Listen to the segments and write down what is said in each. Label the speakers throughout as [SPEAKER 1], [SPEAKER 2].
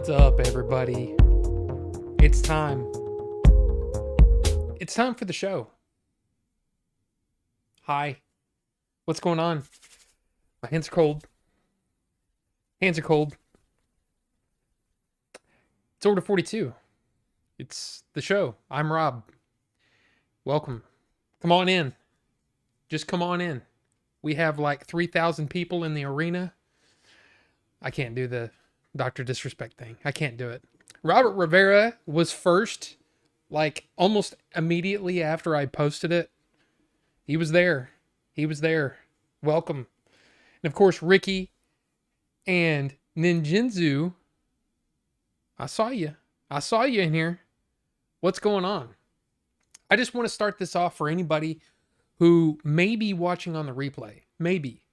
[SPEAKER 1] What's up, everybody? It's time. It's time for the show. Hi. What's going on? My hands are cold. Hands are cold. It's Order 42. It's the show. I'm Rob. Welcome. Come on in. Just come on in. We have like 3,000 people in the arena. I can't do the Dr. Disrespect thing. I can't do it. Robert Rivera was first, like almost immediately after I posted it. He was there. He was there. Welcome. And of course, Ricky and Ninjinzu. I saw you. I saw you in here. What's going on? I just want to start this off for anybody who may be watching on the replay. Maybe.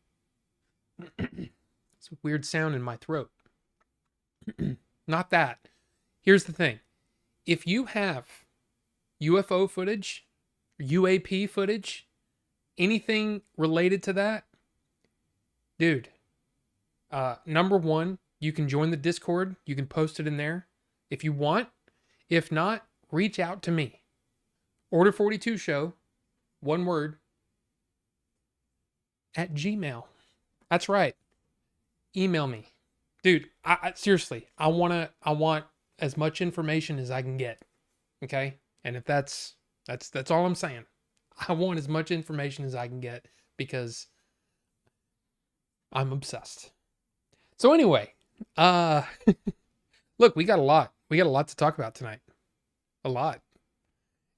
[SPEAKER 1] It's a weird sound in my throat. Not that. Here's the thing. If you have UFO footage, UAP footage, anything related to that, dude, number one, you can join the Discord. You can post it in there if you want. If not, reach out to me. Order 42 show, one word, at Gmail. That's right. Email me. Dude, I seriously, I want as much information as I can get. Okay? And if that's all I'm saying. I want as much information as I can get because I'm obsessed. So anyway, look, we got a lot. We got a lot to talk about tonight. A lot.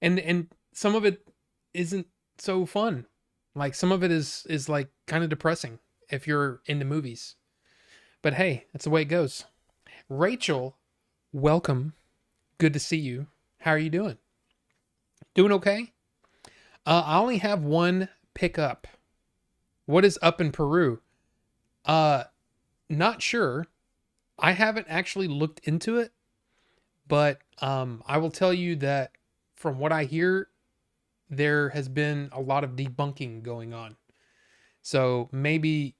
[SPEAKER 1] And some of it isn't so fun. Like some of it is like kind of depressing if you're into movies. But hey, that's the way it goes. Rachel, welcome. Good to see you. How are you doing? Doing okay? I only have one pickup. What is up in Peru? Not sure. I haven't actually looked into it, but I will tell you that from what I hear, there has been a lot of debunking going on. So maybe,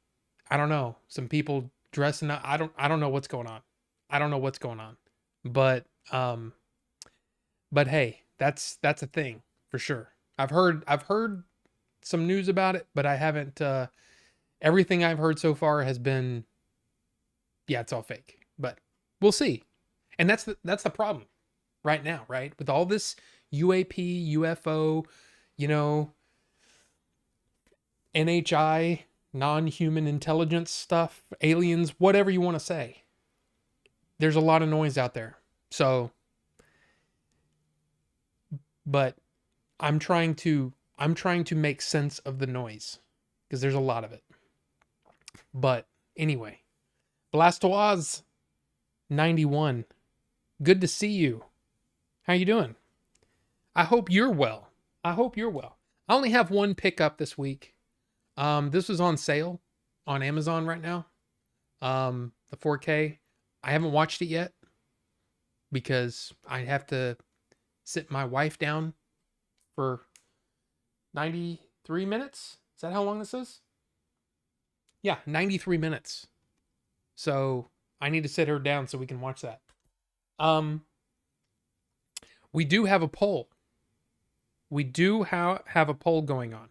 [SPEAKER 1] I don't know, some people dressing up. I don't know what's going on. I don't know what's going on. But hey, that's a thing for sure. I've heard some news about it, but I haven't everything I've heard so far has been, yeah, it's all fake. But we'll see. And that's the problem right now, right? With all this UAP, UFO, NHI, non-human intelligence stuff, aliens, whatever you want to say. There's a lot of noise out there. So, but I'm trying to make sense of the noise because there's a lot of it. But anyway, Blastoise 91. Good to see you. How you doing? I hope you're well. I only have one pickup this week. This was on sale on Amazon right now. The 4K. I haven't watched it yet because I have to sit my wife down for 93 minutes. Is that how long this is? Yeah, 93 minutes. So I need to sit her down so we can watch that. We do have a poll. We do have a poll going on.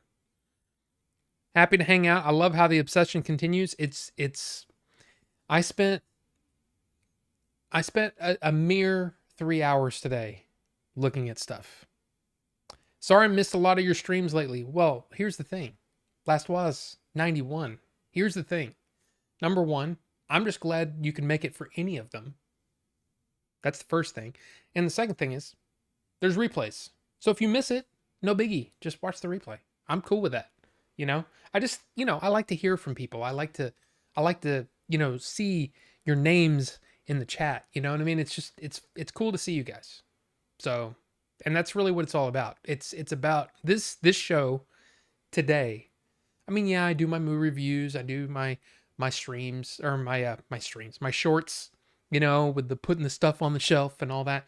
[SPEAKER 1] Happy to hang out. I love how the obsession continues. I spent a mere 3 hours today looking at stuff. Sorry I missed a lot of your streams lately. Well, here's the thing. Last was 91. Here's the thing. Number one, I'm just glad you can make it for any of them. That's the first thing. And the second thing is there's replays. So if you miss it, no biggie. Just watch the replay. I'm cool with that. I just, I like to hear from people. I like to, see your names in the chat. You know what I mean? It's just, it's cool to see you guys. So, and that's really what it's all about. It's about this show today. I mean, yeah, I do my movie reviews. I do my streams or my shorts, with the putting the stuff on the shelf and all that.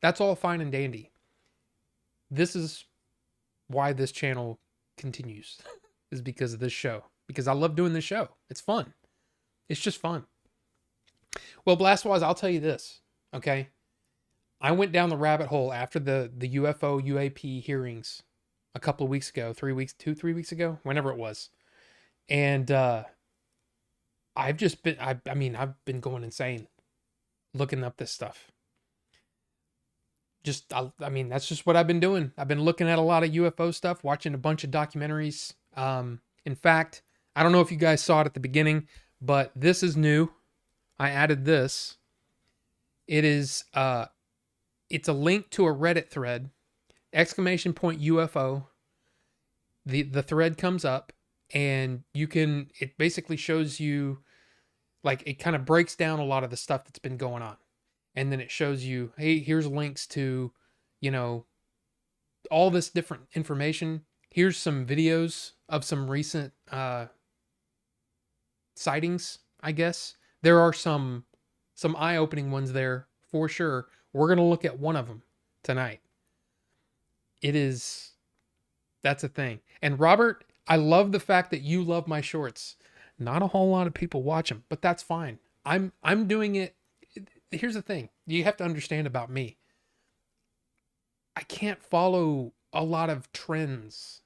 [SPEAKER 1] That's all fine and dandy. This is why this channel continues is because of this show. Because I love doing this show. It's fun. It's just fun. Well, Blastwaz, I'll tell you this. Okay. I went down the rabbit hole after the UFO UAP hearings a couple of weeks ago, 3 weeks ago, whenever it was. And I've just been I mean, I've been going insane looking up this stuff. I mean, that's just what I've been doing. I've been looking at a lot of UFO stuff, watching a bunch of documentaries. In fact, I don't know if you guys saw it at the beginning, but this is new. I added this. It is it's a link to a Reddit thread, exclamation point UFO. The thread comes up and it basically shows you, like, it kind of breaks down a lot of the stuff that's been going on. And then it shows you, hey, here's links to, you know, all this different information. Here's some videos of some recent sightings, I guess. There are some eye-opening ones there for sure. We're going to look at one of them tonight. That's a thing. And Robert, I love the fact that you love my shorts. Not a whole lot of people watch them, but that's fine. I'm doing it. Here's the thing. You have to understand about me. I can't follow a lot of trends.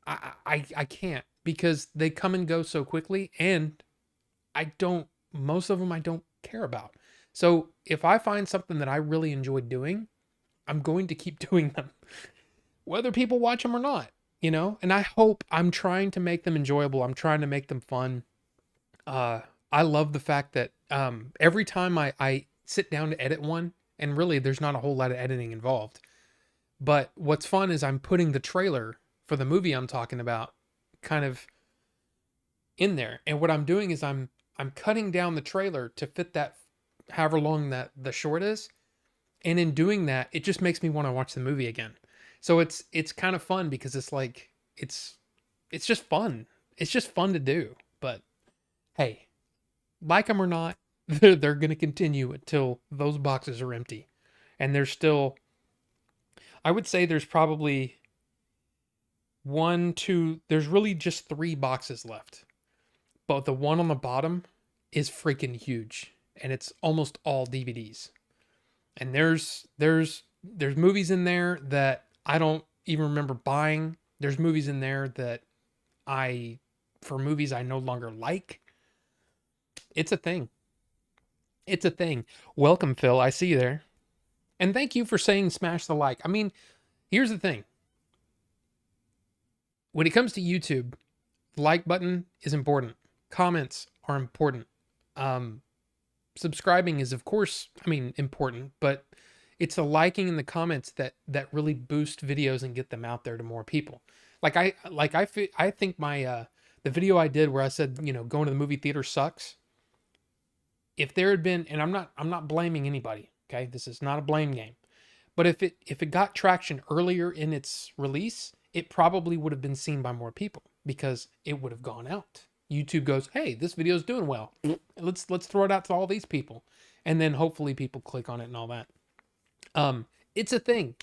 [SPEAKER 1] I can't, because they come and go so quickly, and most of them I don't care about. So if I find something that I really enjoy doing, I'm going to keep doing them, whether people watch them or not, you know? And I'm trying to make them enjoyable. I'm trying to make them fun. I love the fact that every time I sit down to edit one, and really there's not a whole lot of editing involved, but what's fun is I'm putting the trailer for the movie I'm talking about kind of in there. And what I'm doing is I'm cutting down the trailer to fit that, however long that the short is. And in doing that, it just makes me want to watch the movie again. So it's kind of fun, because it's like, it's just fun. It's just fun to do. But hey, like them or not, they're going to continue until those boxes are empty. And there's still, I would say there's probably there's really just 3 boxes left. But the one on the bottom is freaking huge. And it's almost all DVDs. And there's movies in there that I don't even remember buying. There's movies in there that for movies I no longer like. It's a thing. It's a thing. Welcome, Phil. I see you there. And thank you for saying smash the like. I mean, here's the thing. When it comes to YouTube, the like button is important. Comments are important. Subscribing is, of course, important, but it's the liking and the comments that really boost videos and get them out there to more people. I think my the video I did where I said, going to the movie theater sucks. If there had been, and I'm not blaming anybody, okay? This is not a blame game. But if it got traction earlier in its release, it probably would have been seen by more people, because it would have gone out. YouTube goes, hey, this video is doing well. Let's throw it out to all these people. And then hopefully people click on it and all that. It's a thing.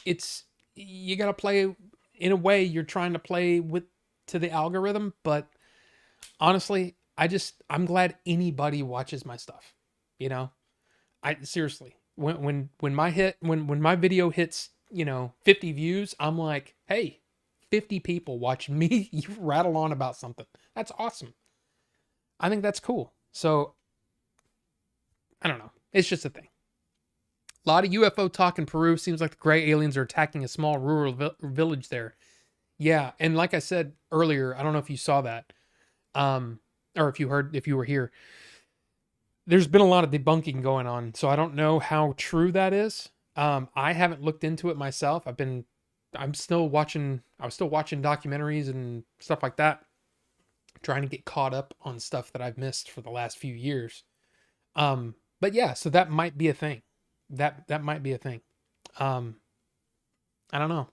[SPEAKER 1] You got to play in a way you're trying to play to the algorithm. But honestly, I'm glad anybody watches my stuff. Seriously, when my video hits, 50 views, I'm like, hey, 50 people watching me, you rattle on about something. That's awesome. I think that's cool. So, I don't know. It's just a thing. A lot of UFO talk in Peru. Seems like the gray aliens are attacking a small rural village there. Yeah, and like I said earlier, I don't know if you saw that, or if you were here. There's been a lot of debunking going on, so I don't know how true that is. I haven't looked into it myself. I was still watching documentaries and stuff like that, trying to get caught up on stuff that I've missed for the last few years. But yeah, so that might be a thing. That might be a thing. I don't know.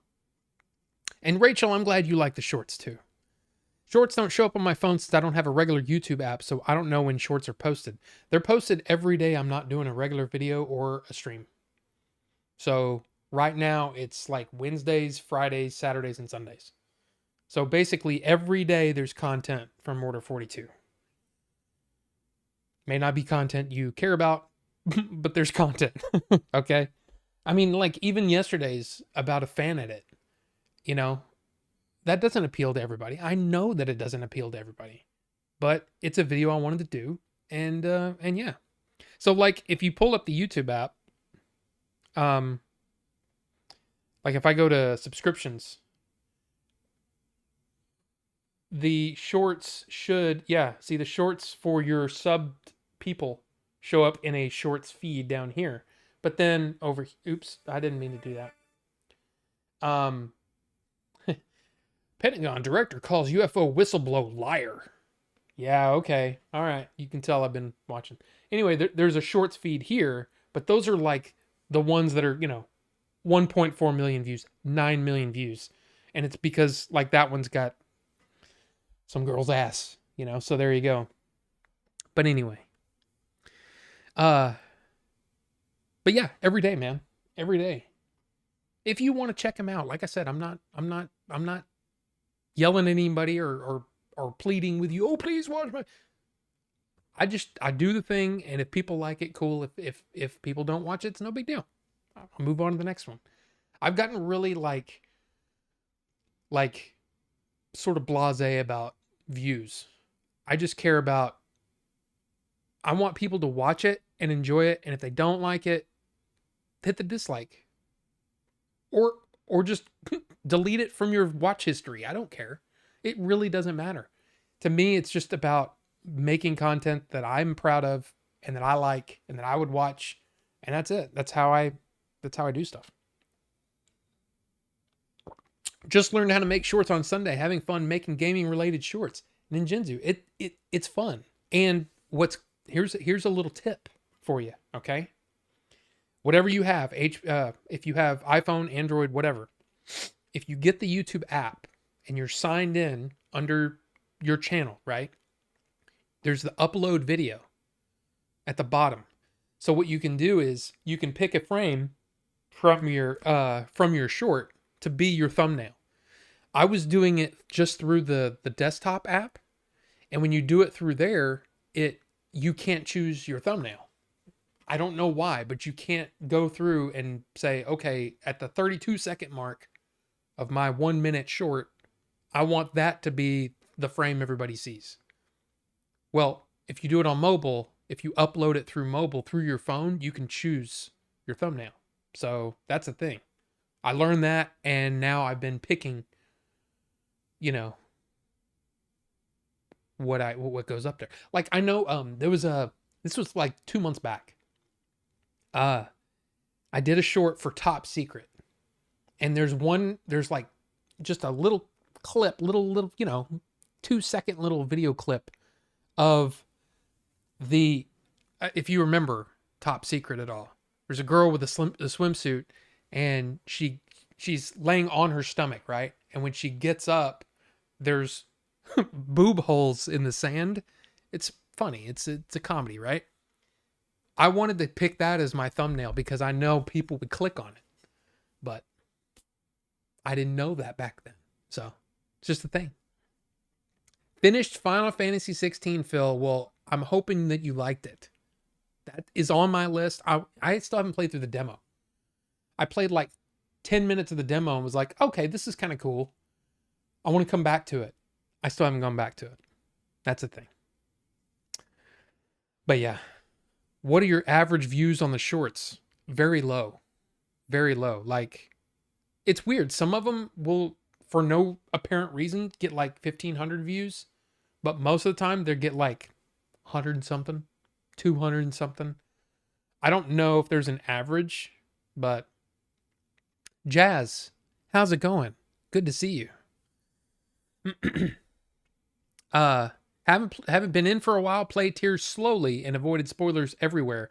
[SPEAKER 1] And Rachel, I'm glad you like the shorts too. Shorts don't show up on my phone since I don't have a regular YouTube app, so I don't know when shorts are posted. They're posted every day I'm not doing a regular video or a stream. So right now it's like Wednesdays, Fridays, Saturdays, and Sundays. So basically every day there's content from Order 42. May not be content you care about, but there's content. Okay? I mean, like even yesterday's about a fan edit, you know, that doesn't appeal to everybody. I know that it doesn't appeal to everybody, but it's a video I wanted to do, and yeah. So like if you pull up the YouTube app, um, like if I go to subscriptions, the shorts should, yeah, see the shorts for your subbed people show up in a shorts feed down here. But then oops, I didn't mean to do that. Pentagon director calls UFO whistleblower liar. Yeah, okay. All right. You can tell I've been watching. Anyway, there's a shorts feed here, but those are like the ones that are, 1.4 million views, 9 million views. And it's because like that one's got some girl's ass, so there you go. But anyway. But yeah, every day, man. Every day. If you want to check them out, like I said, I'm not yelling at anybody or pleading with you. Oh, please watch my. I do the thing, and if people like it, cool. If people don't watch it, it's no big deal. I'll move on to the next one. I've gotten really like sort of blasé about views. I just care about. I want people to watch it and enjoy it, and if they don't like it, hit the dislike. Or just delete it from your watch history. I don't care. It really doesn't matter. To me, it's just about making content that I'm proud of and that I like and that I would watch, and that's it. That's how I do stuff. Just learned how to make shorts on Sunday, having fun making gaming related shorts. Ninjinzu. It's fun. And here's a little tip for you, okay? Whatever you have, if you have iPhone, Android, whatever, if you get the YouTube app and you're signed in under your channel, right? There's the upload video at the bottom. So what you can do is you can pick a frame from your short to be your thumbnail. I was doing it just through the desktop app, and when you do it through there, you can't choose your thumbnail. I don't know why, but you can't go through and say, okay, at the 32-second mark of my 1 minute short, I want that to be the frame everybody sees. Well, if you do it on mobile, if you upload it through mobile, through your phone, you can choose your thumbnail. So that's a thing. I learned that, and now I've been picking, what goes up there. Like I know this was like 2 months back. I did a short for Top Secret, and there's like just a little clip, little 2-second little video clip of the, if you remember Top Secret at all, there's a girl with a swimsuit, and she's laying on her stomach, right? And when she gets up, there's boob holes in the sand. It's funny. It's a comedy, right? I wanted to pick that as my thumbnail because I know people would click on it, but I didn't know that back then. So it's just a thing. Finished Final Fantasy 16, Phil. Well, I'm hoping that you liked it. That is on my list. I still haven't played through the demo. I played like 10 minutes of the demo and was like, okay, this is kind of cool. I want to come back to it. I still haven't gone back to it. That's the thing. But yeah. What are your average views on the shorts? Very low. Very low. Like, it's weird. Some of them will, for no apparent reason, get like 1,500 views. But most of the time, they get like 100 and something, 200 and something. I don't know if there's an average, but Jazz, how's it going? Good to see you. Haven't been in for a while. Play Tears slowly and avoided spoilers everywhere.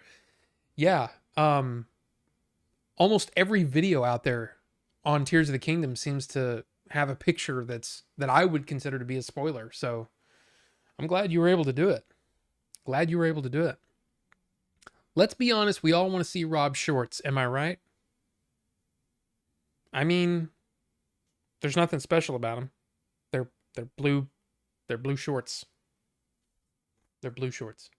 [SPEAKER 1] Yeah. Almost every video out there on Tears of the Kingdom seems to have a picture that I would consider to be a spoiler. So I'm glad you were able to do it. Glad you were able to do it. Let's be honest. We all want to see Rob's shorts. Am I right? I mean, there's nothing special about them. They're blue. They're blue shorts. They're blue shorts.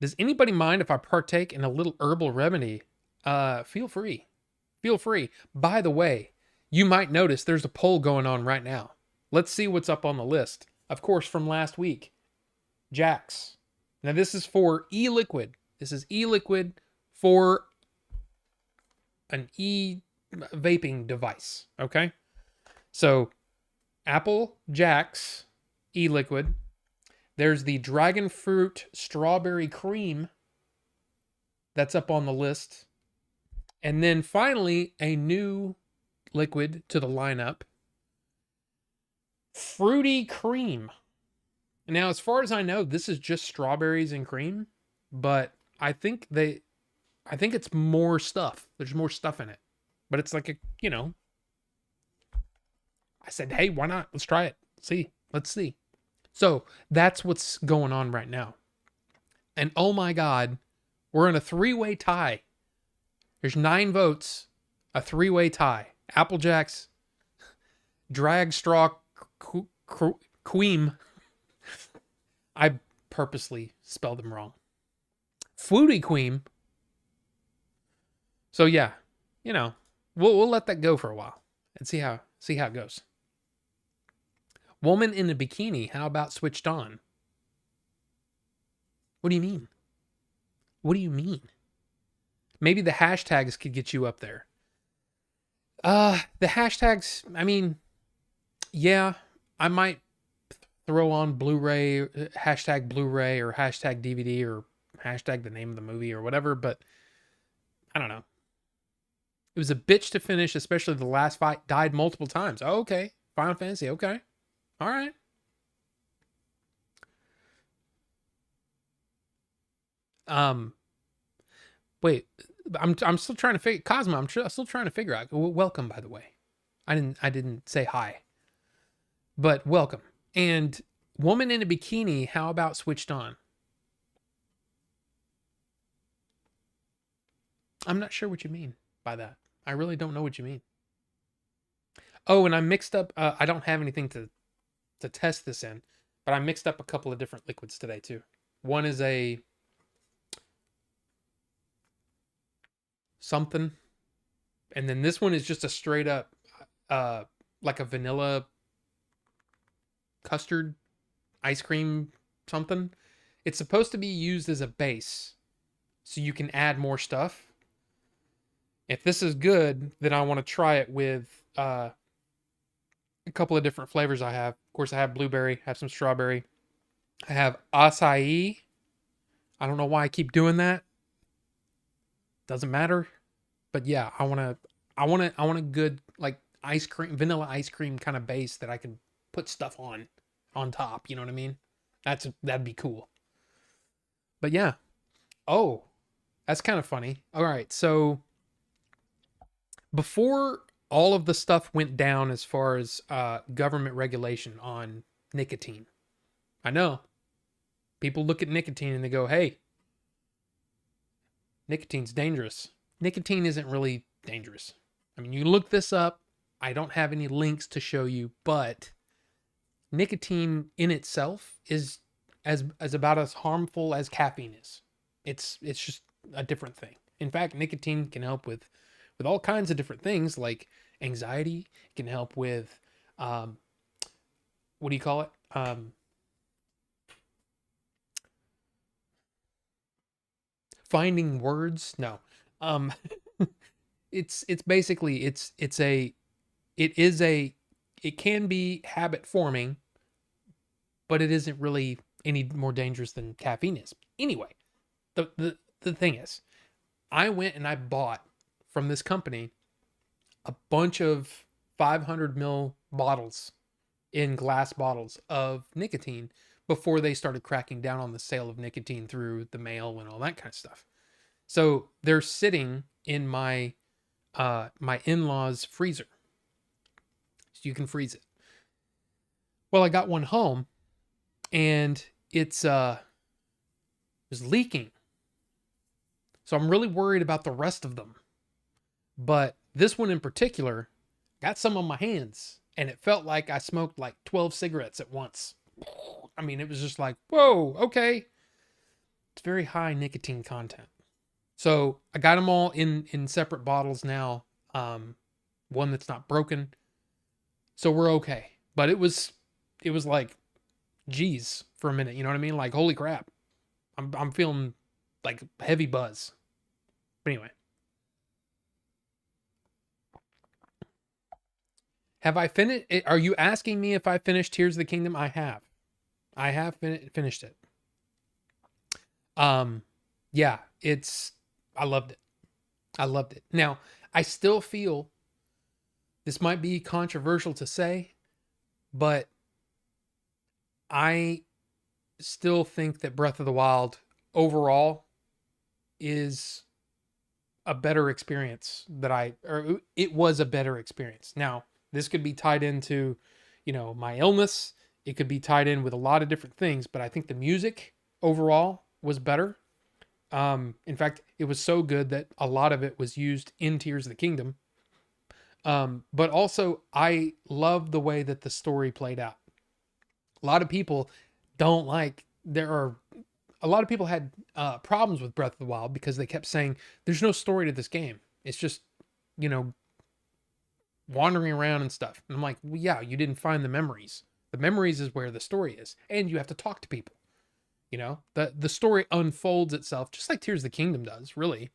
[SPEAKER 1] Does anybody mind if I partake in a little herbal remedy? Feel free. Feel free. By the way, you might notice there's a poll going on right now. Let's see what's up on the list. Of course, from last week, Jax. Now, this is for e-liquid. This is e-liquid for an e-vaping device. Okay? So, Apple Jax e-liquid. There's the dragon fruit strawberry cream that's up on the list. And then finally, a new liquid to the lineup. Fruity cream. Now, as far as I know, this is just strawberries and cream, but I think it's more stuff. There's more stuff in it. But it's like I said, hey, why not? Let's try it. Let's see. So that's what's going on right now. And oh my God, we're in a 3-way tie. There's 9 votes, a 3-way tie. Applejack's drag straw queem. I purposely spelled them wrong. Fruity queem. So yeah, we'll let that go for a while and see how it goes. Woman in a bikini, how about switched on? What do you mean? What do you mean? Maybe the hashtags could get you up there. The hashtags, I mean, yeah, I might throw on Blu-ray, hashtag Blu-ray or hashtag DVD or hashtag the name of the movie or whatever, but I don't know. It was a bitch to finish, especially the last fight. Died multiple times. Oh, okay. Final Fantasy, okay. All right. Wait, I'm still trying to figure Cosmo. I'm still trying to figure out. Welcome, by the way. I didn't say hi, but welcome. And woman in a bikini. How about switched on? I'm not sure what you mean by that. I really don't know what you mean. Oh, and I mixed up. I don't have anything to test this in, but I mixed up a couple of different liquids today too. One is a something, and then this one is just a straight up like a vanilla custard ice cream something. It's supposed to be used as a base so you can add more stuff. If this is good, then I want to try it with a couple of different flavors I have. Of course, I have blueberry, have some strawberry. I have acai. I don't know why I keep doing that. Doesn't matter. But yeah, I want a good like ice cream, vanilla ice cream kind of base that I can put stuff on top, you know what I mean? That'd be cool. But yeah. Oh, that's kind of funny. All right, so before all of the stuff went down as far as government regulation on nicotine, I know people look at nicotine and they go, hey, nicotine's dangerous. Nicotine isn't really dangerous. I mean, you look this up. I don't have any links to show you, but nicotine in itself is as about as harmful as caffeine is. It's just a different thing. In fact, nicotine can help with all kinds of different things like anxiety. It can help with what do you call it? Finding words. No. It's basically it can be habit forming, but it isn't really any more dangerous than caffeine is. Anyway, the thing is, I went and I bought from this company a bunch of 500 ml bottles in glass bottles of nicotine before they started cracking down on the sale of nicotine through the mail and all that kind of stuff. So they're sitting in my my in-laws freezer. So you can freeze it. Well, I got one home and it was leaking. So I'm really worried about the rest of them. But this one in particular got some on my hands and it felt like I smoked like 12 cigarettes at once. I mean, it was just like, whoa, okay. It's very high nicotine content. So I got them all in separate bottles now. One that's not broken, so we're okay. But it was like, geez, for a minute. You know what I mean? Like, holy crap, I'm feeling like heavy buzz. But anyway, have I finished? Are you asking me if I finished Tears of the Kingdom? I have. I have finished it. Um, yeah, I loved it. I loved it. Now, I still feel this might be controversial to say, but I still think that Breath of the Wild overall is a better experience or it was a better experience. Now, this could be tied into, my illness. It could be tied in with a lot of different things, but I think the music overall was better. In fact, it was so good that a lot of it was used in Tears of the Kingdom. But also, I love the way that the story played out. A lot of people don't like, a lot of people had problems with Breath of the Wild because they kept saying, there's no story to this game. It's just, wandering around and stuff. And I'm like, well, yeah, you didn't find the memories. The memories is where the story is. And you have to talk to people. The story unfolds itself just like Tears of the Kingdom does, really.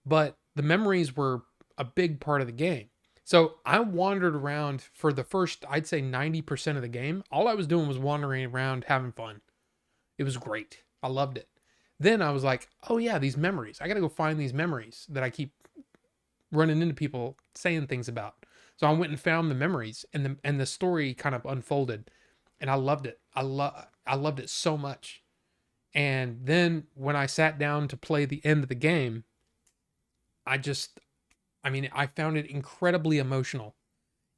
[SPEAKER 1] But the memories were a big part of the game. So I wandered around for the first, I'd say 90% of the game. All I was doing was wandering around, having fun. It was great. I loved it. Then I was like, oh yeah, these memories. I got to go find these memories that I keep running into people saying things about. So I went and found the memories, and the story kind of unfolded, and I loved it. I loved it so much. And then when I sat down to play the end of the game, I found it incredibly emotional,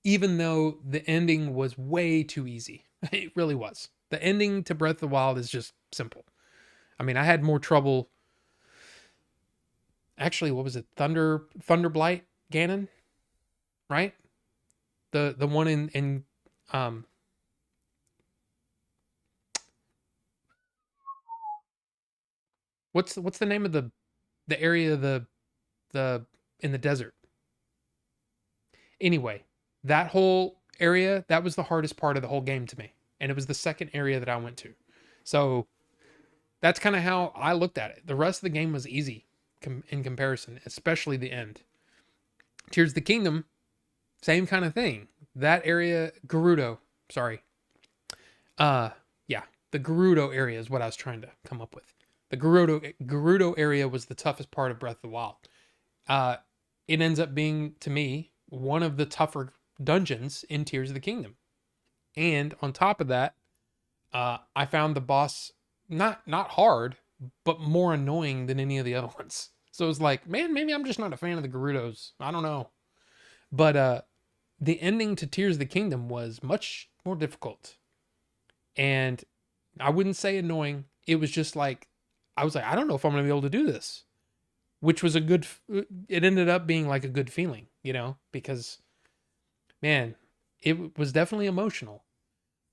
[SPEAKER 1] even though the ending was way too easy. It really was. The ending to Breath of the Wild is just simple. I had more trouble. Actually, what was it? Thunderblight Ganon, right? The one in what's the name of the area of the in the desert? Anyway, that whole area, that was the hardest part of the whole game to me. And it was the second area that I went to. So that's kind of how I looked at it. The rest of the game was easy in comparison, especially the end. Tears of the Kingdom, same kind of thing. That area, sorry. Yeah, the Gerudo area is what I was trying to come up with. The Gerudo area was the toughest part of Breath of the Wild. It ends up being, to me, one of the tougher dungeons in Tears of the Kingdom. And on top of that, I found the boss not hard, but more annoying than any of the other ones. So it was like, man, maybe I'm just not a fan of the Gerudos. I don't know. But the ending to Tears of the Kingdom was much more difficult. And I wouldn't say annoying. It was just like, I was like, I don't know if I'm going to be able to do this. Which was it ended up being like a good feeling, because, man, it was definitely emotional,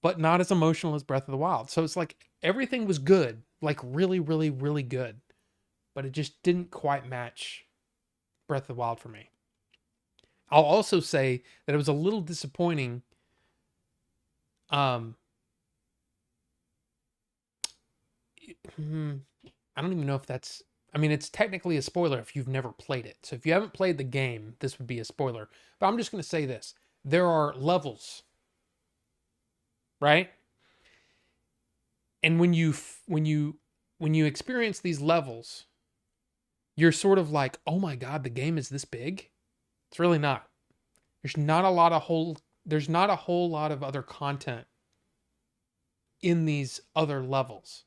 [SPEAKER 1] but not as emotional as Breath of the Wild. So it's like everything was good, like really, really, really good, but it just didn't quite match Breath of the Wild for me. I'll also say that it was a little disappointing. I don't even know if that's, it's technically a spoiler if you've never played it. So if you haven't played the game, this would be a spoiler. But I'm just going to say this. There are levels, right? And when you experience these levels, you're sort of like, oh my God, the game is this big? It's really not. There's not a whole lot of other content in these other levels.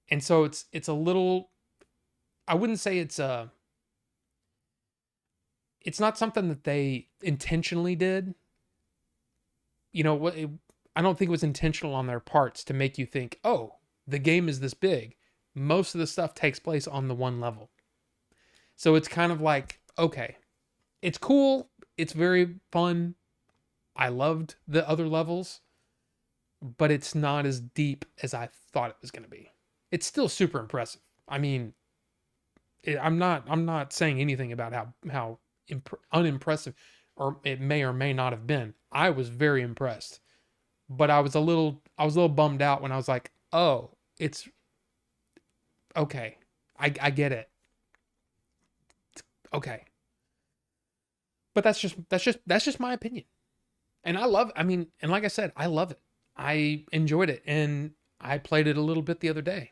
[SPEAKER 1] And so it's a little, I wouldn't say it's not something that they intentionally did. I don't think it was intentional on their parts to make you think, oh, the game is this big. Most of the stuff takes place on the one level. So it's kind of like, okay, it's cool. It's very fun. I loved the other levels, but it's not as deep as I thought it was going to be. it's still super impressive. I mean, I'm not saying anything about how unimpressive or it may or may not have been. I was very impressed, but I was a little bummed out when I was like, oh, it's okay. I get it. Okay, but that's just my opinion, and I mean, and like I said, I love it. I enjoyed it, and I played it a little bit the other day.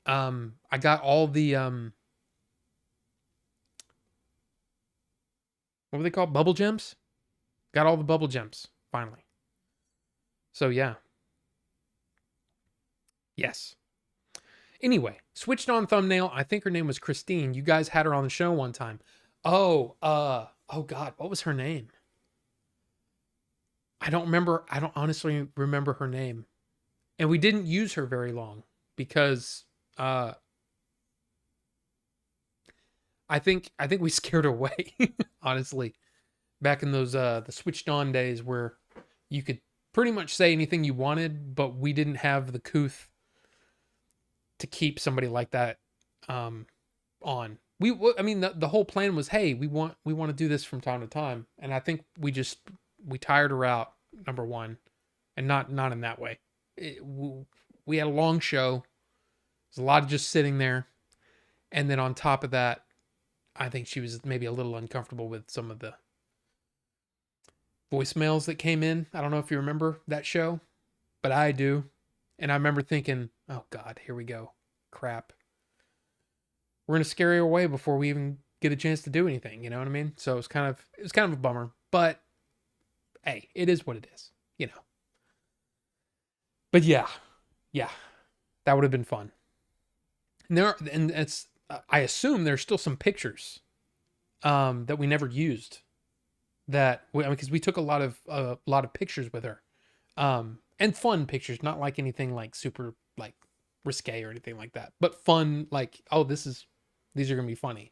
[SPEAKER 1] I got all the what were they called? Bubble gems. Got all the bubble gems finally. So yeah, yes. Anyway, switched on thumbnail. I think her name was Christine. You guys had her on the show one time. Oh God, what was her name? I don't remember. I don't honestly remember her name. And we didn't use her very long because uh I think we scared her away, honestly. Back in those the switched on days where you could pretty much say anything you wanted, but we didn't have the couth to keep somebody like that on. I mean, the whole plan was, hey, we want to do this from time to time, and I think we tired her out. Number one, and not in that way. We had a long show. There's a lot of just sitting there, and then on top of that, I think she was maybe a little uncomfortable with some of the voicemails that came in. I don't know if you remember that show, but I do, and I remember thinking, oh God, here we go, crap. We're gonna scare her away before we even get a chance to do anything. You know what I mean? So it was kind of a bummer, but hey, it is what it is. You know. But yeah, that would have been fun. And it's I assume there's still some pictures that we never used that because we took a lot of pictures with her and fun pictures, not like anything like super like risque or anything like that, but fun like oh these are gonna be funny,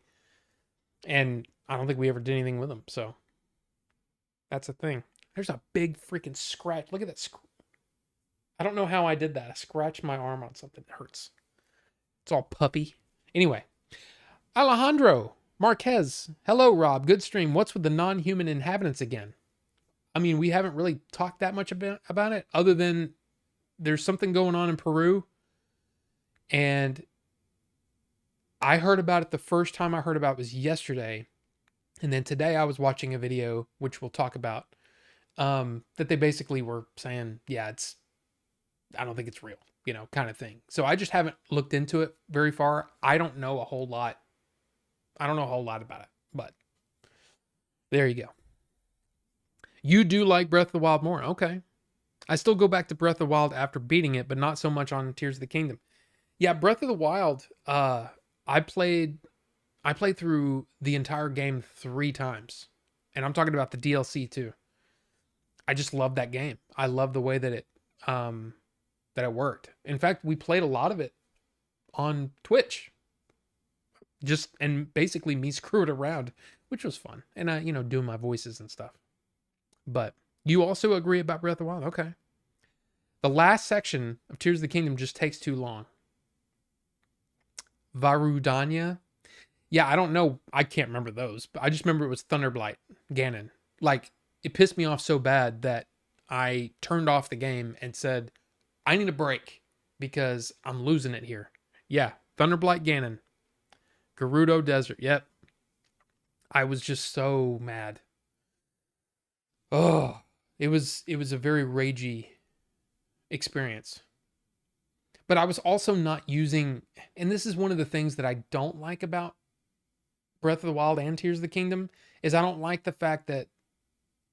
[SPEAKER 1] and I don't think we ever did anything with them, so that's a thing. There's a big freaking scratch. Look at that. I don't know how I did that. I scratched my arm on something that hurts. It's all puppy. Anyway, Alejandro Marquez. Hello, Rob. Good stream. What's with the non-human inhabitants again? I mean, we haven't really talked that much about it, other than there's something going on in Peru. And I heard about it, the first time I heard about it was yesterday. And then today I was watching a video, which we'll talk about, that they basically were saying, yeah, I don't think it's real, kind of thing. So I just haven't looked into it very far. I don't know a whole lot. I don't know a whole lot about it, but there you go. You do like Breath of the Wild more. Okay. I still go back to Breath of the Wild after beating it, but not so much on Tears of the Kingdom. Yeah, Breath of the Wild, I played through the entire game 3 times. And I'm talking about the DLC too. I just love that game. I love the way that it worked. In fact, we played a lot of it on Twitch. And basically me screwed around, which was fun. And I, doing my voices and stuff. But you also agree about Breath of the Wild? Okay. The last section of Tears of the Kingdom just takes too long. Varudanya. Yeah, I don't know. I can't remember those, but I just remember it was Thunderblight Ganon. Like, it pissed me off so bad that I turned off the game and said, I need a break because I'm losing it here. Yeah, Thunderblight Ganon. Gerudo Desert. Yep. I was just so mad. Oh, it was a very ragey experience. But I was also not using, and this is one of the things that I don't like about Breath of the Wild and Tears of the Kingdom, is I don't like the fact that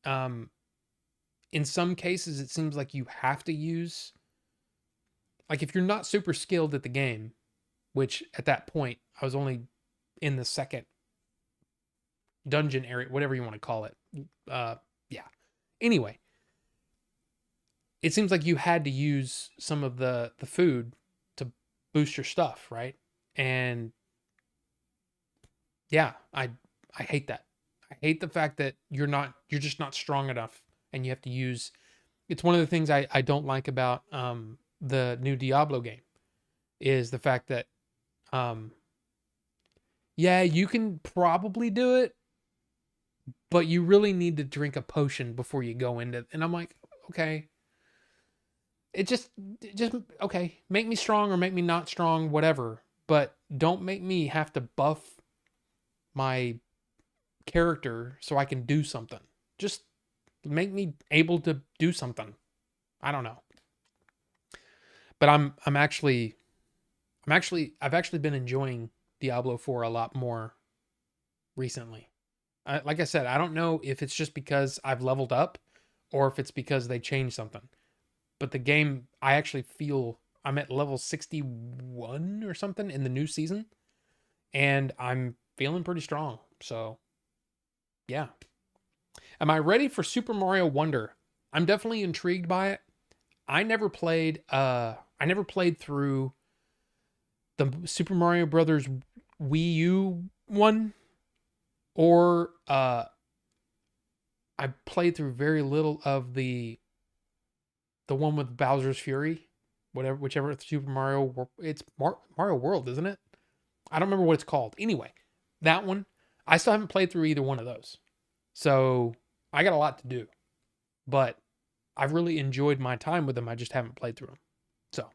[SPEAKER 1] in some cases it seems like you have to use, like if you're not super skilled at the game, which at that point I was only in the second dungeon area, whatever you want to call it. Yeah. Anyway, it seems like you had to use some of the food to boost your stuff, right? And yeah, I hate that. I hate the fact that you're just not strong enough and you have to use. It's one of the things I don't like about the new Diablo game. is the fact that, um, yeah, you can probably do it, but you really need to drink a potion before you go into it. And I'm like, okay, it just okay, make me strong or make me not strong, whatever. But don't make me have to buff my character so I can do something. Just make me able to do something. I don't know. But I've actually been enjoying Diablo 4 a lot more recently. Like I said, I don't know if it's just because I've leveled up or if it's because they changed something. But the game, I actually feel I'm at level 61 or something in the new season, and I'm feeling pretty strong. So, yeah. Am I ready for Super Mario Wonder? I'm definitely intrigued by it. I never played through the Super Mario Brothers Wii U one, or I played through very little of the one with Bowser's Fury, whichever Super Mario. It's Mario World, isn't it? I don't remember what it's called. Anyway, that one I still haven't played through either one of those, so I got a lot to do. But I've really enjoyed my time with them. I just haven't played through them. So,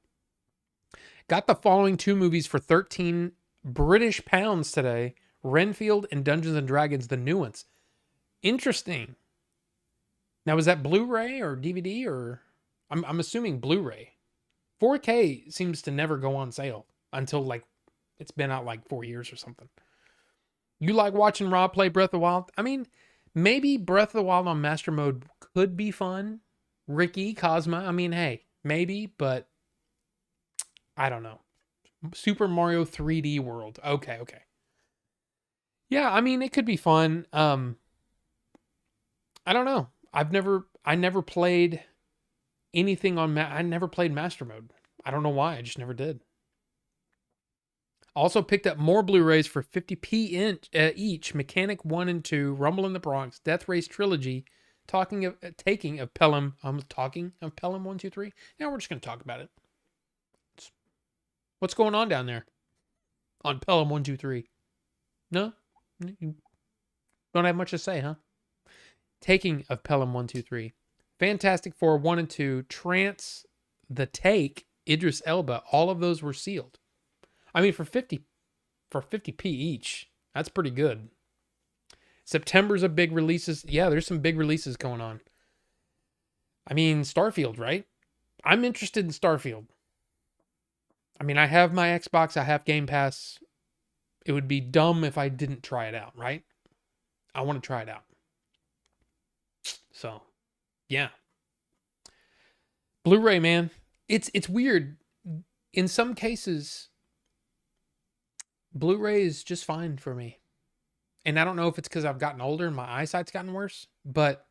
[SPEAKER 1] got the following two movies for 13 British pounds today: Renfield and Dungeons and Dragons, the new ones. Interesting. Now, is that Blu-ray or DVD or I'm assuming Blu-ray. 4K seems to never go on sale until like it's been out like 4 years or something. You like watching Rob play Breath of the Wild? I mean, maybe Breath of the Wild on Master Mode could be fun. Ricky, Cosma, I mean, hey, maybe, but I don't know. Super Mario 3D World. Okay, okay. Yeah, I mean, it could be fun. I don't know. I never played anything on I never played Master Mode. I don't know why. I just never did. Also picked up more Blu-rays for 50p each. Mechanic 1 and 2, Rumble in the Bronx, Death Race Trilogy, taking of Pelham. I'm talking of Pelham 1, 2, 3. Now we're just going to talk about it. What's going on down there on Pelham 1, 2, 3? No? You don't have much to say, huh? Taking of Pelham 1, 2, 3. Fantastic Four 1 and 2, Trance, The Take, Idris Elba, all of those were sealed. I mean, for 50p each, that's pretty good. September's a big releases. Yeah, there's some big releases going on. I mean, Starfield, right? I'm interested in Starfield. I mean, I have my Xbox, I have Game Pass. It would be dumb if I didn't try it out, right? I want to try it out. So, yeah. Blu-ray, man. It's weird. In some cases, Blu-ray is just fine for me. And I don't know if it's because I've gotten older and my eyesight's gotten worse, but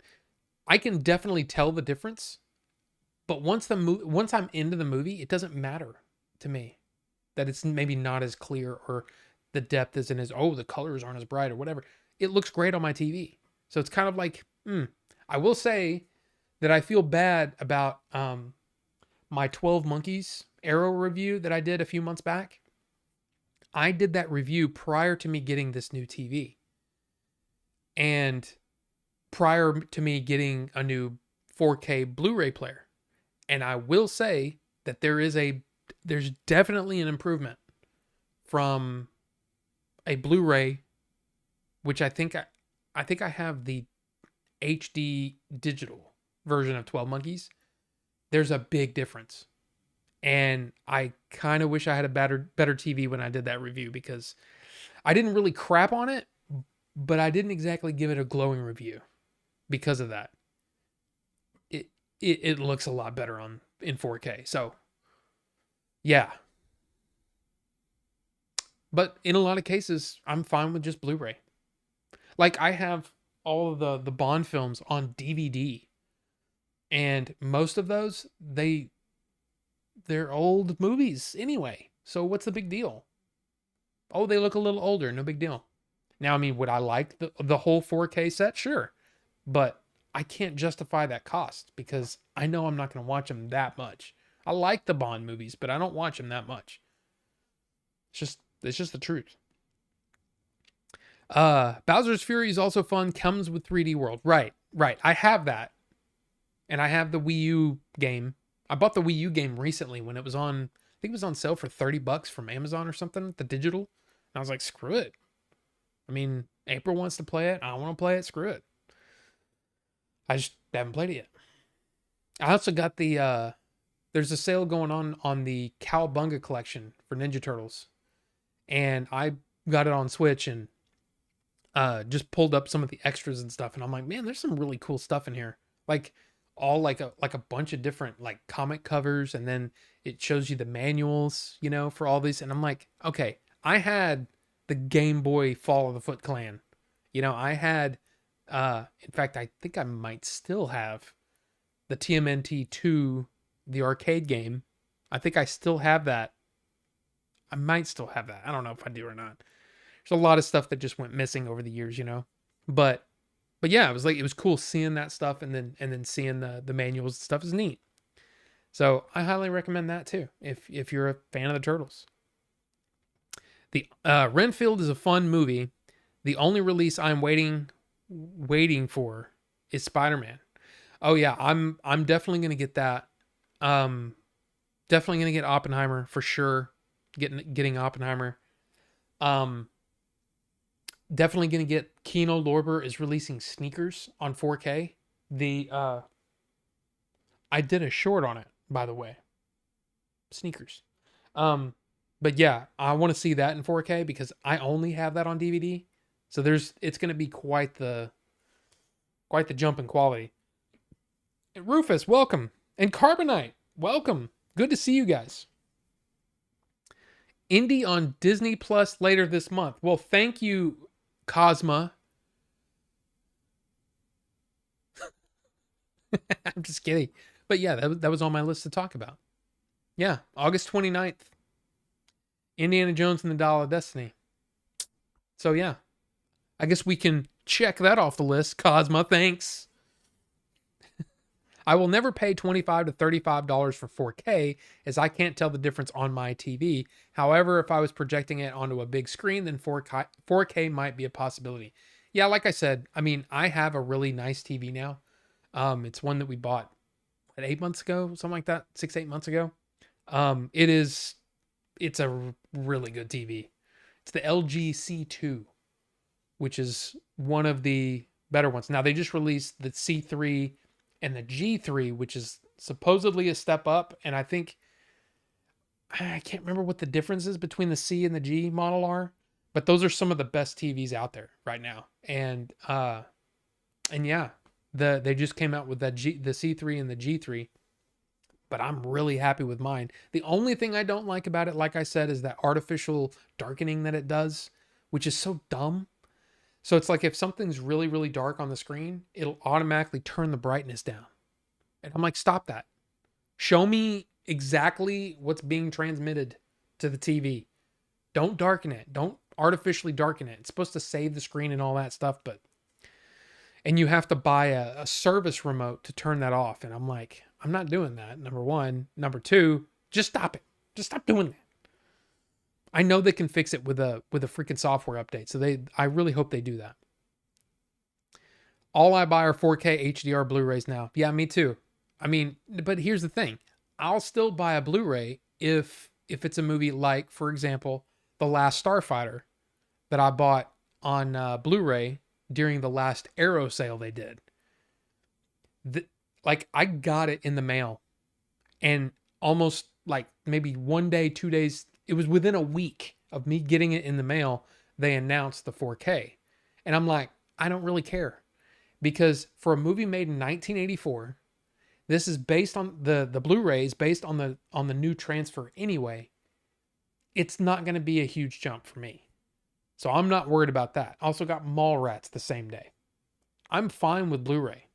[SPEAKER 1] I can definitely tell the difference. But once I'm into the movie, it doesn't matter to me that it's maybe not as clear or the depth isn't as the colors aren't as bright or whatever. It looks great on my TV. So it's kind of like, I will say that I feel bad about my 12 Monkeys Arrow review that I did a few months back. I did that review prior to me getting this new TV. And prior to me getting a new 4K Blu-ray player. And I will say that there's definitely an improvement from a Blu-ray, which I think I have the HD digital version of 12 Monkeys. There's a big difference. And I kind of wish I had a better TV when I did that review, because I didn't really crap on it, but I didn't exactly give it a glowing review because of that. It looks a lot better in 4K. So, yeah. But in a lot of cases, I'm fine with just Blu-ray. Like, I have all of the Bond films on DVD. And most of those, they're old movies anyway. So what's the big deal? Oh, they look a little older. No big deal. Now, I mean, would I like the whole 4K set? Sure. But I can't justify that cost because I know I'm not going to watch them that much. I like the Bond movies, but I don't watch them that much. It's just the truth. Bowser's Fury is also fun. Comes with 3D World. Right. I have that, and I have the Wii U game. I bought the Wii U game recently when it was on. I think it was on sale for $30 from Amazon or something. The digital. And I was like, screw it. I mean, April wants to play it. I want to play it. Screw it. I just haven't played it yet. I also got the. There's a sale going on the Cowabunga collection for Ninja Turtles, and I got it on Switch and just pulled up some of the extras and stuff, and I'm like, man, there's some really cool stuff in here. Like all like a bunch of different like comic covers, and then it shows you the manuals, for all these. And I'm like, okay, I had the Game Boy Fall of the Foot Clan. I had in fact, I think I might still have the TMNT 2, the arcade game. I think I still have that. I might still have that. I don't know if I do or not. There's a lot of stuff that just went missing over the years, But yeah, it was cool seeing that stuff, and then seeing the manuals and stuff is neat. So I highly recommend that too if you're a fan of the Turtles. The Renfield is a fun movie. The only release I'm waiting for is Spider-Man. Oh yeah, I'm definitely gonna get that. Definitely gonna get Oppenheimer for sure. Getting Oppenheimer. Definitely gonna get Kino Lorber is releasing Sneakers on 4K. I did a short on it, by the way. Sneakers. But yeah, I want to see that in 4K because I only have that on DVD. So it's gonna be quite the jump in quality. And Rufus, welcome. And Carbonite, welcome. Good to see you guys. Indie on Disney Plus later this month. Well, thank you, Cosma. I'm just kidding. But yeah, that was on my list to talk about. Yeah, August 29th. Indiana Jones and the Dial of Destiny. So yeah, I guess we can check that off the list. Cosma, thanks. I will never pay $25 to $35 for 4K as I can't tell the difference on my TV. However, if I was projecting it onto a big screen, then 4K might be a possibility. Yeah, like I said, I mean, I have a really nice TV now. It's one that we bought 8 months ago, something like that, 6-8 months ago. It's a really good TV. It's the LG C2, which is one of the better ones. Now they just released the C3 and the G3, which is supposedly a step up. And I think, I can't remember what the differences between the C and the G model are, but those are some of the best TVs out there right now. And yeah, they just came out with the C3 and the G3, but I'm really happy with mine. The only thing I don't like about it, like I said, is that artificial darkening that it does, which is so dumb. So it's like if something's really, really dark on the screen, it'll automatically turn the brightness down. And I'm like, stop that. Show me exactly what's being transmitted to the TV. Don't darken it. Don't artificially darken it. It's supposed to save the screen and all that stuff, and you have to buy a service remote to turn that off. And I'm like, I'm not doing that. Number one. Number two, just stop it. Just stop doing that. I know they can fix it with a freaking software update. So I really hope they do that. All I buy are 4K HDR Blu-rays now. Yeah, me too. I mean, but here's the thing. I'll still buy a Blu-ray if it's a movie like, for example, The Last Starfighter that I bought on Blu-ray during the last Arrow sale they did. Like I got it in the mail, and almost like maybe 1 day, 2 days, it was within a week of me getting it in the mail, they announced the 4K. And I'm like, I don't really care, because for a movie made in 1984, this is based on the Blu-rays based on the new transfer anyway. It's not going to be a huge jump for me. So I'm not worried about that. Also got Mallrats the same day. I'm fine with Blu-ray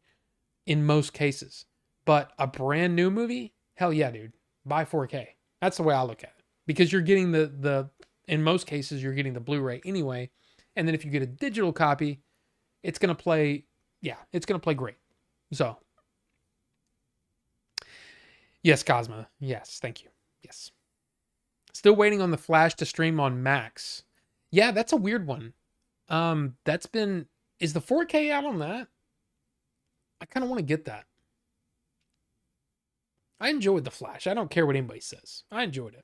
[SPEAKER 1] in most cases, but a brand new movie, hell yeah, dude, buy 4K. That's the way I look at it, because you're getting in most cases, you're getting the Blu-ray anyway. And then if you get a digital copy, it's going to play great. So yes, Cosma. Yes. Thank you. Yes. Still waiting on the Flash to stream on Max. Yeah, that's a weird one. That's been, is the 4K out on that? I kind of want to get that. I enjoyed the Flash. I don't care what anybody says. I enjoyed it.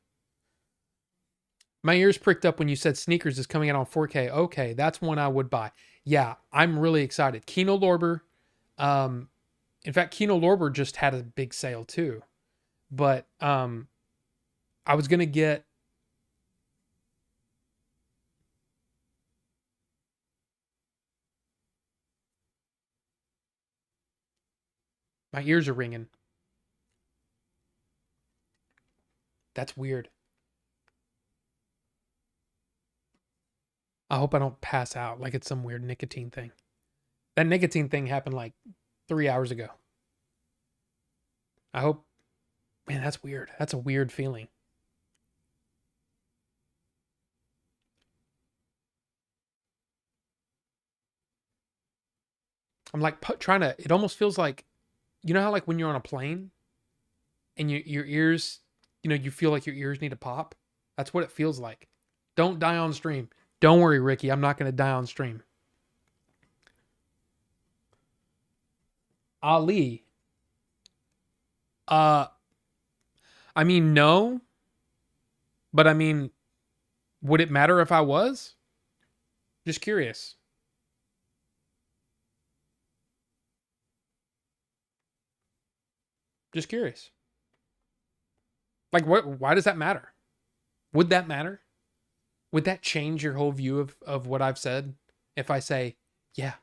[SPEAKER 1] My ears pricked up when you said Sneakers is coming out on 4K. Okay, that's one I would buy. Yeah, I'm really excited. Kino Lorber. In fact, Kino Lorber just had a big sale too. But I was gonna get. My ears are ringing. That's weird. I hope I don't pass out like it's some weird nicotine thing. That nicotine thing happened like 3 hours ago. I hope. Man, that's weird. That's a weird feeling. I'm like trying to. It almost feels like, you know how like when you're on a plane and your ears, you feel like your ears need to pop. That's what it feels like. Don't die on stream. Don't worry, Ricky. I'm not going to die on stream. Ali. Uh, I mean, no. But I mean, would it matter if I was? Just curious. Just curious. Like, what? Why does that matter? Would that matter? Would that change your whole view of what I've said? If I say, yeah,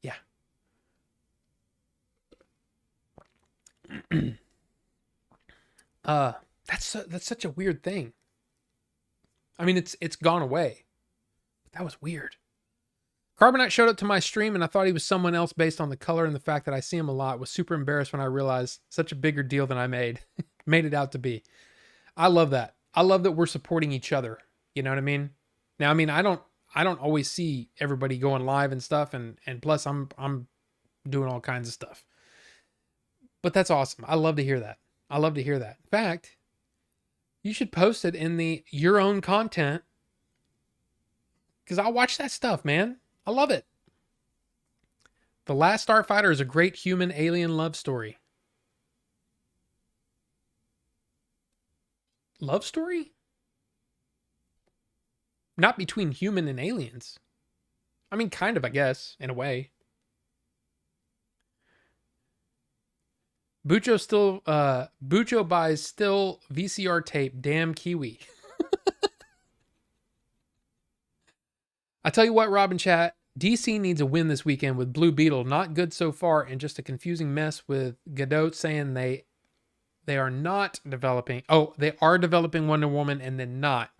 [SPEAKER 1] yeah. uh, that's such a weird thing. I mean, it's gone away. That was weird. Carbonite showed up to my stream and I thought he was someone else based on the color and the fact that I see him a lot. Was super embarrassed when I realized such a bigger deal than I made it out to be. I love that. I love that we're supporting each other. You know what I mean? Now, I mean, I don't always see everybody going live and stuff, and plus I'm doing all kinds of stuff. But that's awesome. I love to hear that. I love to hear that. In fact, you should post it in the your own content, because I'll watch that stuff, man. I love it. The Last Starfighter is a great human alien love story. Love story? Not between human and aliens. I mean, kind of, I guess, in a way. Bucho buys still VCR tape. Damn Kiwi. I tell you what, Robin Chat, DC needs a win this weekend with Blue Beetle. Not good so far, and just a confusing mess with Godot saying they are not developing. Oh, they are developing Wonder Woman and then not.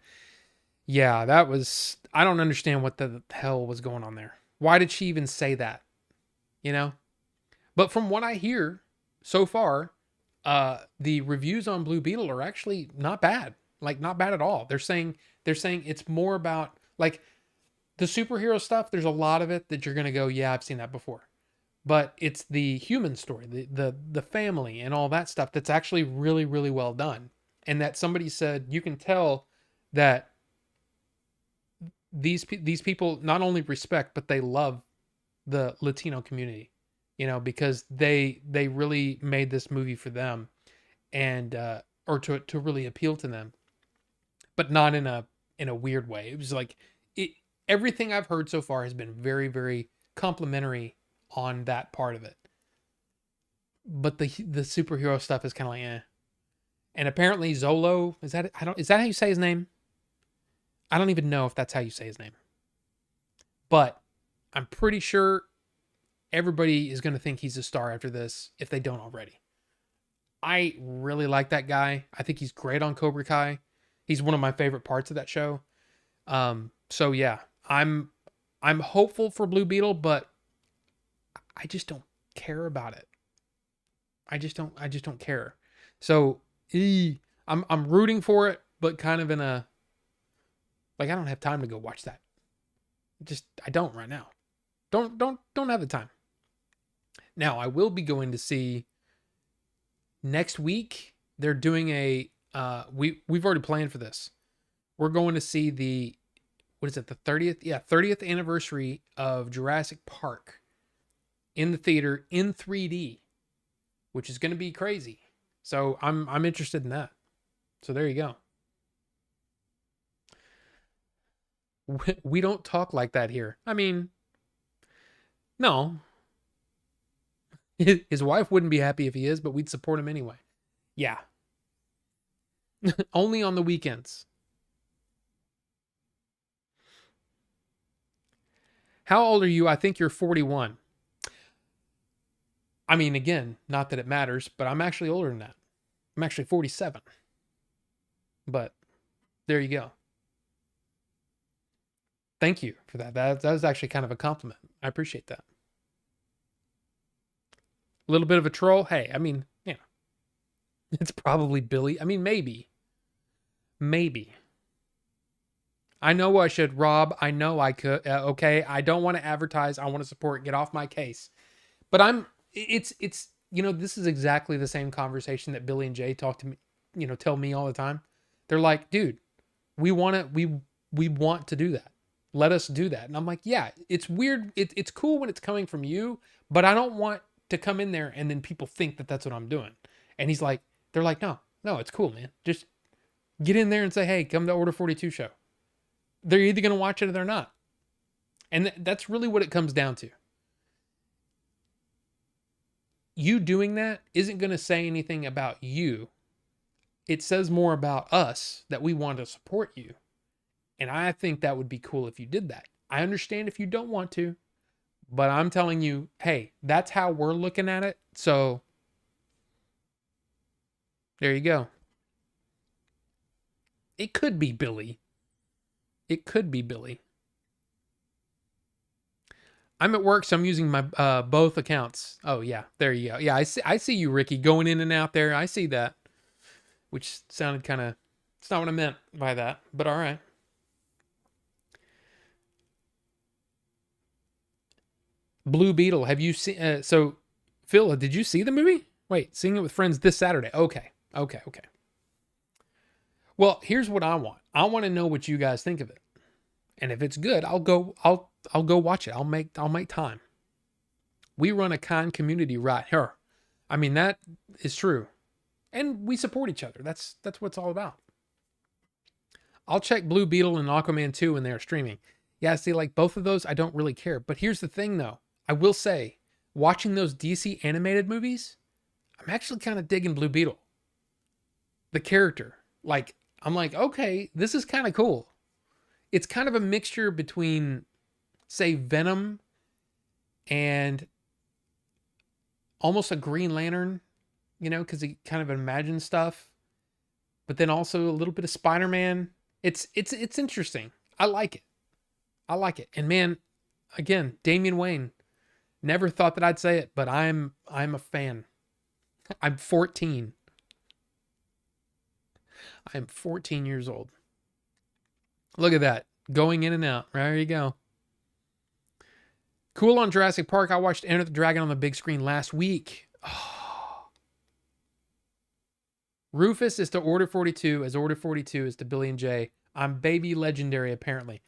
[SPEAKER 1] Yeah, that was. I don't understand what the hell was going on there. Why did she even say that? But from what I hear so far, the reviews on Blue Beetle are actually not bad. Like, not bad at all. They're saying it's more about like the superhero stuff. There's a lot of it that you're gonna go, yeah, I've seen that before. But it's the human story, the family and all that stuff that's actually really, really well done. And that somebody said you can tell that these people not only respect, but they love the Latino community, because they really made this movie for them, and or to really appeal to them, but not in a weird way. It was like everything I've heard so far has been very, very complimentary on that part of it. But the superhero stuff is kind of like, eh. And apparently Zolo, is that how you say his name? I don't even know if that's how you say his name. But I'm pretty sure everybody is going to think he's a star after this, if they don't already. I really like that guy. I think he's great on Cobra Kai. He's one of my favorite parts of that show. So yeah, I'm hopeful for Blue Beetle, but I just don't care about it. I just don't care. So I'm rooting for it, but kind of in a, like, I don't have time to go watch that. I don't right now. Don't have the time. Now, I will be going to see next week. They're doing We've already planned for this. We're going to see the, what is it, the 30th? Yeah, 30th anniversary of Jurassic Park in the theater in 3D, which is going to be crazy. So I'm interested in that. So there you go. We don't talk like that here. I mean, no, his wife wouldn't be happy if he is, but we'd support him anyway. Yeah, only on the weekends. How old are you? I think you're 41. I mean, again, not that it matters, but I'm actually older than that. I'm actually 47. But there you go. Thank you for that. That was actually kind of a compliment. I appreciate that. A little bit of a troll. Hey, I mean, yeah, it's probably Billy. I mean, maybe. Maybe. I know I should, Rob. I know I could. Okay. I don't want to advertise. I want to support. Get off my case. But this is exactly the same conversation that Billy and Jay talk to me, tell me all the time. They're like, dude, we want to do that. Let us do that. And I'm like, yeah, it's weird. It's cool when it's coming from you, but I don't want to come in there and then people think that that's what I'm doing. And they're like, no, it's cool, man. Just get in there and say, hey, come to Order 42 show. They're either going to watch it or they're not. And that's really what it comes down to. You doing that isn't going to say anything about you. It says more about us that we want to support you. And I think that would be cool if you did that. I understand if you don't want to, but I'm telling you, hey, that's how we're looking at it. So there you go. It could be Billy. It could be Billy. I'm at work, so I'm using my both accounts. Oh yeah, there you go. Yeah, I see you, Ricky, going in and out there. I see that, which sounded kind of. It's not what I meant by that, but all right. Blue Beetle. Have you seen? So, Phil, did you see the movie? Wait, seeing it with friends this Saturday. Okay. Well, here's what I want. I want to know what you guys think of it, and if it's good, I'll go. I'll go watch it. I'll make time. We run a kind community right here. I mean, that is true, and we support each other. That's what it's all about. I'll check Blue Beetle and Aquaman 2 when they're streaming. Yeah, see, like both of those, I don't really care. But here's the thing, though. I will say, watching those DC animated movies, I'm actually kind of digging Blue Beetle. The character. Like, I'm like, okay, this is kind of cool. It's kind of a mixture between, say, Venom and almost a Green Lantern, because he kind of imagines stuff. But then also a little bit of Spider-Man. It's interesting. I like it. And man, again, Damian Wayne. Never thought that I'd say it, but I'm a fan. I'm 14. I'm 14 years old. Look at that. Going in and out. There you go. Cool on Jurassic Park. I watched Enter the Dragon on the big screen last week. Oh. Rufus is to Order 42 as Order 42 is to Billy and Jay. I'm baby legendary, apparently.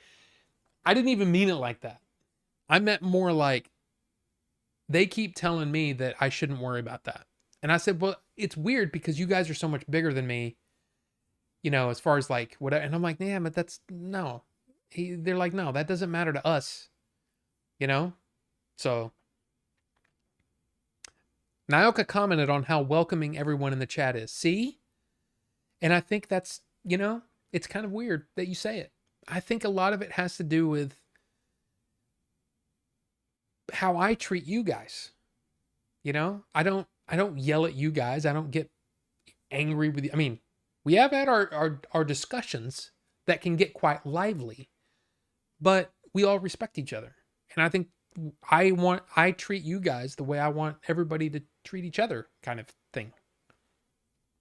[SPEAKER 1] I didn't even mean it like that. I meant more like they keep telling me that I shouldn't worry about that. And I said, well, it's weird because you guys are so much bigger than me, as far as like whatever. And I'm like, yeah, but that's no. They're like, no, that doesn't matter to us, So Naoka commented on how welcoming everyone in the chat is. See? And I think that's, it's kind of weird that you say it. I think a lot of it has to do with how I treat you guys. I don't yell at you guys. I don't get angry with you. I mean, we have had our discussions that can get quite lively, but we all respect each other. And I think I treat you guys the way I want everybody to treat each other, kind of thing.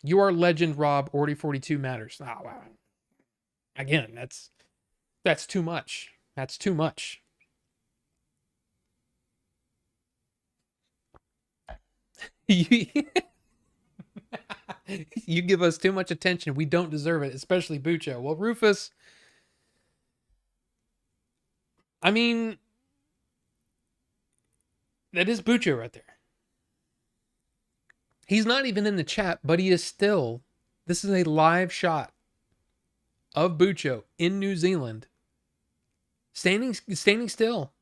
[SPEAKER 1] You are legend, Rob. Order 42 matters. Oh, wow. Again, that's too much. That's too much. You give us too much attention. We don't deserve it, especially Bucho. Well, Rufus, I mean, that is Bucho right there. He's not even in the chat, but he is still. This is a live shot of Bucho in New Zealand, standing still.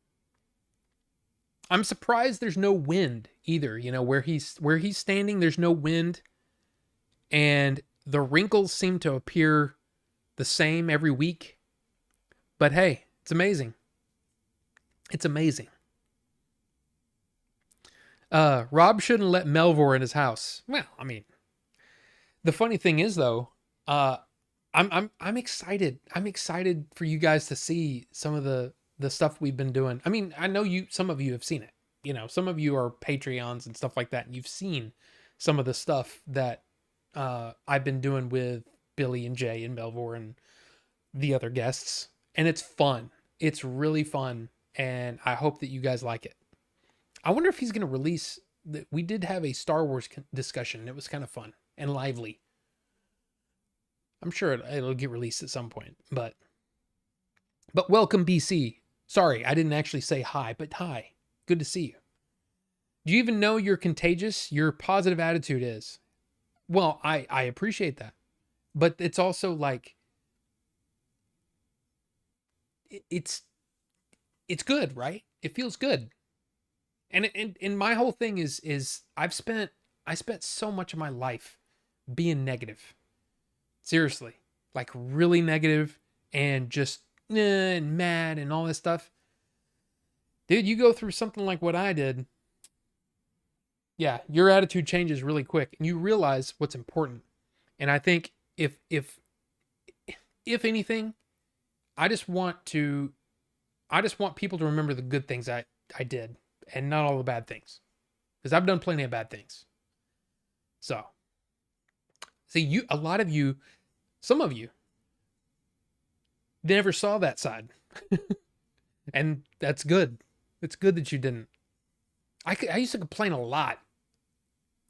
[SPEAKER 1] I'm surprised there's no wind either. You know, where he's standing, there's no wind, and the wrinkles seem to appear the same every week. But hey, it's amazing. It's amazing. Rob shouldn't let Melvor in his house. Well, I mean, the funny thing is though, I'm excited. I'm excited for you guys to see some of the stuff we've been doing. I mean, I know some of you have seen it. You know, some of you are Patreons and stuff like that, and you've seen some of the stuff that I've been doing with Billy and Jay and Melvor and the other guests, and it's fun. It's really fun, and I hope that you guys like it. I wonder if he's going to release. We did have a Star Wars discussion. It was kind of fun and lively. I'm sure it'll get released at some point, but welcome BC. Sorry, I didn't actually say hi, but hi. Good to see you. Do you even know you're contagious? Your positive attitude is. Well, I appreciate that. But it's also like it's good, right? It feels good. And my whole thing is I spent so much of my life being negative. Seriously. Like really negative and just and mad and all this stuff. Dude, you go through something like what I did. Yeah, your attitude changes really quick and you realize what's important. And I think if anything, I just want people to remember the good things I did and not all the bad things. Because I've done plenty of bad things. So, see, some of you never saw that side. And that's good. It's good that you didn't. I used to complain a lot.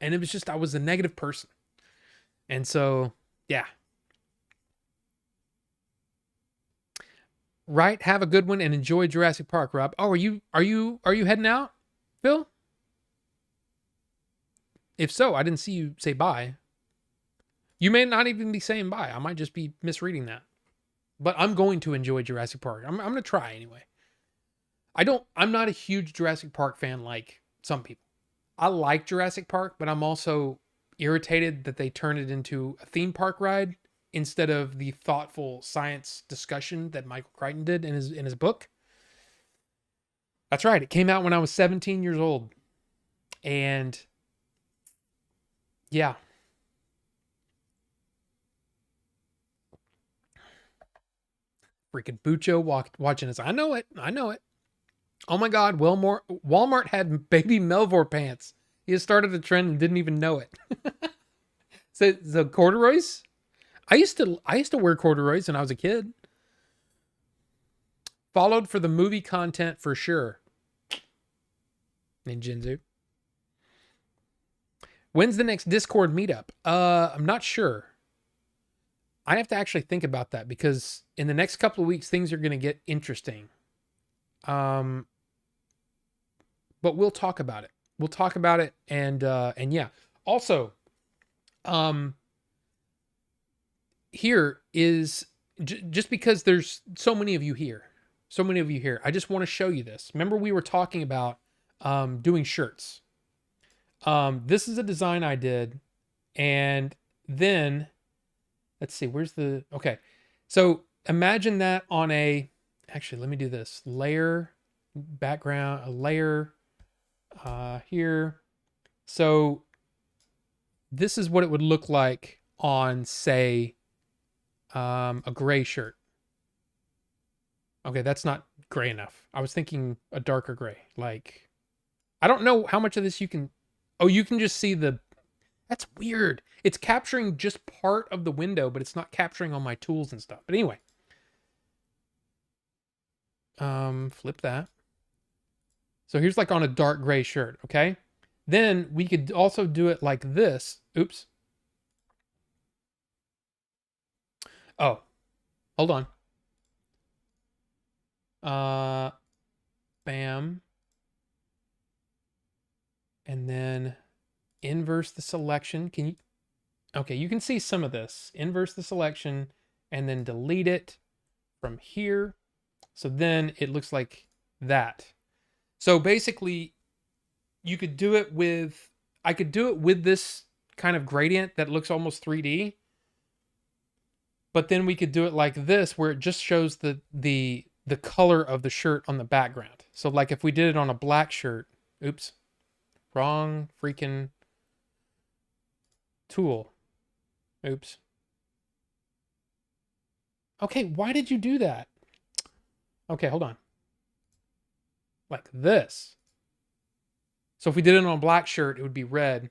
[SPEAKER 1] And it was just, I was a negative person. And so, yeah. Right. Have a good one and enjoy Jurassic Park, Rob. Oh, are you heading out, Phil? If so, I didn't see you say bye. You may not even be saying bye. I might just be misreading that. But I'm going to enjoy Jurassic Park. I'm going to try anyway. I'm not a huge Jurassic Park fan like some people. I like Jurassic Park, but I'm also irritated that they turned it into a theme park ride instead of the thoughtful science discussion that Michael Crichton did in his book. That's right. It came out when I was 17 years old. And yeah. Freaking Bucho watching us. I know it. Oh my God, Walmart had baby Melvor pants. He has started a trend and didn't even know it. So the corduroys? I used to wear corduroys when I was a kid. Followed for the movie content for sure. Ninjinzu. When's the next Discord meetup? I'm not sure. I have to actually think about that because in the next couple of weeks things are going to get interesting. But we'll talk about it. And yeah. Also, here is just because there's so many of you here, I just want to show you this. Remember we were talking about doing shirts. This is a design I did, and then let's see, okay. So imagine that on actually, let me do this. Layer, background, a layer here. So this is what it would look like on, say, a gray shirt. Okay, that's not gray enough. I was thinking a darker gray. Like, I don't know how much of this you can... Oh, you can just see That's weird. It's capturing just part of the window, but it's not capturing all my tools and stuff. But anyway. Flip that. So here's like on a dark gray shirt, okay? Then we could also do it like this. Oops. Oh, hold on. Uh, bam. And then inverse the selection. Can you? Okay, you can see some of this. Inverse the selection and then delete it from here. So then it looks like that. So basically, you could do it with, I could do it with this kind of gradient that looks almost 3D, but then we could do it like this where it just shows the color of the shirt on the background. So like if we did it on a black shirt, oops, wrong freaking tool. Oops. Okay, why did you do that? Okay, hold on. Like this. So if we did it on a black shirt, it would be red.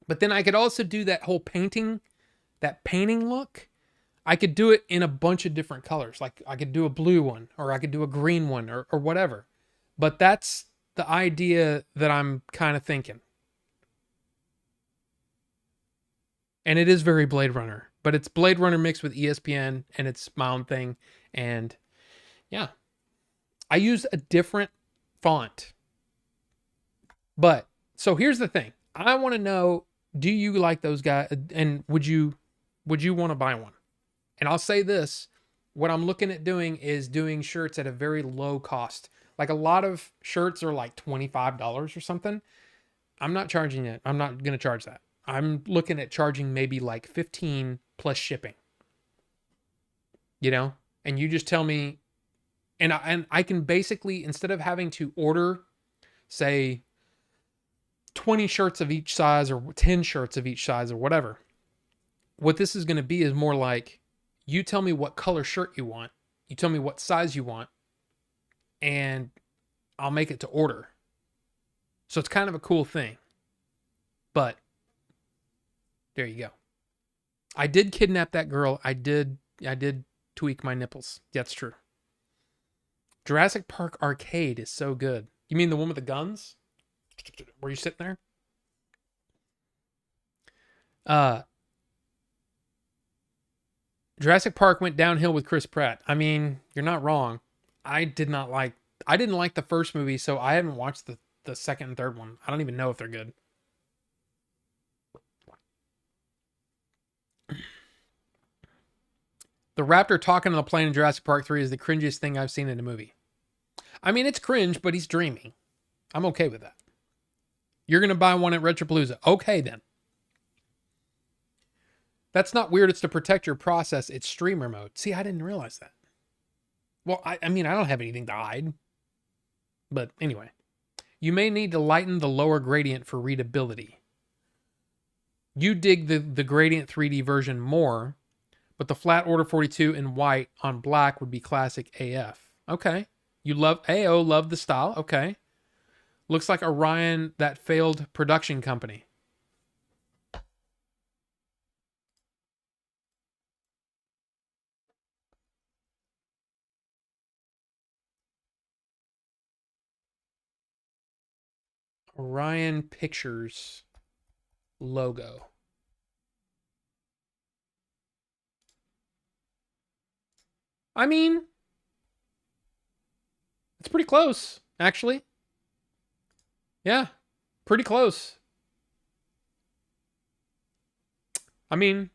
[SPEAKER 1] But then I could also do that whole painting, that painting look. I could do it in a bunch of different colors. Like I could do a blue one, or I could do a green one, or whatever. But that's the idea that I'm kind of thinking. And it is very Blade Runner, but it's Blade Runner mixed with ESPN, and it's my own thing. And yeah, I use a different font. But so here's the thing. I want to know, do you like those guys, and would you want to buy one? And I'll say this, what I'm looking at doing is doing shirts at a very low cost. Like a lot of shirts are like $25 or something. I'm not charging it. I'm not going to charge that. I'm looking at charging maybe like 15 plus shipping. You know? And you just tell me, and I can basically, instead of having to order say 20 shirts of each size or 10 shirts of each size or whatever, what this is going to be is more like, you tell me what color shirt you want, you tell me what size you want, and I'll make it to order. So it's kind of a cool thing. But there you go. I did kidnap that girl. I did tweak my nipples. That's true. Jurassic Park Arcade is so good. You mean the one with the guns? Were you sitting there? Uh Jurassic Park went downhill with Chris Pratt. I mean, you're not wrong. I did not like I didn't like the first movie, so I haven't watched the second and third one. I don't even know if they're good. The raptor talking on the plane in Jurassic Park 3 is the cringiest thing I've seen in a movie. I mean, it's cringe, but he's dreaming. I'm okay with that. You're going to buy one at Retropalooza. Okay, then. That's not weird. It's to protect your process. It's streamer mode. See, I didn't realize that. Well, I mean, I don't have anything to hide. But anyway. You may need to lighten the lower gradient for readability. You dig the gradient 3D version more, but the flat order 42 in white on black would be classic AF. Okay. You love AO, love the style. Okay. Looks like Orion, that failed production company. Orion Pictures logo. I mean, it's pretty close, actually. Yeah, pretty close. I mean,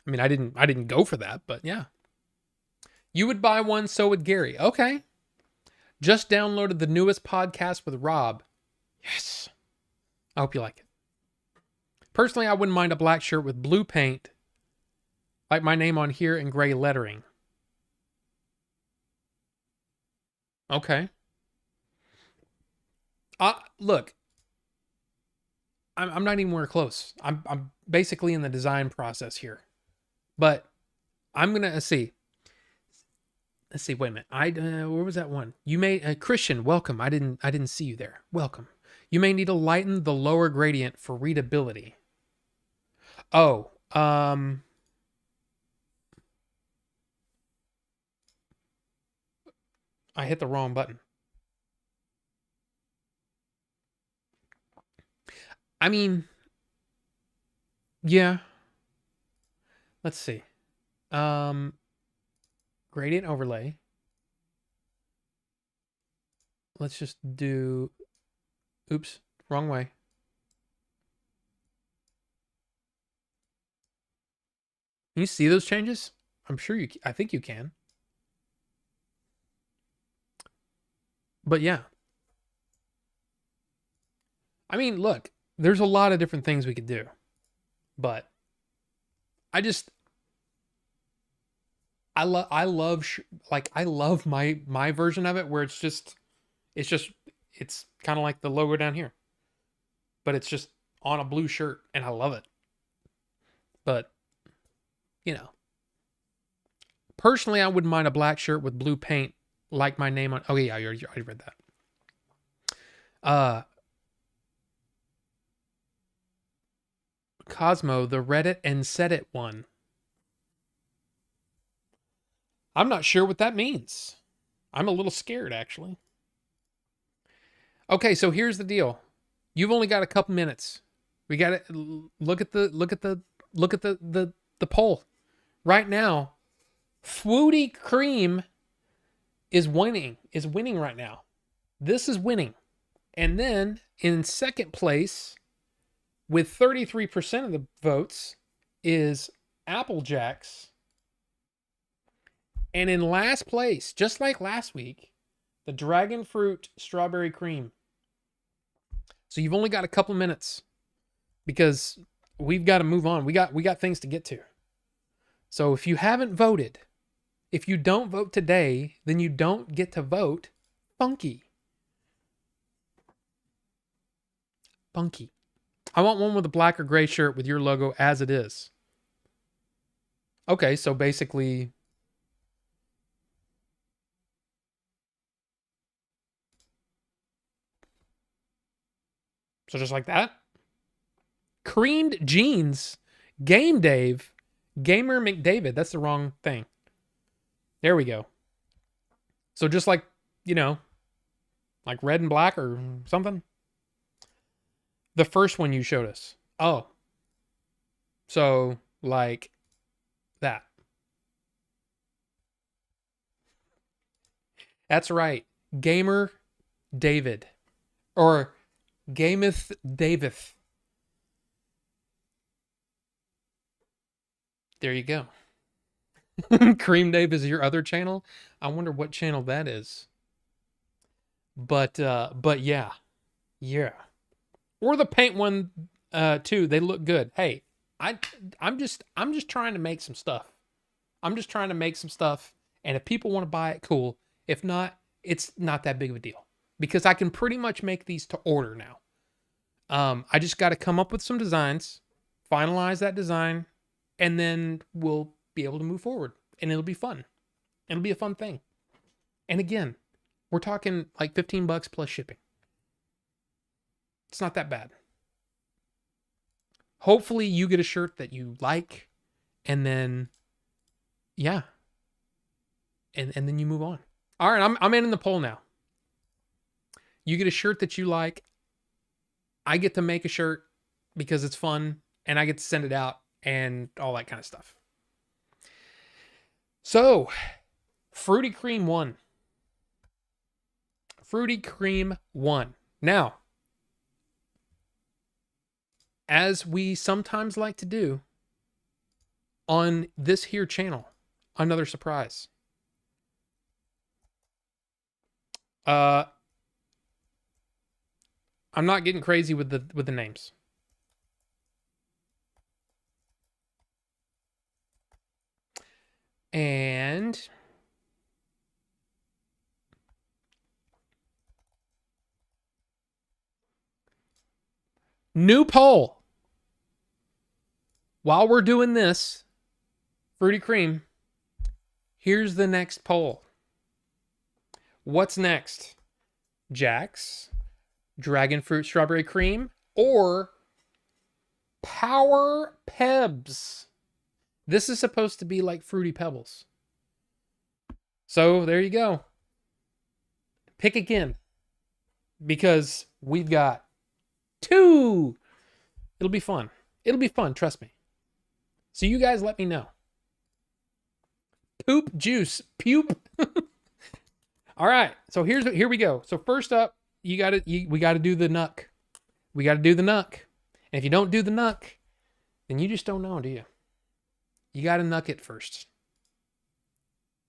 [SPEAKER 1] I didn't go for that, but yeah. You would buy one, so would Gary. Okay. Just downloaded the newest podcast with Rob. Yes. I hope you like it. Personally, I wouldn't mind a black shirt with blue paint, like my name on here, and gray lettering. Okay. Look, I'm not anywhere close. I'm basically in the design process here, but I'm gonna see. Let's see. Wait a minute. Where was that one? You may Christian. Welcome. I didn't see you there. Welcome. You may need to lighten the lower gradient for readability. Oh, I hit the wrong button. I mean, yeah. Let's see. Gradient overlay. Let's just do, oops, wrong way. Can you see those changes? I'm sure I think you can. But yeah. I mean, look, there's a lot of different things we could do. But I just, I love my version of it where it's kind of like the logo down here, but it's just on a blue shirt and I love it. But, you know, personally, I wouldn't mind a black shirt with blue paint like my name on. Oh yeah, I already read that. Cosmo, the Reddit and Set It one. I'm not sure what that means. I'm a little scared, actually. Okay, so here's the deal. You've only got a couple minutes. We got to look at the poll right now. Fwooty Cream is winning right now. This is winning. And then in second place with 33% of the votes is Apple Jacks. And in last place, just like last week, the Dragon Fruit Strawberry Cream. So you've only got a couple minutes because we've got to move on. We got things to get to. So if you haven't voted, if you don't vote today, then you don't get to vote. Funky. I want one with a black or gray shirt with your logo as it is. Okay, so basically, so just like that. Creamed jeans. Game Dave. Gamer McDavid. That's the wrong thing. There we go. So just like, like red and black or something. The first one you showed us. Oh. So like that. That's right. Gamer David. Or Gameth Davith. There you go. Cream Dave is your other channel. I wonder what channel that is. But yeah. Yeah. Or the paint one too. They look good. Hey, I'm just trying to make some stuff. I'm just trying to make some stuff, and if people want to buy it, cool. If not, it's not that big of a deal because I can pretty much make these to order now. I just got to come up with some designs, finalize that design, and then we'll be able to move forward, and it'll be fun. It'll be a fun thing. And again, we're talking like $15 plus shipping. It's not that bad. Hopefully you get a shirt that you like, and then, yeah. And then you move on. All right, I'm in the poll now. You get a shirt that you like. I get to make a shirt because it's fun, and I get to send it out and all that kind of stuff. So, Fruity Cream won. Fruity Cream won. Now, as we sometimes like to do on this here channel, another surprise. I'm not getting crazy with the names. And new poll. While we're doing this, Fruity Cream, here's the next poll. What's next? Jack's, Dragon Fruit Strawberry Cream, or Power Pebs? This is supposed to be like Fruity Pebbles. So there you go. Pick again. Because we've got 2. It'll be fun. It'll be fun, trust me. So you guys let me know. Poop juice. Pupe. All right. So here we go. So first up, we got to do the nuck. We got to do the nuck. And if you don't do the nuck, then you just don't know, do you? You got to nuck it first.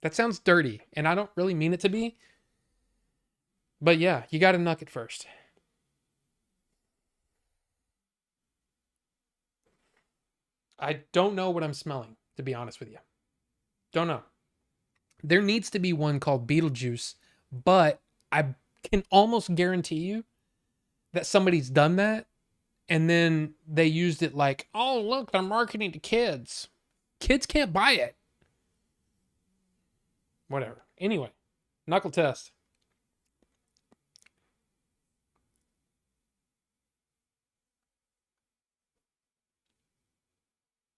[SPEAKER 1] That sounds dirty, and I don't really mean it to be. But yeah, you got to nuck it first. I don't know what I'm smelling, to be honest with you. Don't know. There needs to be one called Beetlejuice, but I can almost guarantee you that somebody's done that, and then they used it like, oh, look, they're marketing to kids. Kids can't buy it. Whatever. Anyway, knuckle test.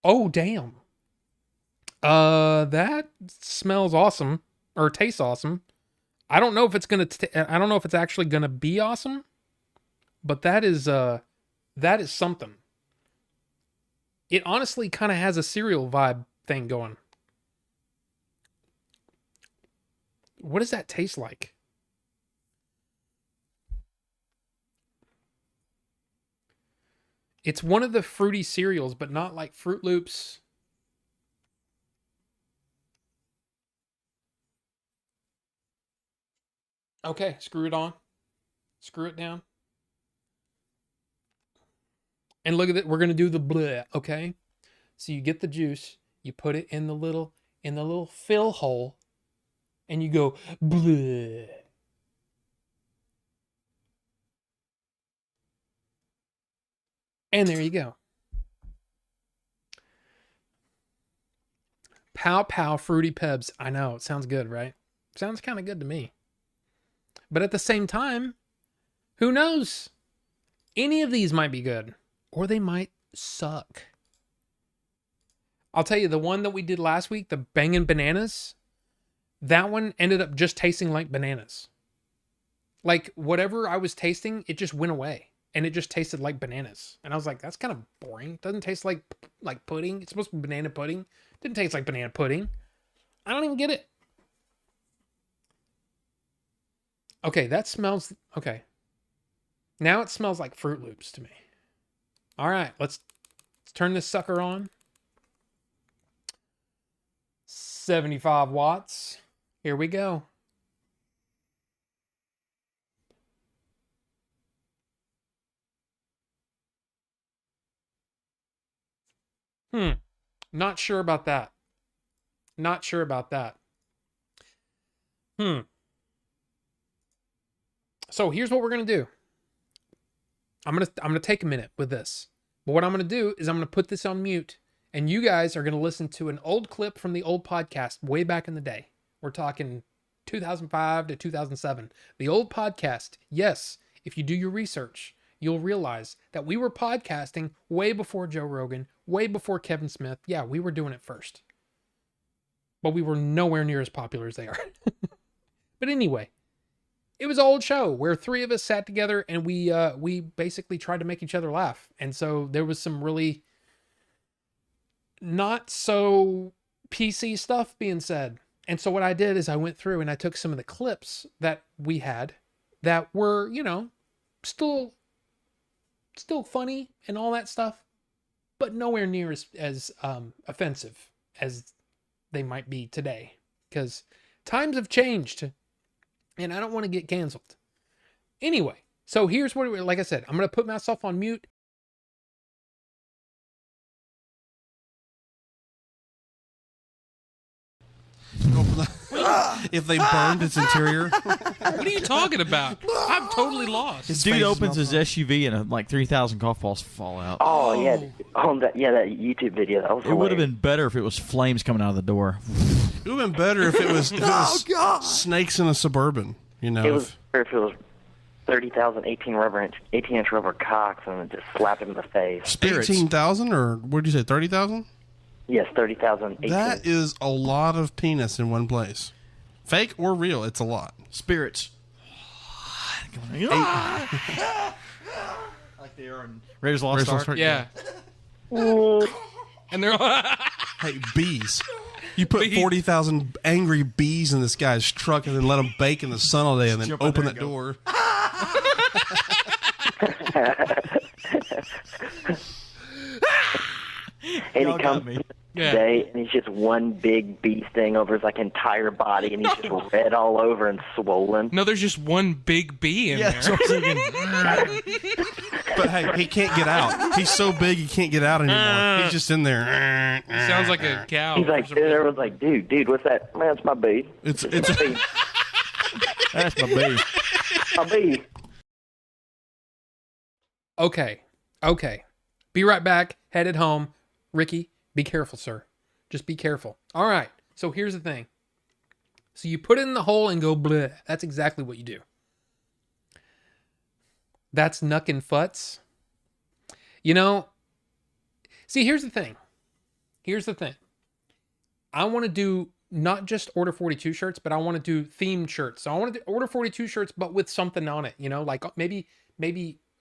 [SPEAKER 1] Oh, damn. That smells awesome, or tastes awesome. I don't know if it's I don't know if it's actually gonna be awesome, but that is something. It honestly kind of has a cereal vibe thing going. What does that taste like? It's one of the fruity cereals, but not like Fruit Loops. Okay, screw it on. Screw it down. And look at it. We're going to do the bleh, okay? So you get the juice, you put it in the little fill hole, and you go bleh. And there you go. Pow pow fruity pebs. I know, it sounds good, right? Sounds kind of good to me. But at the same time, who knows? Any of these might be good, or they might suck. I'll tell you, the one that we did last week, the bangin' bananas, that one ended up just tasting like bananas. Like whatever I was tasting, it just went away. And it just tasted like bananas. And I was like, that's kind of boring. It doesn't taste like pudding. It's supposed to be banana pudding. It didn't taste like banana pudding. I don't even get it. Okay, that smells... Okay. Now it smells like Fruit Loops to me. All right, let's turn this sucker on. 75 watts. Here we go. Not sure about that. Not sure about that. So here's what we're going to do. I'm going to take a minute with this. But what I'm going to do is I'm going to put this on mute, and you guys are going to listen to an old clip from the old podcast way back in the day. We're talking 2005 to 2007. The old podcast. Yes, if you do your research, you'll realize that we were podcasting way before Joe Rogan, way before Kevin Smith. Yeah, we were doing it first. But we were nowhere near as popular as they are. But anyway, it was an old show where three of us sat together and we basically tried to make each other laugh. And so there was some really not so PC stuff being said. And so what I did is I went through and I took some of the clips that we had that were, you know, still funny and all that stuff, but nowhere near as offensive as they might be today, because times have changed and I don't want to get canceled. Anyway, so here's what, like I said, I'm going to put myself on mute.
[SPEAKER 2] If they burned its interior.
[SPEAKER 1] What are you talking about? I'm totally lost.
[SPEAKER 3] This dude opens his SUV and like 3,000 golf balls fall out.
[SPEAKER 4] Oh yeah, that YouTube video. That was
[SPEAKER 3] It would have been better if it was flames coming out of the door.
[SPEAKER 2] It would have been better if it was, snakes in a Suburban. You know,
[SPEAKER 4] It was better if it was 30,000 18-inch rubber cocks and it just slapped him in the face.
[SPEAKER 3] Spirits.
[SPEAKER 2] 18,000 or what did you say, 30,000?
[SPEAKER 4] Yes, 30,000.
[SPEAKER 2] That is a lot of penis in one place. Fake or real, it's a lot.
[SPEAKER 3] Spirits. Like they are in Raiders of the Lost Ark.
[SPEAKER 1] Yeah. And they're all...
[SPEAKER 2] Hey, bees. You put
[SPEAKER 1] Bees.
[SPEAKER 2] 40,000 angry bees in this guy's truck and then let them bake in the sun all day and then
[SPEAKER 3] Jump in
[SPEAKER 2] open
[SPEAKER 3] there
[SPEAKER 2] that
[SPEAKER 3] and go.
[SPEAKER 2] door.
[SPEAKER 4] And
[SPEAKER 3] Y'all
[SPEAKER 4] he
[SPEAKER 3] got
[SPEAKER 4] comes
[SPEAKER 3] me.
[SPEAKER 1] Yeah.
[SPEAKER 4] today, and he's just one big bee sting over his like entire body, and he's just red all over and swollen.
[SPEAKER 1] No, there's just one big bee in
[SPEAKER 3] Yeah,
[SPEAKER 1] there.
[SPEAKER 3] that's what I'm thinking.
[SPEAKER 2] But hey, he can't get out. He's so big he can't get out anymore. He's just in there.
[SPEAKER 1] Sounds like a cow.
[SPEAKER 4] He's
[SPEAKER 1] or
[SPEAKER 4] like,
[SPEAKER 1] something.
[SPEAKER 4] everyone's like, dude, what's that? Man, it's my bee.
[SPEAKER 2] It's
[SPEAKER 4] Bee.
[SPEAKER 3] That's my bee.
[SPEAKER 4] My bee.
[SPEAKER 1] Okay. Be right back. Headed home. Ricky, be careful, sir. Just be careful. All right. So here's the thing. So you put it in the hole and go bleh. That's exactly what you do. That's knuckin' futs. You know, see, here's the thing. I want to do not just Order 42 shirts, but I want to do themed shirts. So I want to do Order 42 shirts, but with something on it, you know, like maybe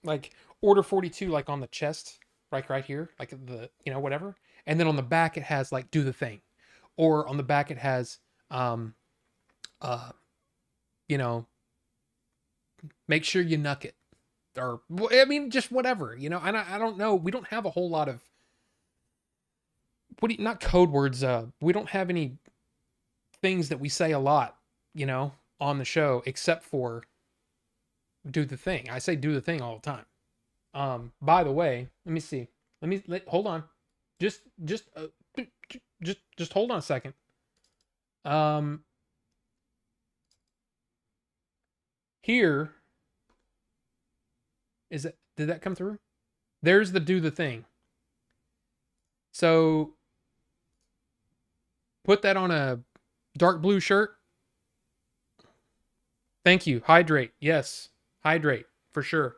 [SPEAKER 1] like Order 42, like on the chest, like right here, like the, you know, whatever. And then on the back, it has like, do the thing. Or on the back, it has, you know, make sure you knuck it. Or, I mean, just whatever, you know, and I don't know. We don't have a whole lot of, not code words. We don't have any things that we say a lot, you know, on the show, except for do the thing. I say do the thing all the time. By the way, let me see. Hold on. Just hold on a second. Here is it. Did that come through? There's the do the thing. So put that on a dark blue shirt. Thank you. Hydrate. Yes. Hydrate for sure.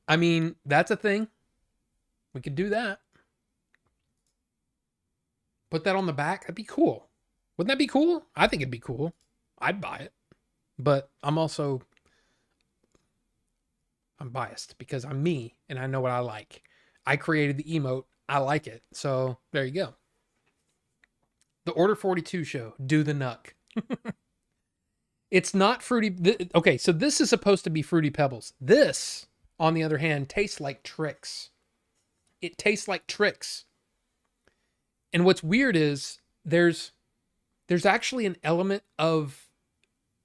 [SPEAKER 1] I mean, that's a thing. We could do that. Put that on the back. That'd be cool. Wouldn't that be cool? I think it'd be cool. I'd buy it. But I'm biased because I'm me and I know what I like. I created the emote. I like it. So there you go. The Order 42 show. Do the Nuck. It's not fruity. Okay, so this is supposed to be Fruity Pebbles. This, on the other hand, tastes like Tricks. It tastes like Tricks. And what's weird is there's actually an element of,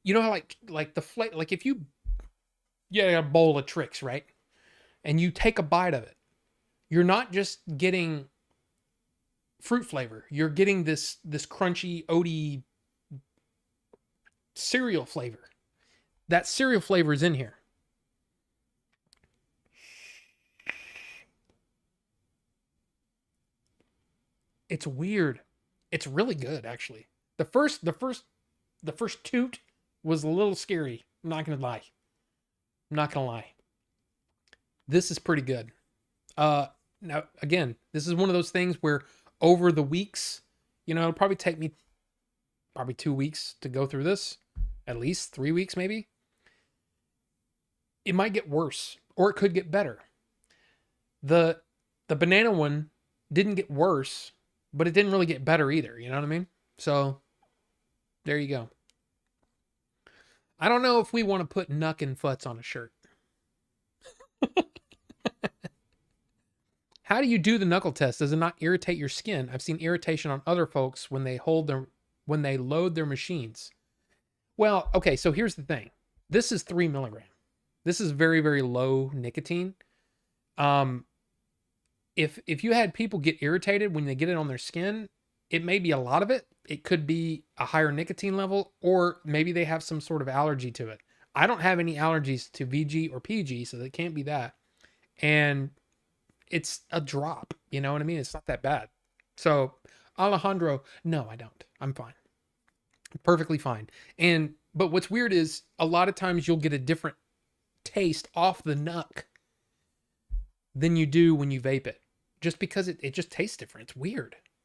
[SPEAKER 1] you know how like the flavor, like if you get a bowl of Tricks, right? And you take a bite of it, you're not just getting fruit flavor. You're getting this crunchy, oaty cereal flavor. That cereal flavor is in here. It's weird. It's really good, actually. The first toot was a little scary. I'm not gonna lie. This is pretty good. Now again, this is one of those things where over the weeks, you know, it'll probably take me 2 weeks to go through this, at least 3 weeks maybe. It might get worse, or it could get better. The banana one didn't get worse, but it didn't really get better either. You know what I mean? So there you go. I don't know if we want to put Nuck and Futs on a shirt. How do you do the knuckle test? Does it not irritate your skin? I've seen irritation on other folks when they load their machines. Well, okay, so here's the thing. This is 3 milligram. This is very, very low nicotine. If you had people get irritated when they get it on their skin, it may be a lot of it. It could be a higher nicotine level, or maybe they have some sort of allergy to it. I don't have any allergies to VG or PG, so it can't be that. And it's a drop, you know what I mean? It's not that bad. So, Alejandro, no, I don't. I'm fine. Perfectly fine. But what's weird is a lot of times you'll get a different taste off the nuck than you do when you vape it. Just because it just tastes different.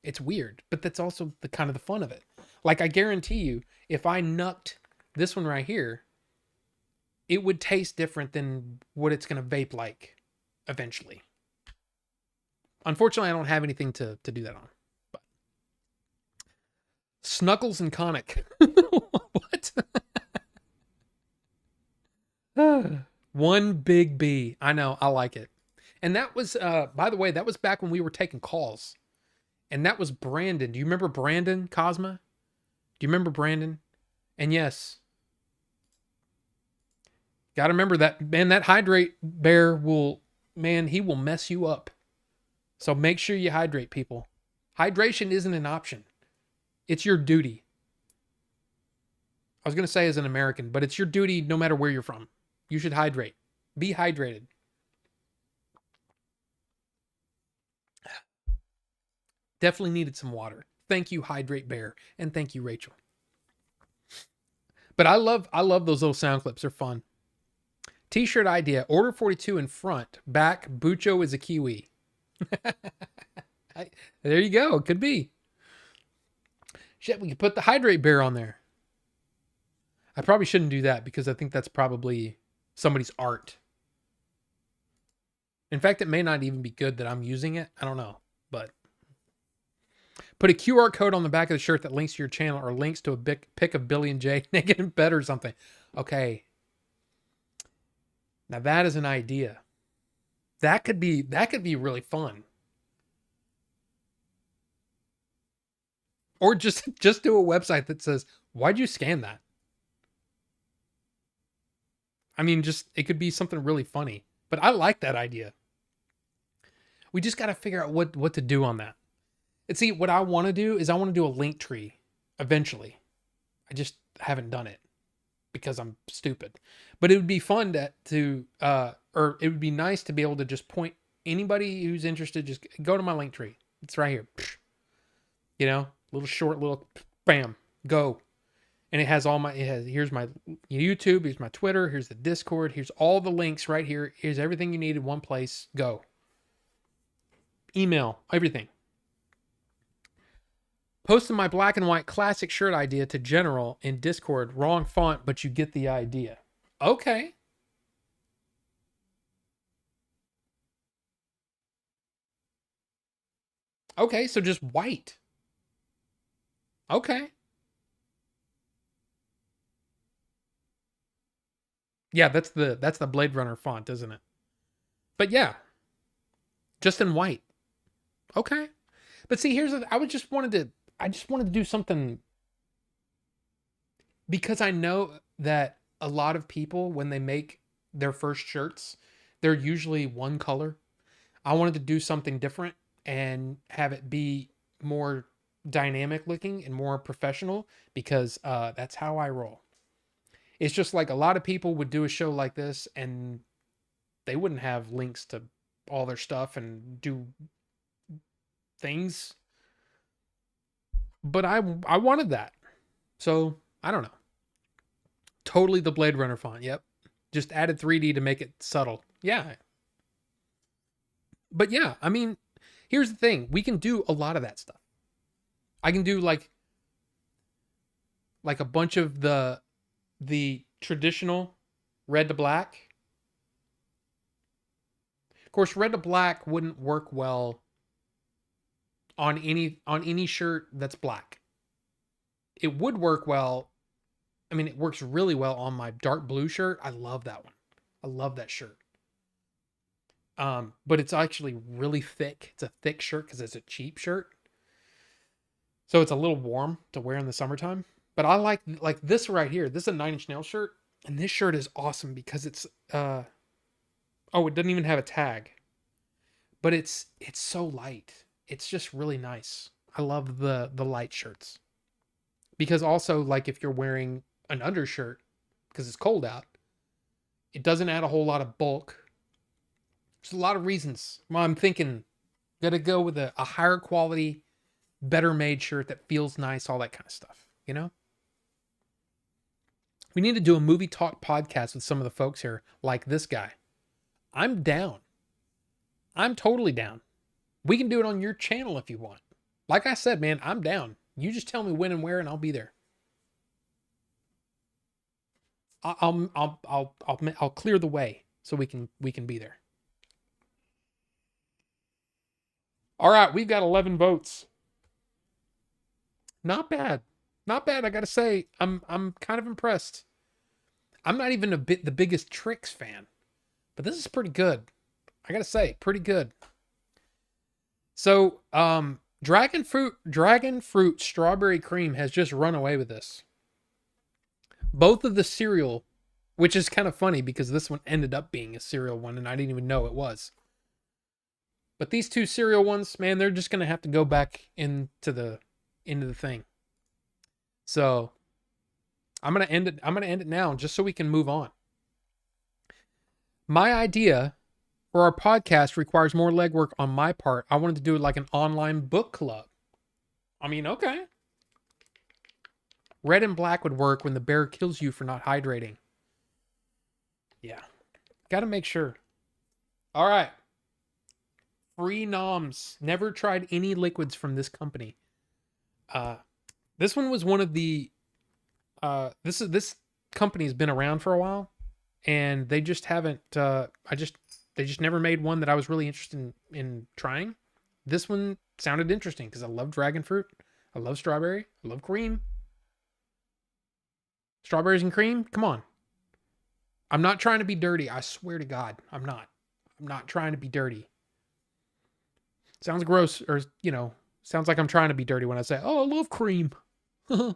[SPEAKER 1] It's weird. But that's also the kind of the fun of it. Like, I guarantee you, if I nucked this one right here, it would taste different than what it's going to vape like eventually. Unfortunately, I don't have anything to do that on. But Snuggles and Conic. What? One big B. I know. I like it. And that was, by the way, that was back when we were taking calls. And that was Brandon. Do you remember Brandon Cosma? Do you remember Brandon? And yes, got to remember that, man, that hydrate bear will, man, he will mess you up. So make sure you hydrate, people. Hydration isn't an option. It's your duty. I was going to say as an American, but it's your duty no matter where you're from. You should hydrate. Be hydrated. Definitely needed some water. Thank you, Hydrate Bear. And thank you, Rachel. But I love those little sound clips. They're fun. T-shirt idea. Order 42 in front. Back. Bucho is a Kiwi. There you go. It could be. Shit, we could put the Hydrate Bear on there. I probably shouldn't do that because I think that's probably somebody's art. In fact, it may not even be good that I'm using it. I don't know. But put a QR code on the back of the shirt that links to your channel or links to a pic of Billy and Jay naked in bed or something. Okay. Now that is an idea. That could be really fun. Or just do a website that says, "Why'd you scan that?" I mean, just it could be something really funny. But I like that idea. We just got to figure out what to do on that. And see, what I want to do is I want to do a link tree eventually. I just haven't done it because I'm stupid. But it would be fun or it would be nice to be able to just point anybody who's interested, just go to my link tree. It's right here. You know, little short, little bam, go. And it has here's my YouTube, here's my Twitter, here's the Discord, here's all the links right here. Here's everything you need in one place. Go. Email, everything. Posted my black and white classic shirt idea to general in Discord. Wrong font, but you get the idea. Okay. Okay, so just white. Okay. Yeah, that's the Blade Runner font, isn't it? But yeah. Just in white. Okay. But see, I just wanted to do something because I know that a lot of people, when they make their first shirts, they're usually one color. I wanted to do something different and have it be more dynamic looking and more professional because that's how I roll. It's just like a lot of people would do a show like this and they wouldn't have links to all their stuff and do things. But I wanted that. So, I don't know. Totally the Blade Runner font. Yep. Just added 3D to make it subtle. Yeah. But yeah, I mean, here's the thing. We can do a lot of that stuff. I can do like a bunch of the traditional red to black. Of course, red to black wouldn't work well on any shirt that's black. It would work well. I mean, it works really well on my dark blue shirt. I love that one. I love that shirt. But it's actually really thick. It's a thick shirt because it's a cheap shirt. So it's a little warm to wear in the summertime. But I like this right here. This is a 9 Inch Nails shirt. And this shirt is awesome because it's it doesn't even have a tag. But it's so light. It's just really nice. I love the light shirts. Because also, like, if you're wearing an undershirt because it's cold out, it doesn't add a whole lot of bulk. There's a lot of reasons why I'm thinking gotta go with a higher quality, better made shirt that feels nice, all that kind of stuff, you know? We need to do a movie talk podcast with some of the folks here, like this guy. I'm down. I'm totally down. We can do it on your channel if you want. Like I said, man, I'm down. You just tell me when and where, and I'll be there. I'll clear the way so we can be there. All right, we've got 11 votes. Not bad. Not bad, I got to say. I'm kind of impressed. I'm not even the biggest Trix fan, but this is pretty good. I got to say, pretty good. So, dragon fruit strawberry cream has just run away with this. Both of the cereal, which is kind of funny because this one ended up being a cereal one and I didn't even know it was. But these two cereal ones, man, they're just going to have to go back into the thing. So, I'm going to end it now just so we can move on. My idea for our podcast requires more legwork on my part. I wanted to do it like an online book club. I mean, okay. Red and black would work when the bear kills you for not hydrating. Yeah. Got to make sure. All right. Free noms. Never tried any liquids from this company. This one was one of the this company's been around for a while and they just haven't they just never made one that I was really interested in trying. This one sounded interesting because I love dragon fruit. I love strawberry. I love cream. Strawberries and cream? Come on. I'm not trying to be dirty. I swear to God, I'm not. I'm not trying to be dirty. Sounds gross, or, sounds like I'm trying to be dirty when I say, oh, I love cream. You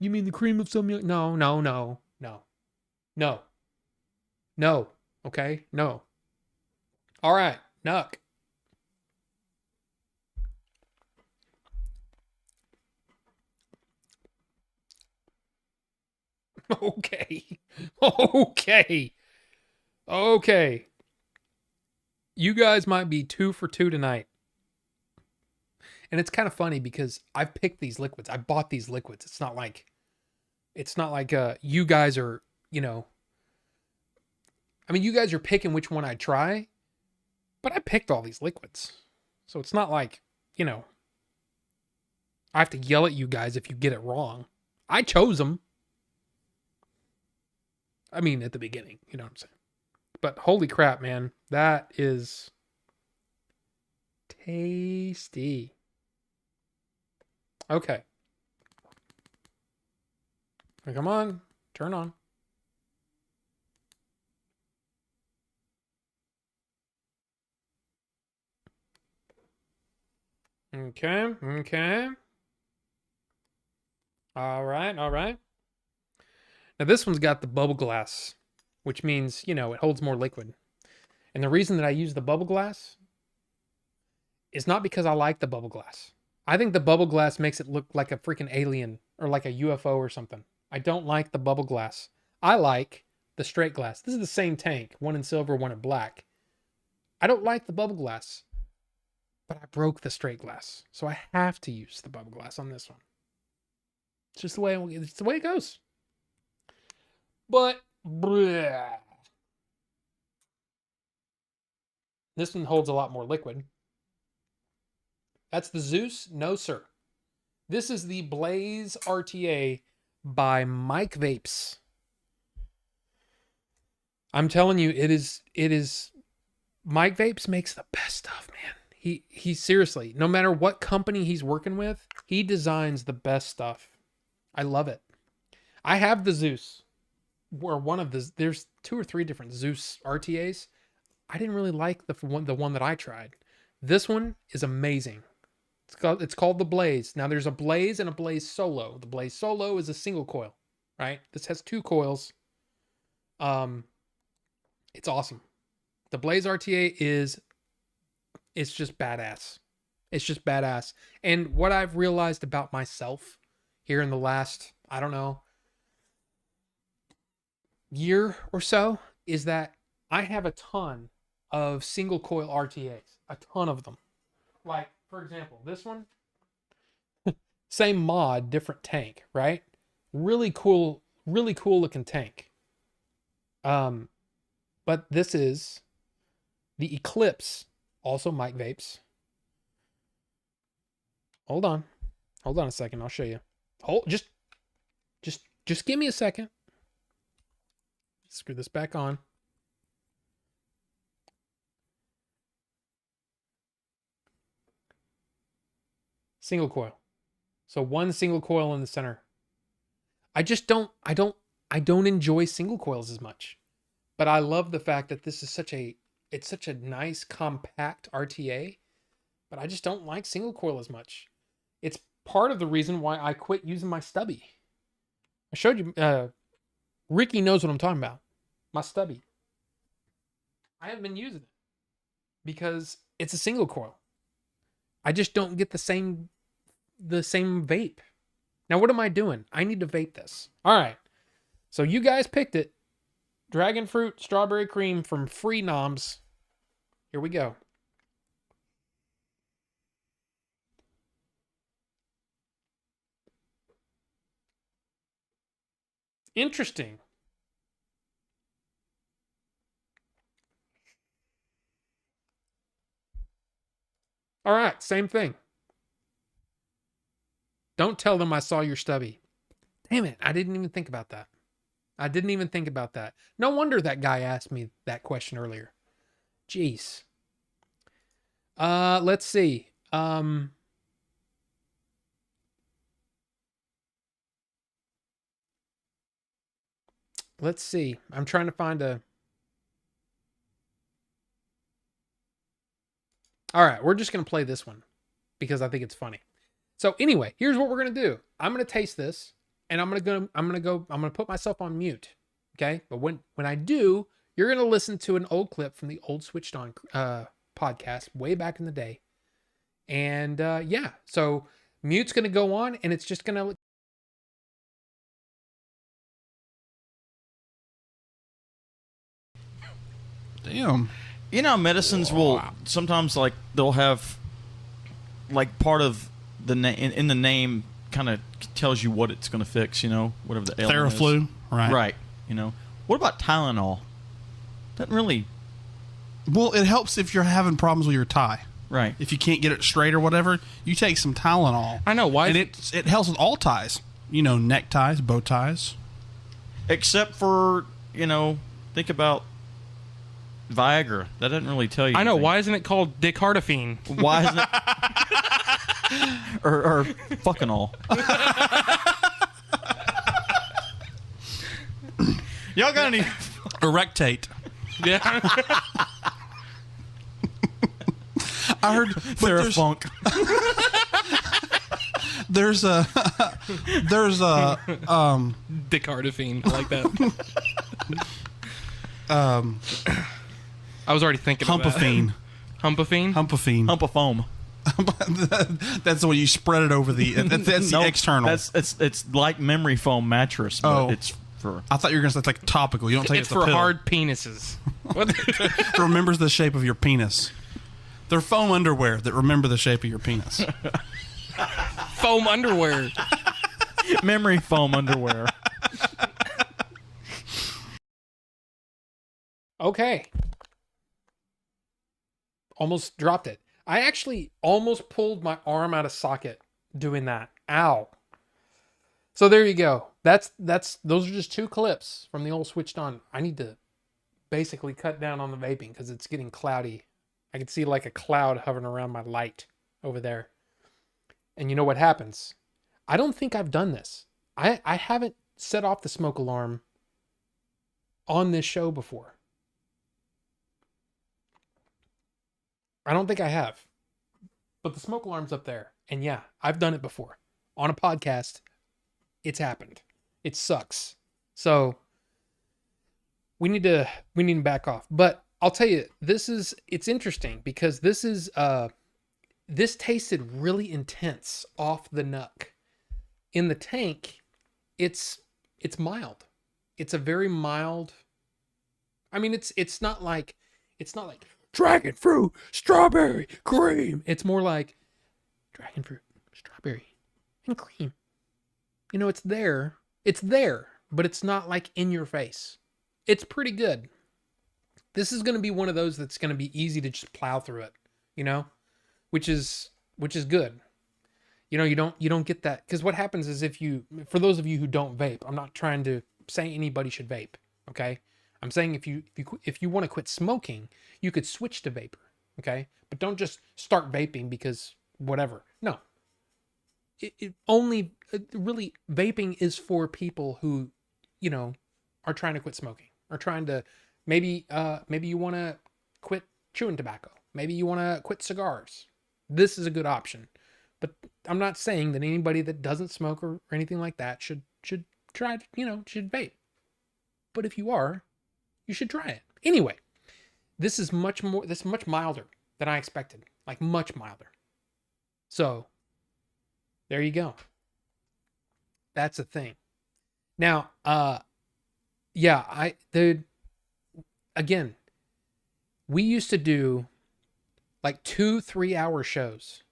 [SPEAKER 1] mean the cream of some milk? No. No. Okay? No. All right. Nuck. Okay. Okay. You guys might be 2 for 2 tonight. And it's kind of funny because I've picked these liquids. I bought these liquids. It's not like you guys are, I mean, you guys are picking which one I try, but I picked all these liquids. So it's not like, I have to yell at you guys if you get it wrong. I chose them. I mean, at the beginning, you know what I'm saying? But holy crap, man. That is tasty. Okay. Come on. Turn on. Okay. All right. Now this one's got the bubble glass, which means, it holds more liquid. And the reason that I use the bubble glass is not because I like the bubble glass. I think the bubble glass makes it look like a freaking alien or like a UFO or something. I don't like the bubble glass. I like the straight glass. This is the same tank, one in silver, one in black. I don't like the bubble glass, but I broke the straight glass. So I have to use the bubble glass on this one. It's just the way it goes. But bleh. This one holds a lot more liquid. That's the Zeus? No, sir. This is the Blaze RTA by Mike Vapes. I'm telling you, it is Mike Vapes makes the best stuff, man. He seriously, no matter what company he's working with, he designs the best stuff. I love it. I have the Zeus. Or there's 2 or 3 different Zeus RTAs. I didn't really like the one that I tried. This one is amazing. It's called the Blaze. Now there's a Blaze and a Blaze Solo. The Blaze Solo is a single coil, right? This has 2 coils. It's awesome. The Blaze RTA it's just badass. It's just badass. And what I've realized about myself here in the last, I don't know, year or so is that I have a ton of single coil RTAs, a ton of them. Like, for example, this one, same mod, different tank, right? Really cool looking tank. But this is the Eclipse, also Mike Vapes. Hold on a second, I'll show you. Just give me a second. Screw this back on. Single coil. So one single coil in the center. I don't enjoy single coils as much. But I love the fact that this is such a nice compact RTA, but I just don't like single coil as much. It's part of the reason why I quit using my stubby. I showed you Ricky knows what I'm talking about. My stubby. I haven't been using it because it's a single coil. I just don't get the same vape. Now what am I doing? I need to vape this. All right. So you guys picked it. Dragon fruit strawberry cream from Free Noms. Here we go. Interesting. All right, same thing. Don't tell them I saw your stubby. Damn it, I didn't even think about that. No wonder that guy asked me that question earlier. Jeez. Let's see. Let's see. I'm trying to find a... All right, we're just going to play this one because I think it's funny. So anyway, here's what we're going to do. I'm going to taste this and I'm going to put myself on mute. Okay? But when I do, you're going to listen to an old clip from the old Switched On podcast way back in the day. And yeah, so mute's going to go on and it's just going to...
[SPEAKER 2] Damn.
[SPEAKER 3] You know, medicines will sometimes, like, they'll have, like, part of the in the name kind of tells you what it's going to fix, you know, whatever the ailment is.
[SPEAKER 2] Theraflu, right?
[SPEAKER 3] Right, you know. What about Tylenol? Doesn't really...
[SPEAKER 2] Well, it helps if you're having problems with your tie.
[SPEAKER 3] Right.
[SPEAKER 2] If you can't get it straight or whatever, you take some Tylenol.
[SPEAKER 5] I know, why...
[SPEAKER 2] And it helps with all ties. You know, neck ties, bow ties.
[SPEAKER 3] Except for, you know, think about Viagra. That doesn't really tell you
[SPEAKER 5] I know,
[SPEAKER 3] anything.
[SPEAKER 5] why isn't it called Dicardafine?
[SPEAKER 3] Why isn't it... or fucking all. Y'all got any...
[SPEAKER 2] Erectate.
[SPEAKER 5] Yeah.
[SPEAKER 2] I heard...
[SPEAKER 3] Therafunk.
[SPEAKER 2] There's a...
[SPEAKER 5] Dicardafine. I like that. I was already thinking of that.
[SPEAKER 2] Humpafine.
[SPEAKER 5] Humpafine?
[SPEAKER 2] Humpafine.
[SPEAKER 3] Hump of foam.
[SPEAKER 2] That's the way you spread it over the... That's the external.
[SPEAKER 3] It's like memory foam mattress, but it's for...
[SPEAKER 2] I thought you were going to say it's like topical. You don't take
[SPEAKER 5] It's
[SPEAKER 2] it as a
[SPEAKER 5] for
[SPEAKER 2] pill.
[SPEAKER 5] hard penises. What?
[SPEAKER 2] It remembers the shape of your penis. They're foam underwear that remember the shape of your penis.
[SPEAKER 5] Foam underwear.
[SPEAKER 3] Memory foam underwear.
[SPEAKER 1] Okay. Almost dropped it. I actually almost pulled my arm out of socket doing that. Ow. So there you go. Those are just two clips from the old Switched On. I need to basically cut down on the vaping because it's getting cloudy. I can see like a cloud hovering around my light over there. And you know what happens? I don't think I've done this. I haven't set off the smoke alarm on this show before. I don't think I have. But the smoke alarm's up there. And yeah, I've done it before. On a podcast, it's happened. It sucks. So we need to back off. But I'll tell you, it's interesting because this tasted really intense off the nuck. In the tank, it's mild. It's a very mild. I mean, it's not like dragon fruit, strawberry, cream. It's more like dragon fruit, strawberry, and cream. You know, it's there, but it's not like in your face. It's pretty good. This is going to be one of those that's going to be easy to just plow through it, you know, which is good. You know, you don't get that because what happens is for those of you who don't vape, I'm not trying to say anybody should vape. Okay. I'm saying if you want to quit smoking, you could switch to vapor, okay? But don't just start vaping because whatever. No. it only really vaping is for people who, you know, are trying to quit smoking, or trying to maybe you want to quit chewing tobacco. Maybe you want to quit cigars. This is a good option. But I'm not saying that anybody that doesn't smoke or anything like that should try, should vape. But if you are, you should try it. Anyway, this is much milder than I expected. Like much milder. So, there you go. That's the thing. Now, again, we used to do like 2-3 hour shows.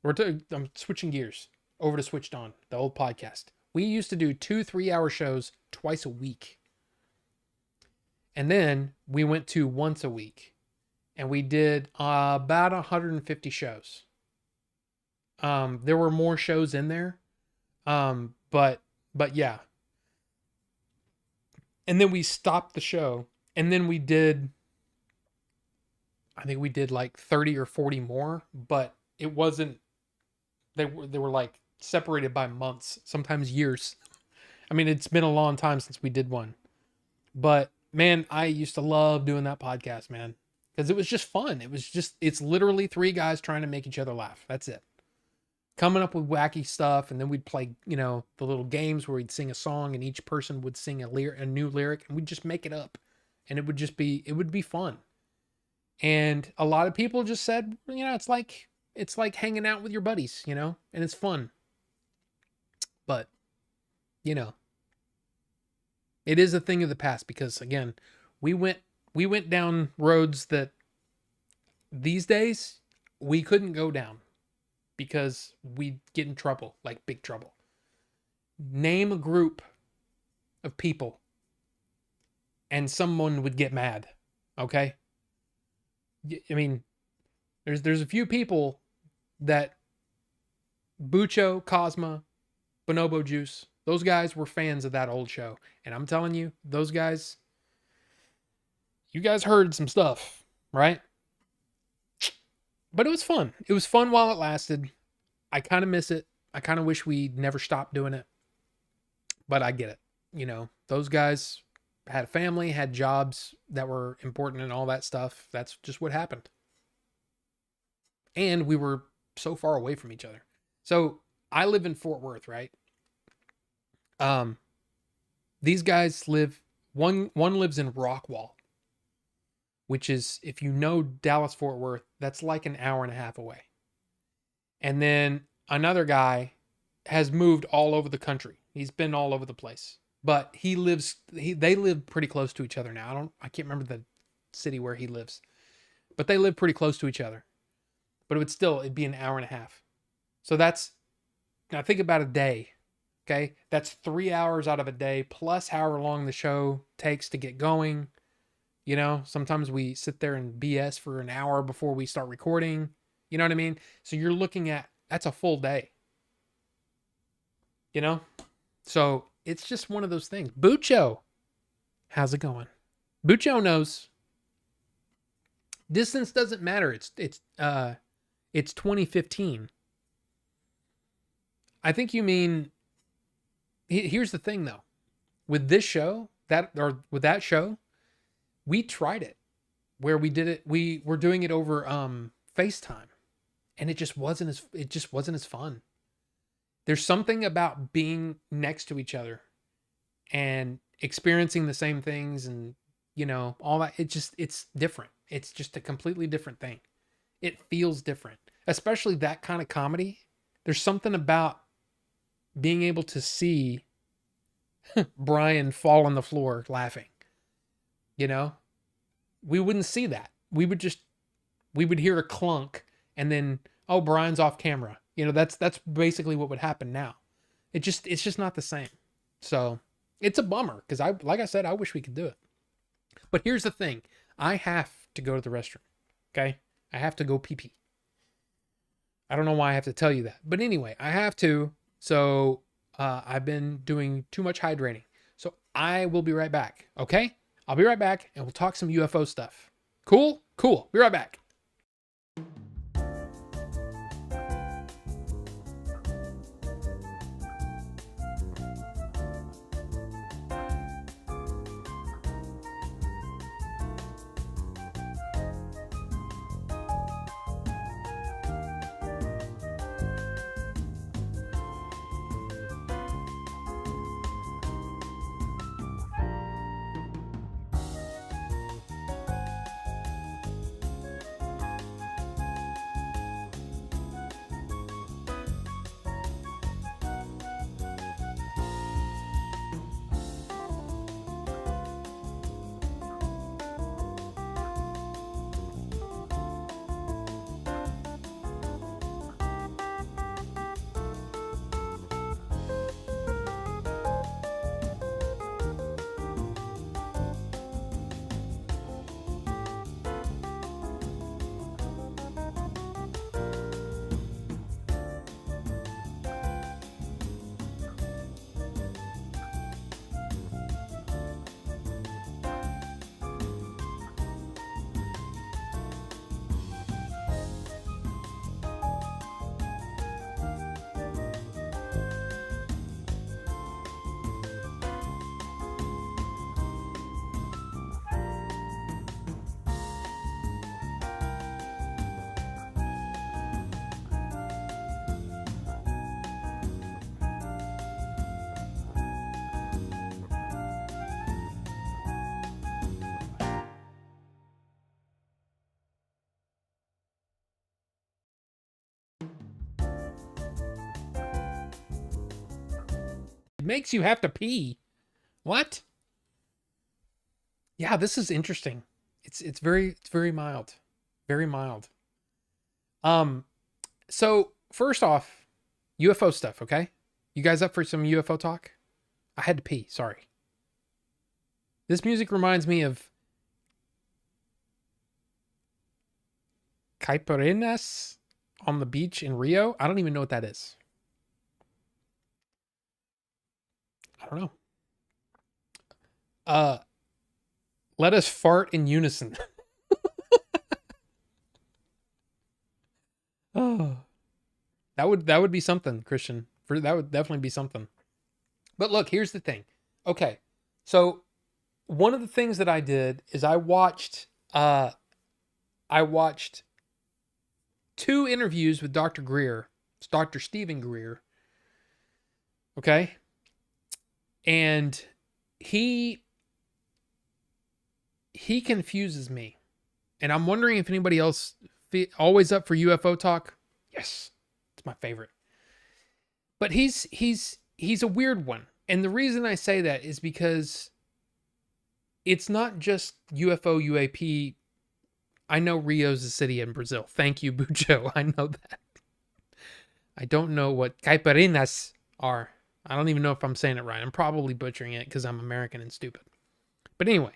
[SPEAKER 1] I'm switching gears over to Switched On, the old podcast. We used to do 2-3 hour shows twice a week. And then we went to once a week, and we did about 150 shows. There were more shows in there. But yeah. And then we stopped the show, and then I think we did like 30 or 40 more, but it wasn't, they were like separated by months, sometimes years. I mean, it's been a long time since we did one, but man, I used to love doing that podcast, man, because it was just fun. It's literally 3 guys trying to make each other laugh. That's it. Coming up with wacky stuff, and then we'd play, the little games where we'd sing a song, and each person would sing a new lyric, and we'd just make it up, and it would be fun. And a lot of people just said, it's like hanging out with your buddies, and it's fun. But, it is a thing of the past, because again, we went down roads that these days we couldn't go down, because we'd get in trouble, like big trouble. Name a group of people and someone would get mad. Okay? I mean, there's a few people that Bucho, Cosma, Bonobo Juice, those guys were fans of that old show. And I'm telling you, those guys, you guys heard some stuff, right? But it was fun. It was fun while it lasted. I kind of miss it. I kind of wish we never stopped doing it. But I get it. Those guys had a family, had jobs that were important and all that stuff. That's just what happened. And we were so far away from each other. So I live in Fort Worth, right? These guys one lives in Rockwall, which is, if you know Dallas Fort Worth, that's like an hour and a half away. And then another guy has moved all over the country. He's been all over the place. But they live pretty close to each other now. I can't remember the city where he lives. But they live pretty close to each other. But it'd be an hour and a half. So now think about a day. Okay? That's 3 hours out of a day, plus however long the show takes to get going. Sometimes we sit there and BS for an hour before we start recording. You know what I mean? So you're looking at, that's a full day. So it's just one of those things. Bucho, how's it going? Bucho knows. Distance doesn't matter. It's 2015. I think you mean, here's the thing though. With this show, with that show, we tried it where we did it. We were doing it over FaceTime, and it just wasn't as fun. There's something about being next to each other and experiencing the same things, and all that. It's different. It's just a completely different thing. It feels different, especially that kind of comedy. There's something about being able to see Brian fall on the floor laughing. We wouldn't see that. We would hear a clunk, and then, oh, Brian's off camera. That's basically what would happen now. It's just not the same. So it's a bummer, because like I said, I wish we could do it. But here's the thing. I have to go to the restroom. Okay? I have to go pee-pee. I don't know why I have to tell you that. But anyway, I have to. So I've been doing too much hydrating. So I will be right back. Okay? I'll be right back, and we'll talk some UFO stuff. Cool? Cool. Be right back. makes you have to pee. What? Yeah, this is interesting. It's very mild. Very mild. So first off, UFO stuff, okay? You guys up for some UFO talk? I had to pee, sorry. This music reminds me of caipirinhas on the beach in Rio. I don't even know what that is. I don't know. Let us fart in unison. Oh, that would be something, Christian. That would definitely be something. But look, here's the thing. Okay, so one of the things that I did is I watched 2 interviews with Dr. Greer. It's Dr. Stephen Greer. Okay, and he confuses me, and I'm wondering if anybody else always up for UFO talk. Yes, it's my favorite. But he's a weird one, and the reason I say that is because it's not just UFO UAP. I know Rio's a city in Brazil. Thank you, Bujo. I know that. I don't know what caipirinhas are. I don't even know if I'm saying it right. I'm probably butchering it because I'm American and stupid. But anyway,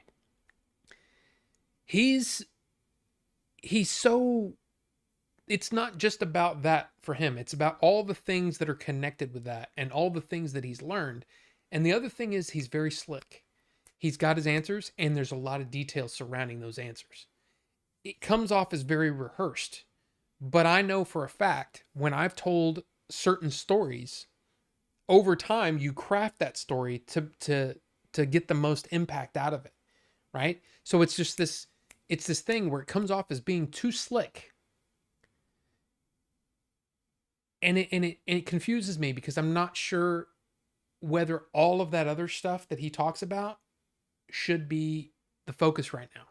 [SPEAKER 1] he's so, it's not just about that for him. It's about all the things that are connected with that and all the things that he's learned. And the other thing is he's very slick. He's got his answers, and there's a lot of details surrounding those answers. It comes off as very rehearsed, but I know for a fact when I've told certain stories, over time you craft that story to get the most impact out of it, right? So it's just this thing where it comes off as being too slick. And it confuses me because I'm not sure whether all of that other stuff that he talks about should be the focus right now.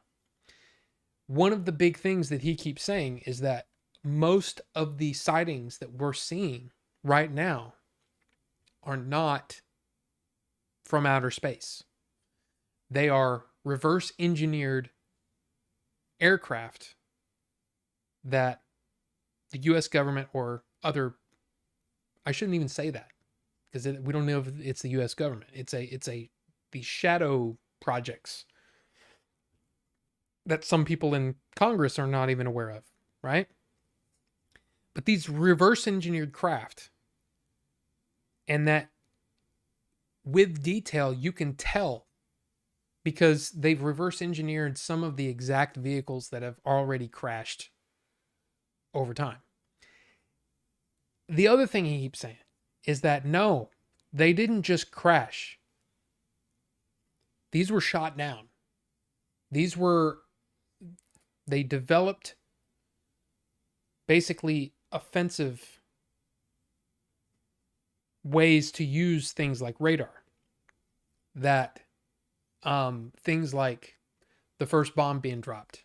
[SPEAKER 1] One of the big things that he keeps saying is that most of the sightings that we're seeing right now are not from outer space. They are reverse engineered aircraft that the US government or other, I shouldn't even say that because we don't know if it's the US government. It's these shadow projects that some people in Congress are not even aware of, right? But these reverse engineered craft, and that with detail, you can tell because they've reverse engineered some of the exact vehicles that have already crashed over time. The other thing he keeps saying is that no, they didn't just crash. These were shot down. They developed basically offensive ways to use things like radar. That things like the first bomb being dropped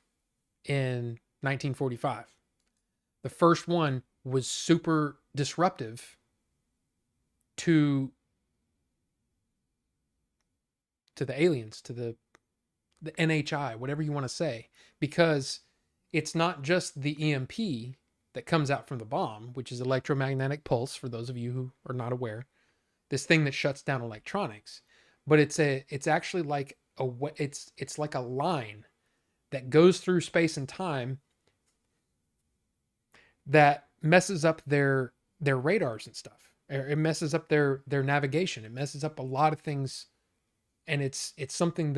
[SPEAKER 1] in 1945. The first one was super disruptive to the aliens, to the NHI, whatever you want to say, because it's not just the EMP that comes out from the bomb, which is electromagnetic pulse, for those of you who are not aware, this thing that shuts down electronics, but it's actually like it's like a line that goes through space and time that messes up their radars and stuff. It messes up their navigation. It messes up a lot of things, and it's something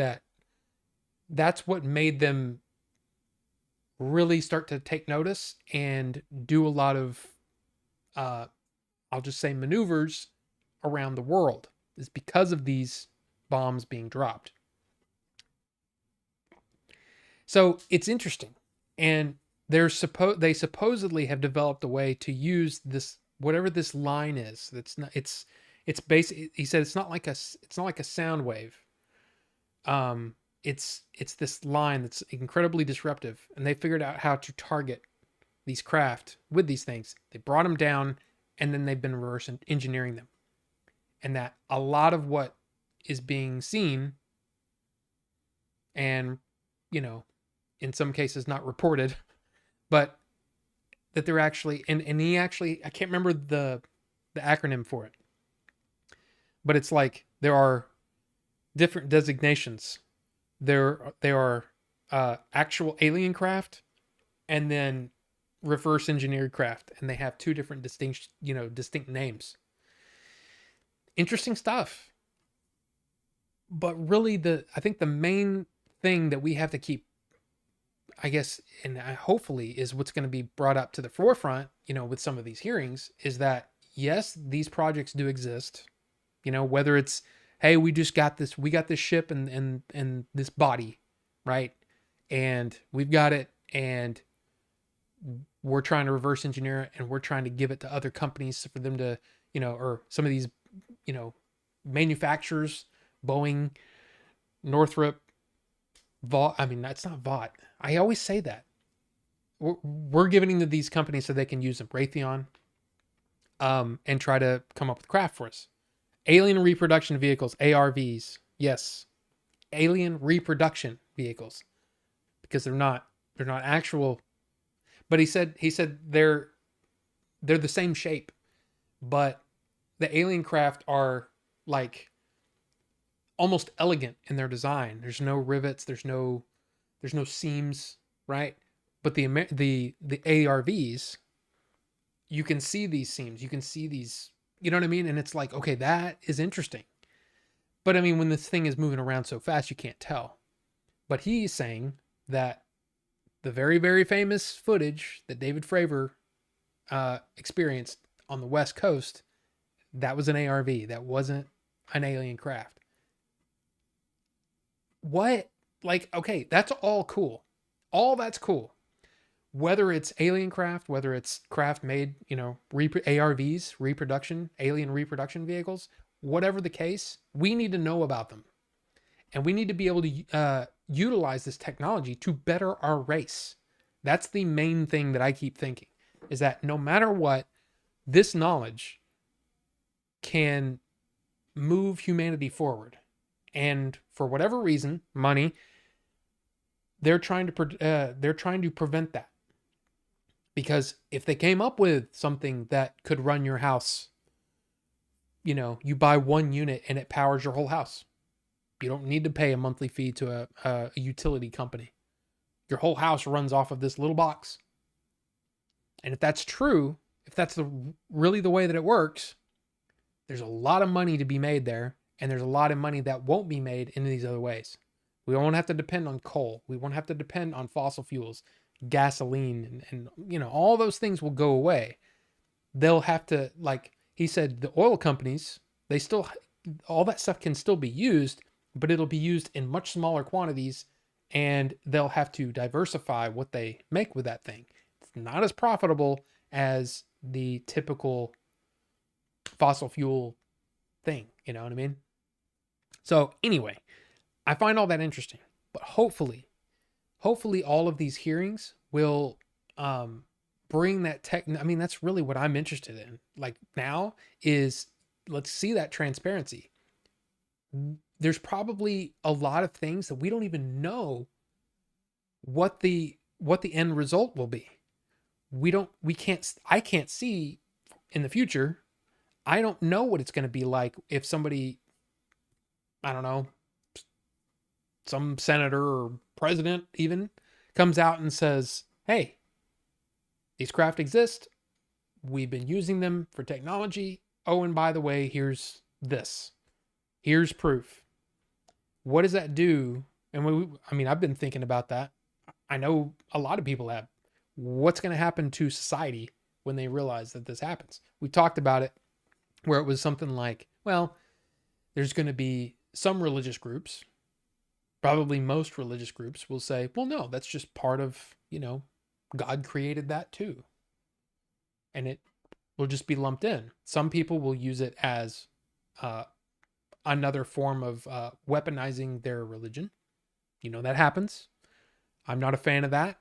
[SPEAKER 1] that's what made them really start to take notice and do a lot of I'll just say maneuvers around the world, is because of these bombs being dropped. So it's interesting, and they supposedly have developed a way to use this, whatever this line is. That's not, it's basic. He said it's not like a sound wave. It's this line that's incredibly disruptive, and they figured out how to target these craft with these things. They brought them down, and then they've been reverse engineering them. and that a lot of what is being seen and, you know, in some cases not reported, but that they're actually, and he actually, I can't remember the acronym for it, but it's like there are different designations. There are actual alien craft and then reverse engineered craft, and they have two different distinct names. Interesting stuff. But really I think the main thing that we have to keep, I guess, and hopefully is what's going to be brought up to the forefront, with some of these hearings, is that yes, these projects do exist. Whether it's, hey, we got this ship and this body, right? And we've got it, and we're trying to reverse engineer it, and we're trying to give it to other companies for them to, or some of these, manufacturers, Boeing, Northrop, Vought. I mean, that's not Vought. I always say that. We're giving to these companies so they can use them. Raytheon, and try to come up with craft for us. Alien reproduction vehicles, ARVs. Yes. Alien reproduction vehicles. Because they're not actual. But he said they're the same shape, but the alien craft are like almost elegant in their design. There's no rivets, there's no seams, right? But the ARVs, you can see these seams, you can see these, you know what I mean? And it's like, okay, that is interesting. But I mean, when this thing is moving around so fast, you can't tell. But he's saying that the very, very famous footage that David Fravor experienced on the West Coast, that was an ARV. That wasn't an alien craft. What? Like, okay, that's all cool. All that's cool. Whether it's alien craft, whether it's craft made, ARVs, alien reproduction vehicles, whatever the case, we need to know about them. And we need to be able to utilize this technology to better our race. That's the main thing that I keep thinking, is that no matter what, this knowledge can move humanity forward. And for whatever reason, money, they're trying to prevent that. Because if they came up with something that could run your house, you buy one unit and it powers your whole house. You don't need to pay a monthly fee to a utility company. Your whole house runs off of this little box. And if that's true, if that's really the way that it works, there's a lot of money to be made there. And there's a lot of money that won't be made in these other ways. We won't have to depend on coal. We won't have to depend on fossil fuels, gasoline, and all those things will go away. They'll have to, like he said, the oil companies, all that stuff can still be used, but it'll be used in much smaller quantities, and they'll have to diversify what they make with that thing. It's not as profitable as the typical fossil fuel thing. You know what I mean? So anyway, I find all that interesting, but hopefully all of these hearings will bring that tech. I mean, that's really what I'm interested in. Like now is, let's see that transparency. There's probably a lot of things that we don't even know what the end result will be. I can't see in the future. I don't know what it's going to be like if somebody, I don't know, some senator or president even comes out and says, hey, these craft exist. We've been using them for technology. Oh, and by the way, here's this. Here's proof. What does that do? And I've been thinking about that. I know a lot of people have. What's going to happen to society when they realize that this happens? We talked about it where it was something like, well, there's going to be some religious groups, probably most religious groups will say, well, no, that's just part of, God created that too. And it will just be lumped in. Some people will use it as another form of weaponizing their religion. That happens. I'm not a fan of that.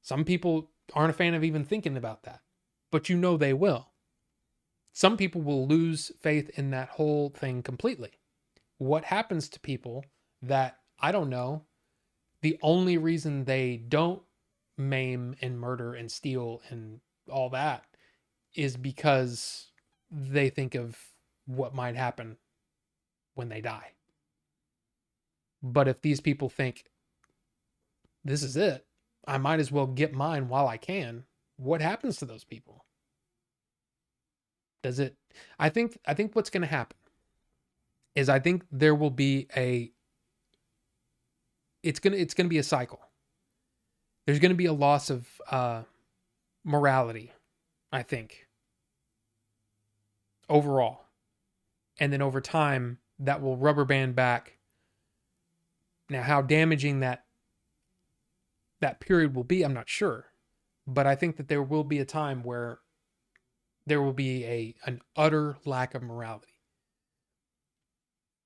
[SPEAKER 1] Some people aren't a fan of even thinking about that, but they will. Some people will lose faith in that whole thing completely. What happens to people that, I don't know, the only reason they don't maim and murder and steal and all that is because they think of what might happen when they die. But if these people think, this is it, I might as well get mine while I can, what happens to those people? Does it? I think what's going to happen is I think there will be it's going to be a cycle. There's going to be a loss of morality, I think, overall. And then over time, that will rubber band back. Now, how damaging that period will be, I'm not sure. But I think that there will be a time where there will be an utter lack of morality.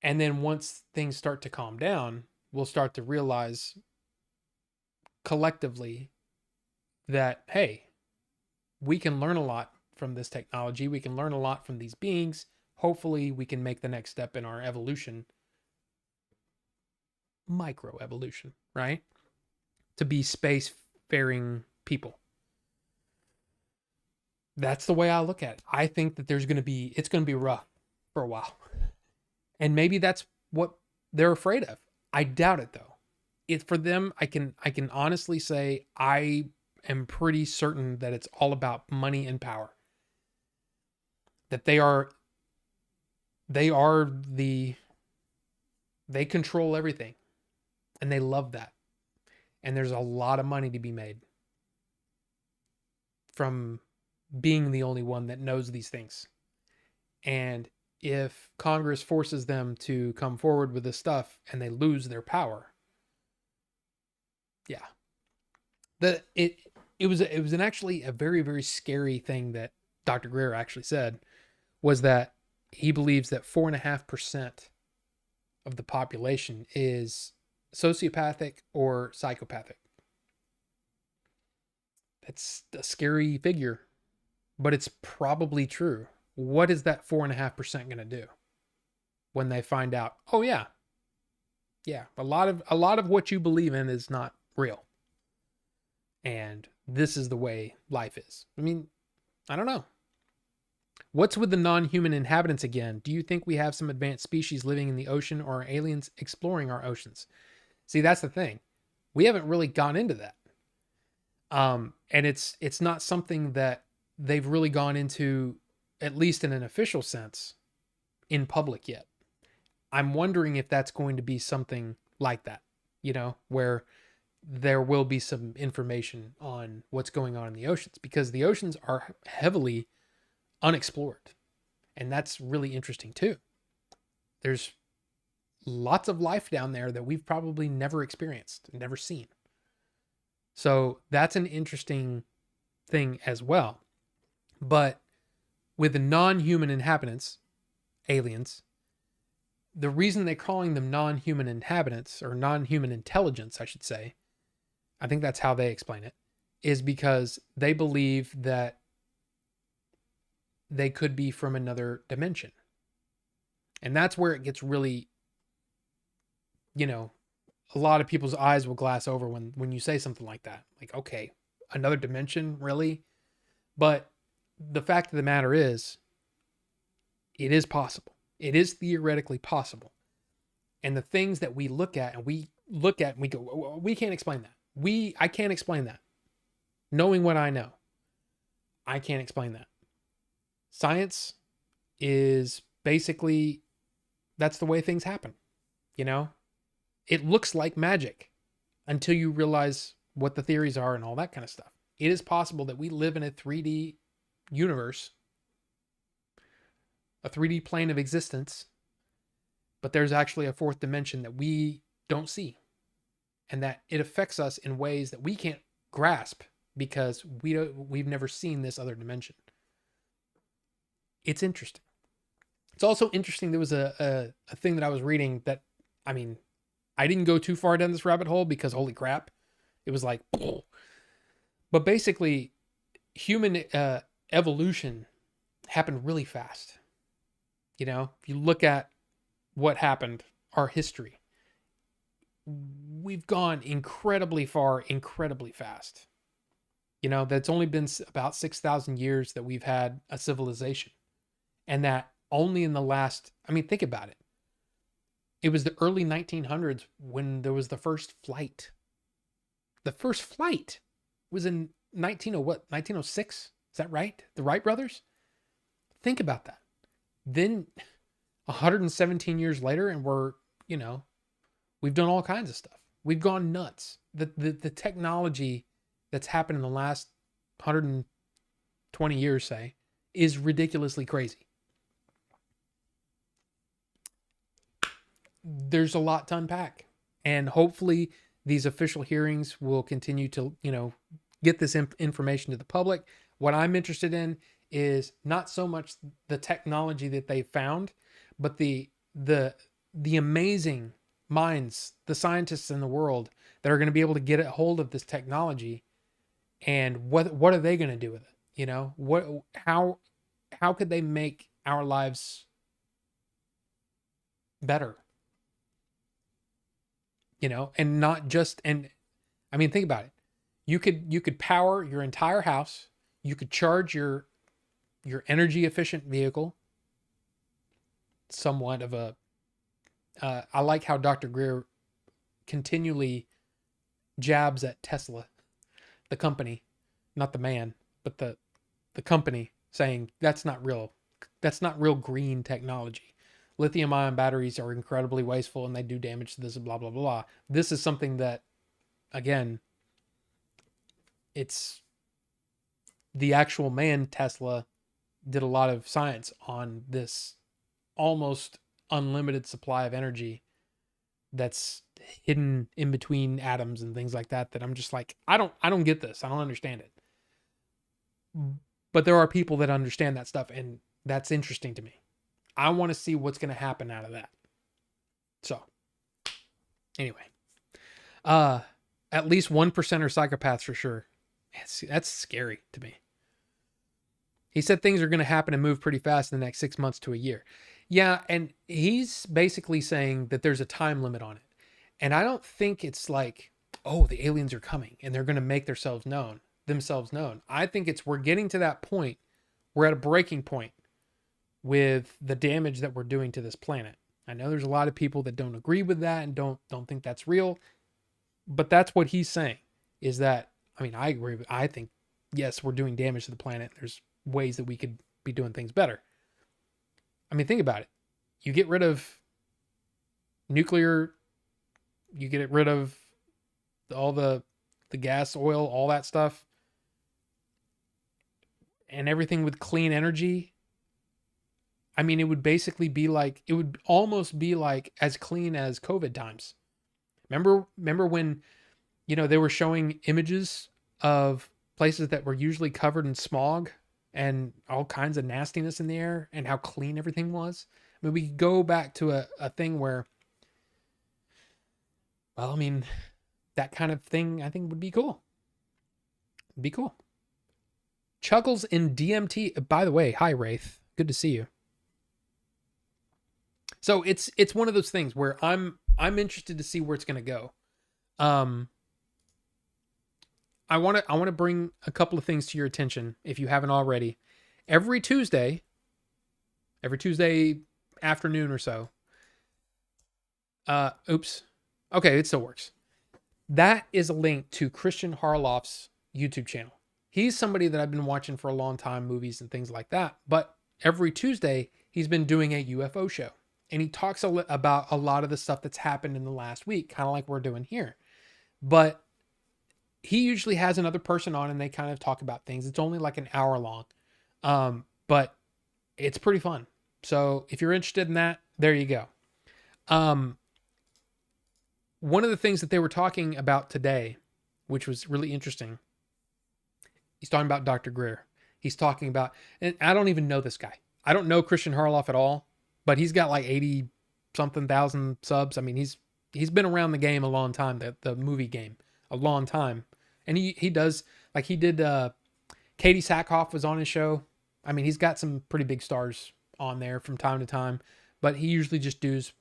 [SPEAKER 1] And then once things start to calm down, we'll start to realize collectively that, hey, we can learn a lot from this technology. We can learn a lot from these beings. Hopefully we can make the next step in our evolution, microevolution, right? To be space-faring people. That's the way I look at it. I think that it's going to be rough for a while. And maybe that's what they're afraid of. I doubt it though. For them, I can honestly say I am pretty certain that it's all about money and power. That they control everything. And they love that. And there's a lot of money to be made from being the only one that knows these things. And if Congress forces them to come forward with this stuff and they lose their power, yeah. It was actually a very, very scary thing that Dr. Greer actually said, was that he believes that 4.5% of the population is sociopathic or psychopathic. That's a scary figure, but it's probably true. What is that 4.5% going to do when they find out, oh yeah, a lot of what you believe in is not real. And this is the way life is. I mean, I don't know. What's with the non-human inhabitants again? Do you think we have some advanced species living in the ocean, or are aliens exploring our oceans? See, that's the thing. We haven't really gone into that. And it's not something that they've really gone into, at least in an official sense, in public yet. I'm wondering if that's going to be something like that, where there will be some information on what's going on in the oceans, because the oceans are heavily unexplored. And that's really interesting too. There's lots of life down there that we've probably never experienced, never seen. So that's an interesting thing as well. But with the non-human inhabitants, aliens, the reason they're calling them non-human inhabitants, or non-human intelligence, I should say, I think that's how they explain it, is because they believe that they could be from another dimension. And that's where it gets really, a lot of people's eyes will glass over when you say something like that. Like, okay, another dimension, really? But the fact of the matter is, it is possible. It is theoretically possible. And the things that we look at and we go, we can't explain that. I can't explain that. Knowing what I know, I can't explain that. Science is basically, that's the way things happen. It looks like magic until you realize what the theories are and all that kind of stuff. It is possible that we live in a 3D universe, a 3D plane of existence, but there's actually a fourth dimension that we don't see, and that it affects us in ways that we can't grasp because we've never seen this other dimension. It's interesting. It's also interesting. There was a thing that I was reading that, I didn't go too far down this rabbit hole because holy crap, it was like, but basically human evolution happened really fast. You know, if you look at what happened, our history, we've gone incredibly far, incredibly fast. You know, that's only been about 6,000 years that we've had a civilization. And that only in the last, I mean, think about it. It was the early 1900s when there was the first flight. The first flight was in 1906? Is that right? The Wright brothers? Think about that. Then 117 years later, and we're, you know, we've done all kinds of stuff. We've gone nuts. The technology that's happened in the last 120 years, say, is ridiculously crazy. There's a lot to unpack. And hopefully these official hearings will continue to, you know, get this information to the public. What I'm interested in is not so much the technology that they found, but the amazing minds, the scientists in the world that are going to be able to get a hold of this technology, and what are they going to do with it? You know, how could they make our lives better? You know, and not just, and I mean, think about it. You could power your entire house. You could charge your energy efficient vehicle. Somewhat of a, I like how Dr. Greer continually jabs at Tesla, the company, not the man, but the company, saying that's not real green technology. Lithium ion batteries are incredibly wasteful and they do damage to this, blah, blah, blah. This is something that, again, it's the actual man, Tesla, did a lot of science on this almost unlimited supply of energy that's hidden in between atoms and things like that, that I'm just like, I don't get this. I don't understand it. But there are people that understand that stuff, and that's interesting to me. I want to see what's going to happen out of that. So, anyway, at least 1% are psychopaths for sure. That's scary to me. He said things are going to happen and move pretty fast in the next 6 months to a year. Yeah, and he's basically saying that there's a time limit on it. And I don't think it's like, oh, the aliens are coming and they're going to make themselves known. I think we're getting to that point. We're at a breaking point with the damage that we're doing to this planet. I know there's a lot of people that don't agree with that and don't think that's real, but that's what he's saying, is that, I mean, I agree with, I think, yes, we're doing damage to the planet. There's ways that we could be doing things better. I mean, think about it. You get rid of nuclear, you get rid of all the gas, oil, all that stuff, and everything with clean energy. I mean, it would basically be like, it would almost be like as clean as COVID times. Remember when, you know, they were showing images of places that were usually covered in smog and all kinds of nastiness in the air, and how clean everything was? I mean, we could go back to a thing where, well, I mean, that kind of thing I think would be cool. It'd be cool. Chuckles in DMT. By the way, hi Wraith. Good to see you. So it's one of those things where I'm interested to see where it's going to go. I want to bring a couple of things to your attention if you haven't already. Every Tuesday afternoon or so. Oops. Okay, it still works. That is a link to Christian Harloff's YouTube channel. He's somebody that I've been watching for a long time, movies and things like that. But every Tuesday, he's been doing a UFO show. And he talks about a lot of the stuff that's happened in the last week, kind of like we're doing here. But he usually has another person on and they kind of talk about things. It's only like an hour long. But it's pretty fun. So if you're interested in that, there you go. One of the things that they were talking about today, which was really interesting, he's talking about Dr. Greer. He's talking about, and I don't even know this guy. I don't know Christian Harloff at all, but he's got like 80 something thousand subs. I mean, he's been around the game a long time, the movie game, a long time. And he does, like he did, Katie Sackhoff was on his show. I mean, he's got some pretty big stars on there from time to time, but he usually just does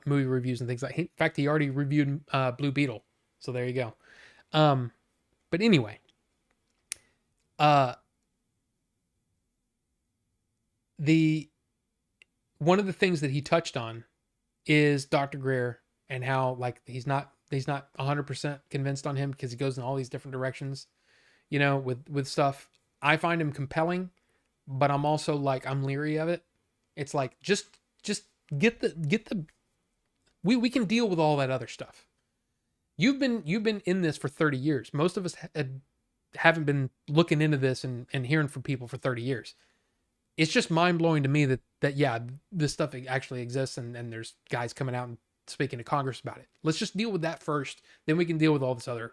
[SPEAKER 1] movie reviews and things like. In fact, he already reviewed Blue Beetle, so there you go. But anyway, the one of the things that he touched on is Dr. Greer and how like he's not 100% convinced on him because he goes in all these different directions, with stuff. I find him compelling, but I'm also like I'm leery of it. It's like just get the we can deal with all that other stuff. You've been in this for 30 years. Most of us haven't been looking into this and hearing from people for 30 years. It's just mind blowing to me that yeah, this stuff actually exists and there's guys coming out and speaking to Congress about it. Let's just deal with that first. Then we can deal with all this other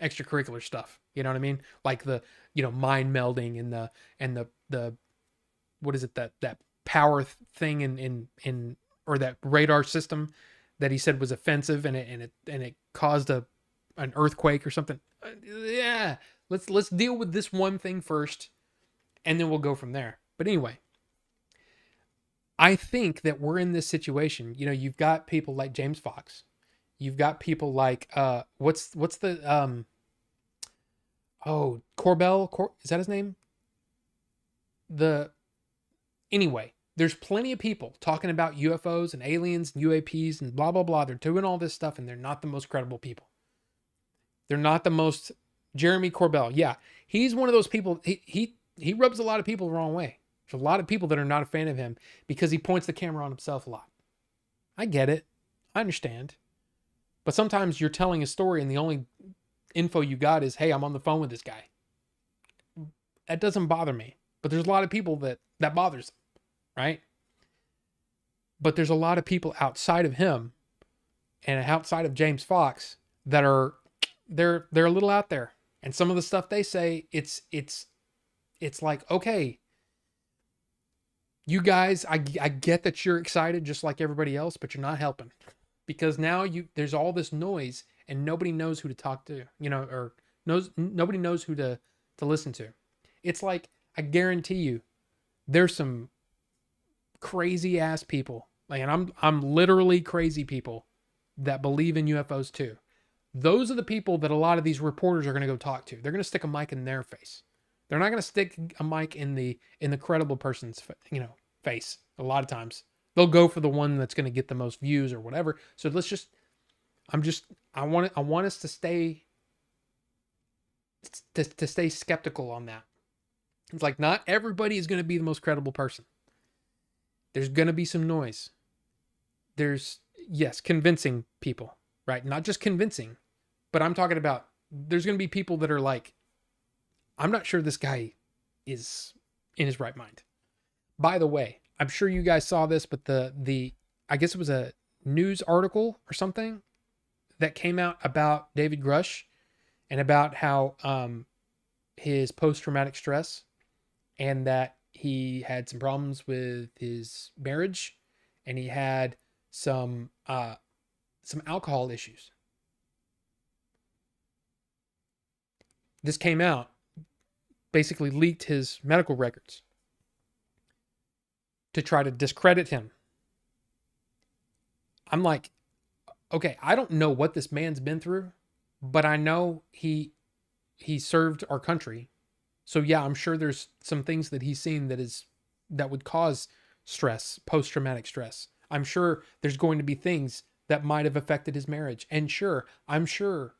[SPEAKER 1] extracurricular stuff. You know what I mean? Like the, mind melding and the what is it, that power thing in or that radar system that he said was offensive and it caused an earthquake or something. Yeah, let's deal with this one thing first, and then we'll go from there. But anyway, I think that we're in this situation. You've got people like James Fox. You've got people like what's the Corbell? Is that his name? Anyway, there's plenty of people talking about UFOs and aliens and UAPs and blah blah blah. They're doing all this stuff and they're not the most credible people. They're not the most. Jeremy Corbell, yeah, he's one of those people. He rubs a lot of people the wrong way. There's a lot of people that are not a fan of him because he points the camera on himself a lot. I get it. I understand. But sometimes you're telling a story and the only info you got is, hey, I'm on the phone with this guy. That doesn't bother me. But there's a lot of people that bothers them, right? But there's a lot of people outside of him and outside of James Fox that they're a little out there. And some of the stuff they say, it's like, okay, you guys, I get that you're excited just like everybody else, but you're not helping because now there's all this noise and nobody knows who to talk to, or nobody knows who to listen to. It's like, I guarantee you there's some crazy ass people, like, and I'm literally crazy people that believe in UFOs too. Those are the people that a lot of these reporters are going to go talk to. They're going to stick a mic in their face. They're not going to stick a mic in the credible person's, face. A lot of times they'll go for the one that's going to get the most views or whatever. So I want us to stay skeptical on that. It's like not everybody is going to be the most credible person. There's going to be some noise. There's, yes, convincing people, right? Not just convincing, but I'm talking about there's going to be people that are like, I'm not sure this guy is in his right mind. By the way, I'm sure you guys saw this, but the I guess it was a news article or something that came out about David Grush and about how his post-traumatic stress and that he had some problems with his marriage and he had some alcohol issues. This came out, basically leaked his medical records to try to discredit him. I'm like, okay, I don't know what this man's been through, but I know he served our country. So yeah, I'm sure there's some things that he's seen that would cause stress, post-traumatic stress. I'm sure there's going to be things that might have affected his marriage. And sure, I'm sure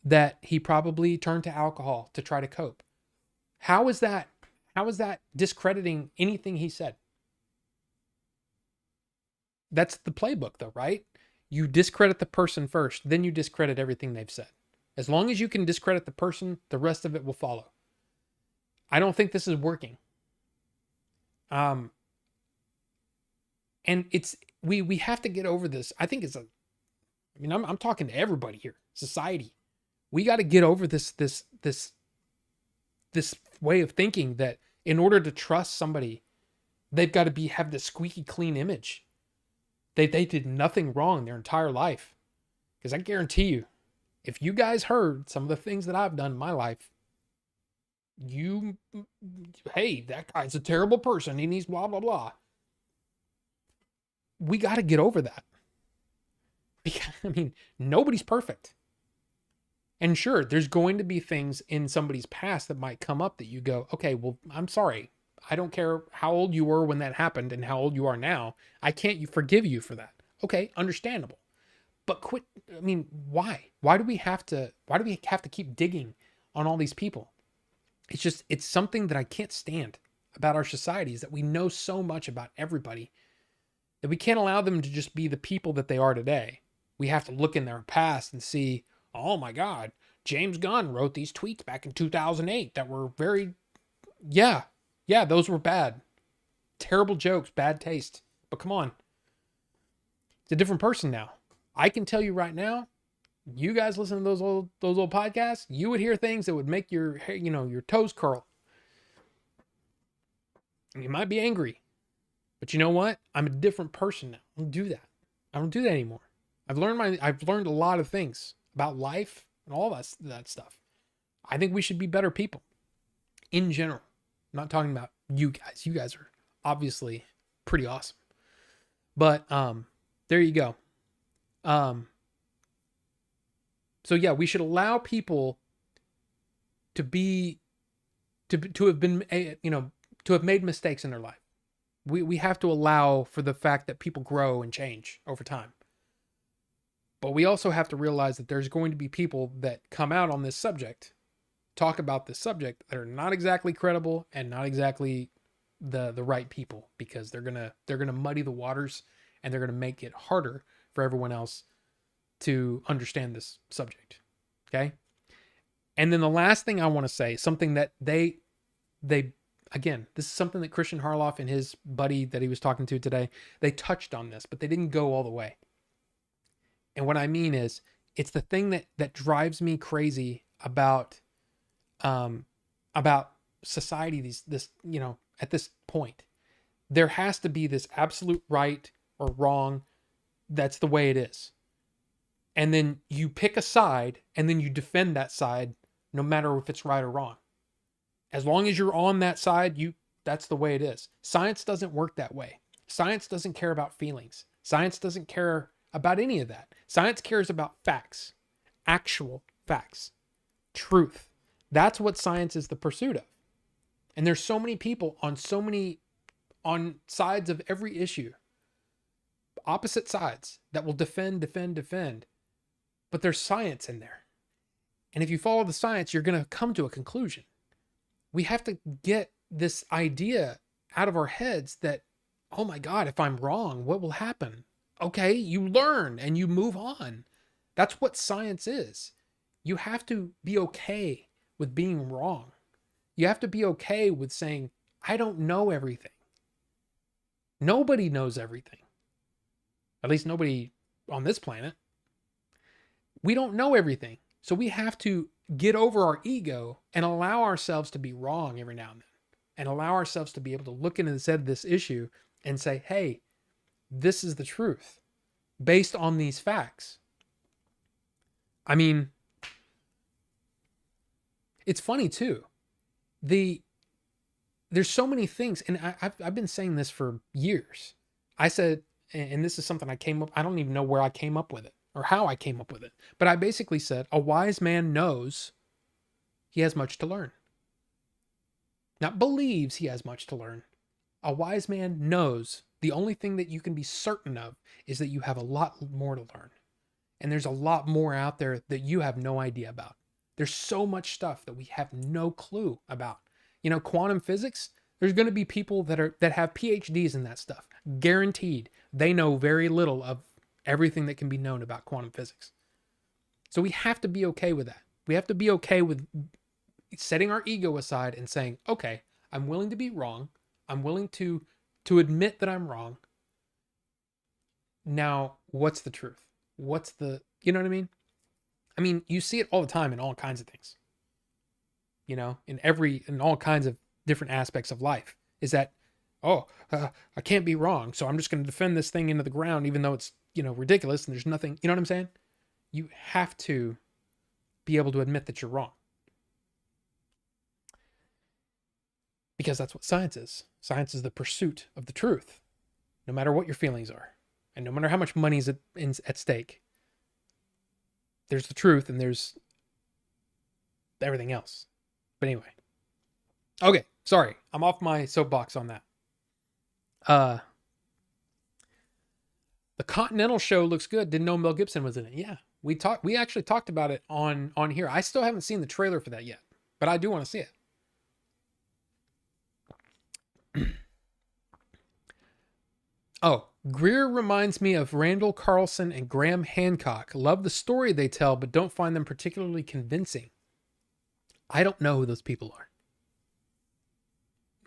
[SPEAKER 1] that he probably turned to alcohol to try to cope. How is that discrediting anything he said? That's the playbook though, right? You discredit the person first, then you discredit everything they've said. As long as you can discredit the person, the rest of it will follow. I don't think this is working. And it's we have to get over this. I think I'm talking to everybody here, society. We got to get over this way of thinking that in order to trust somebody, they've got to have this squeaky clean image. They did nothing wrong their entire life. Because I guarantee you, if you guys heard some of the things that I've done in my life, hey, that guy's a terrible person. He needs blah, blah, blah. We got to get over that. Because, I mean, nobody's perfect. And sure, there's going to be things in somebody's past that might come up that you go, okay, well, I'm sorry. I don't care how old you were when that happened and how old you are now. I can't forgive you for that. Okay, understandable. But quit. I mean, why? Why do we have to keep digging on all these people? It's something that I can't stand about our society is that we know so much about everybody that we can't allow them to just be the people that they are today. We have to look in their past and see, oh my God, James Gunn wrote these tweets back in 2008 that were yeah, those were bad. Terrible jokes, bad taste. But come on. It's a different person now. I can tell you right now, you guys listen to those old podcasts, you would hear things that would make your hair, your toes curl. You might be angry. But you know what? I'm a different person now. I don't do that. I don't do that anymore. I've learned a lot of things about life and all that stuff. I think we should be better people in general. I'm not talking about you guys. You guys are obviously pretty awesome. But there you go. So yeah, we should allow people to have been, to have made mistakes in their life. We have to allow for the fact that people grow and change over time. But we also have to realize that there's going to be people that come out on this subject, talk about this subject, that are not exactly credible and not exactly the right people, because they're gonna muddy the waters and they're gonna make it harder for everyone else to understand this subject. Okay? And then the last thing I want to say, something that they again, this is something that Christian Harloff and his buddy that he was talking to today, they touched on this, but they didn't go all the way. And what I mean is, it's the thing that drives me crazy about society. At this point, there has to be this absolute right or wrong. That's the way it is. And then you pick a side and then you defend that side, no matter if it's right or wrong. As long as you're on that side, that's the way it is. Science doesn't work that way. Science doesn't care about feelings. Science doesn't care about any of that. Science cares about facts, actual facts, truth. That's what science is the pursuit of. And there's so many people on sides of every issue, opposite sides, that will defend. But there's science in there. And if you follow the science, you're going to come to a conclusion. We have to get this idea out of our heads that, oh my God, if I'm wrong, what will happen? Okay, you learn and you move on. That's what science is. You have to be okay with being wrong. You have to be okay with saying, I don't know everything. Nobody knows everything. At least nobody on this planet. We don't know everything. So we have to get over our ego and allow ourselves to be wrong every now and then. And allow ourselves to be able to look into this issue and say, hey, this is the truth based on these facts. I mean, it's funny too. There's so many things, and I've been saying this for years. I said, and this is something I don't even know where I came up with it or how I came up with it, but I basically said, a wise man knows he has much to learn. Not believes he has much to learn. A wise man knows the only thing that you can be certain of is that you have a lot more to learn. And there's a lot more out there that you have no idea about. There's so much stuff that we have no clue about. Quantum physics, there's going to be people that have PhDs in that stuff. Guaranteed. They know very little of everything that can be known about quantum physics. So we have to be okay with that. We have to be okay with setting our ego aside and saying, okay, I'm willing to be wrong. I'm willing to admit that I'm wrong. Now, what's the truth? You know what I mean? I mean, you see it all the time in all kinds of things. In all kinds of different aspects of life, is that, I can't be wrong. So I'm just going to defend this thing into the ground, even though it's, ridiculous and there's nothing, you know what I'm saying? You have to be able to admit that you're wrong. Because that's what science is. Science is the pursuit of the truth, no matter what your feelings are. And no matter how much money is at stake, there's the truth and there's everything else. But anyway. Okay, sorry. I'm off my soapbox on that. The Continental show looks good. Didn't know Mel Gibson was in it. Yeah. We actually talked about it on here. I still haven't seen the trailer for that yet, but I do want to see it. Oh, Greer reminds me of Randall Carlson and Graham Hancock. Love the story they tell, but don't find them particularly convincing. I don't know who those people are.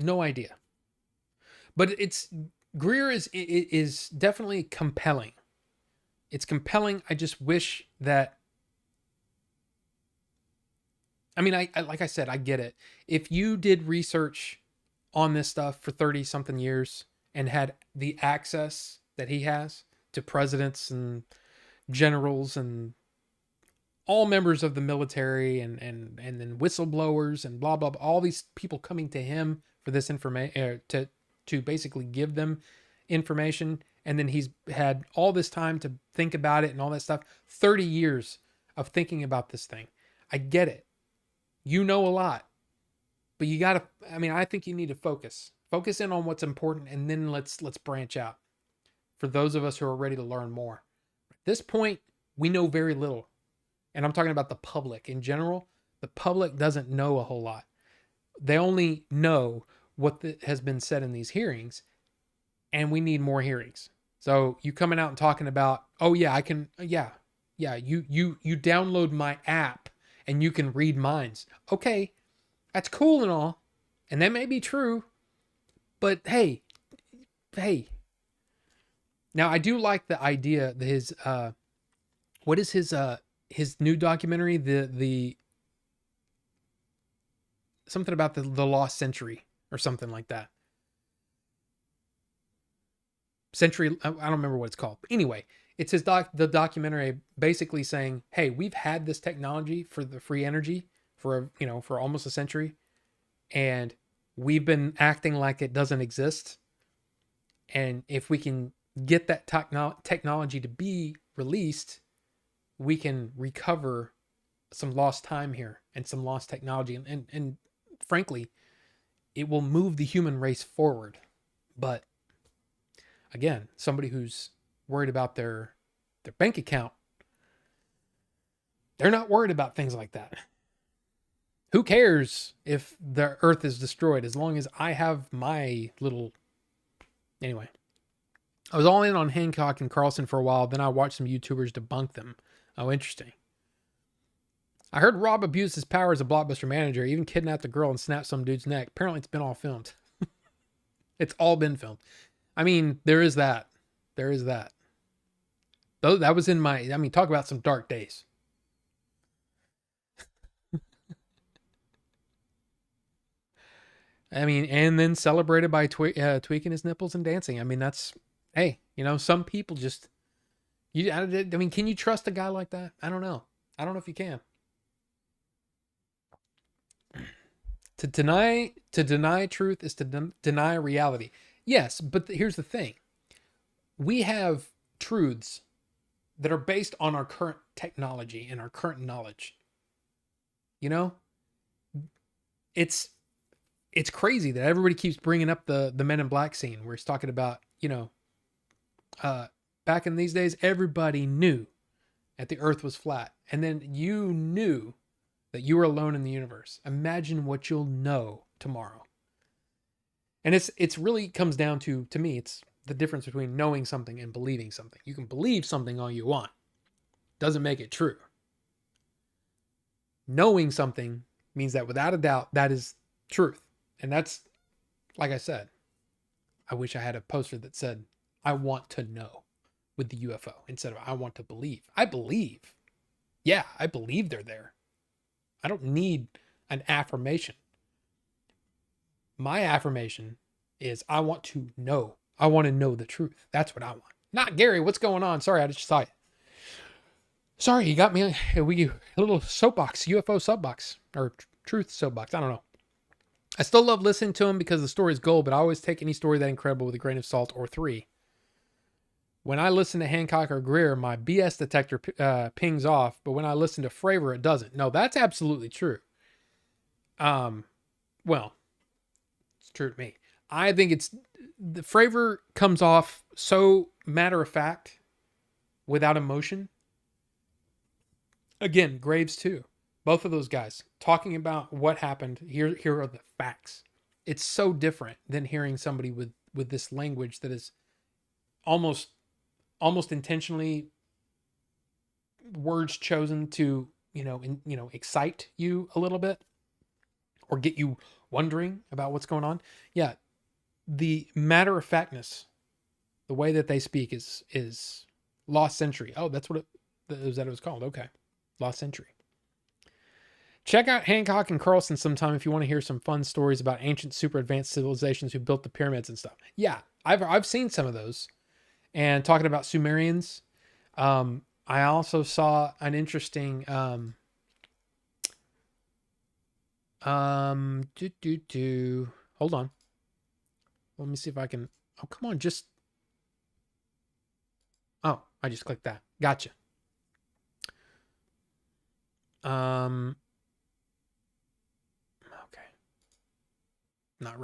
[SPEAKER 1] No idea. But Greer is definitely compelling. It's compelling. I just wish that, I mean, I like I said, I get it. If you did research on this stuff for 30 something years and had the access that he has to presidents and generals and all members of the military and then whistleblowers and blah, blah, blah, all these people coming to him for this information, to basically give them information. And then he's had all this time to think about it and all that stuff. 30 years of thinking about this thing. I get it. You know a lot, but you got to, I mean, I think you need to focus in on what's important. And then let's branch out for those of us who are ready to learn more. At this point, we know very little. And I'm talking about the public in general. The public doesn't know a whole lot. They only know what has been said in these hearings, and we need more hearings. So you coming out and talking about, oh yeah, I can, yeah, you download my app and you can read minds. Okay, that's cool and all, and that may be true, but hey. Now I do like the idea that his, what is his new documentary? The something about the lost century or something like that. Century, I don't remember what it's called. But anyway, it's the documentary basically saying, hey, we've had this technology for the free energy for almost a century, and we've been acting like it doesn't exist. And if we can get that technology to be released, we can recover some lost time here and some lost technology. And frankly, it will move the human race forward. But again, somebody who's worried about their bank account, they're not worried about things like that. Who cares if the earth is destroyed as long as I have my little... Anyway, I was all in on Hancock and Carlson for a while. Then I watched some YouTubers debunk them. Oh, interesting. I heard Rob abused his power as a Blockbuster manager, even kidnapped a girl and snapped some dude's neck. Apparently it's been all filmed. It's all been filmed. I mean, there is that. Though that was in talk about some dark days. I mean, and then celebrated by tweaking his nipples and dancing. I mean, that's, hey, some people just, can you trust a guy like that? I don't know if you can. To deny truth is to deny reality. Yes, but here's the thing. We have truths that are based on our current technology and our current knowledge. It's crazy that everybody keeps bringing up the Men in Black scene where he's talking about, back in these days, everybody knew that the earth was flat. And then you knew that you were alone in the universe. Imagine what you'll know tomorrow. And it's really comes down to me, it's the difference between knowing something and believing something. You can believe something all you want. Doesn't make it true. Knowing something means that without a doubt, that is truth. And that's, like I said, I wish I had a poster that said, I want to know with the UFO instead of I want to believe. I believe. Yeah, I believe they're there. I don't need an affirmation. My affirmation is I want to know. I want to know the truth. That's what I want. Not Gary, what's going on? Sorry, I just saw you. Sorry, you got me a little soapbox, UFO soapbox, or truth soapbox. I don't know. I still love listening to them because the story is gold, but I always take any story that incredible with a grain of salt or three. When I listen to Hancock or Greer, my BS detector pings off, but when I listen to Fravor, it doesn't. No, that's absolutely true. Well, it's true to me. I think the Fravor comes off so matter of fact, without emotion. Again, Graves too. Both of those guys talking about what happened. Here are the facts. It's so different than hearing somebody with this language that is almost intentionally words chosen to excite you a little bit or get you wondering about what's going on. Yeah, the matter of factness, the way that they speak is Lost Century. Oh, that's what it was called. Okay, Lost Century. Check out Hancock and Carlson sometime if you want to hear some fun stories about ancient, super advanced civilizations who built the pyramids and stuff. Yeah, I've seen some of those. And talking about Sumerians, I also saw an interesting hold on. Let me see if I can. Oh, come on, I just clicked that. Gotcha. Okay. Not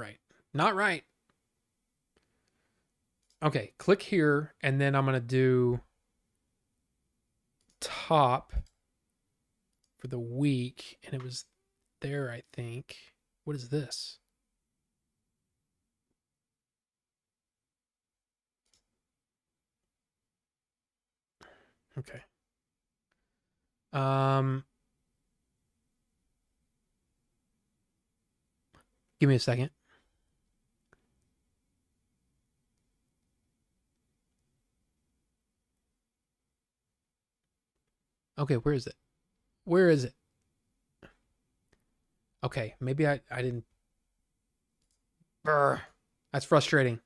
[SPEAKER 1] right. Okay, click here, and then I'm going to do top for the week, and it was there, I think. What is this? Okay. Give me a second. Okay, where is it? Where is it? Okay, maybe I didn't. Brr. That's frustrating.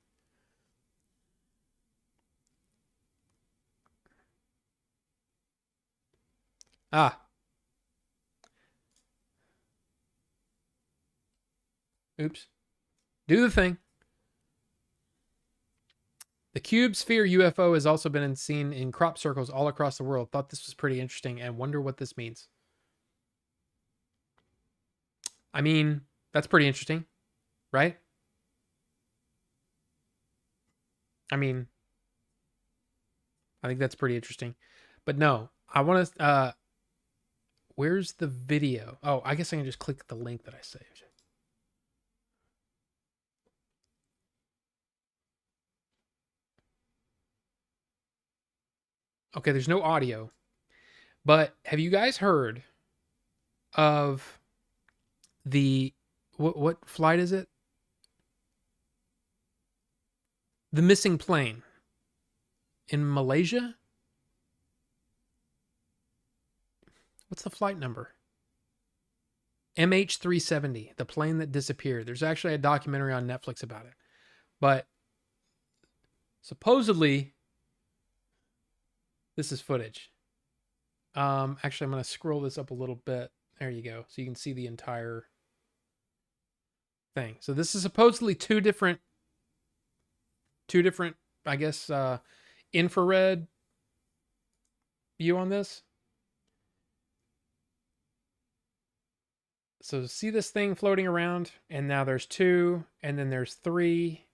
[SPEAKER 1] Ah. Oops. Do the thing. The cube sphere UFO has also been seen in crop circles all across the world. Thought this was pretty interesting and wonder what this means. I mean, that's pretty interesting, right? I mean, I think that's pretty interesting. But no, I want to where's the video? Oh, I guess I can just click the link that I saved. Okay, there's no audio. But have you guys heard of the what flight is it? The missing plane in Malaysia? What's the flight number? MH370, the plane that disappeared. There's actually a documentary on Netflix about it. But supposedly this is footage. Actually, I'm going to scroll this up a little bit. There you go. So you can see the entire thing. So this is supposedly two different, I guess, infrared view on this. So see this thing floating around, and now there's two, and then there's three.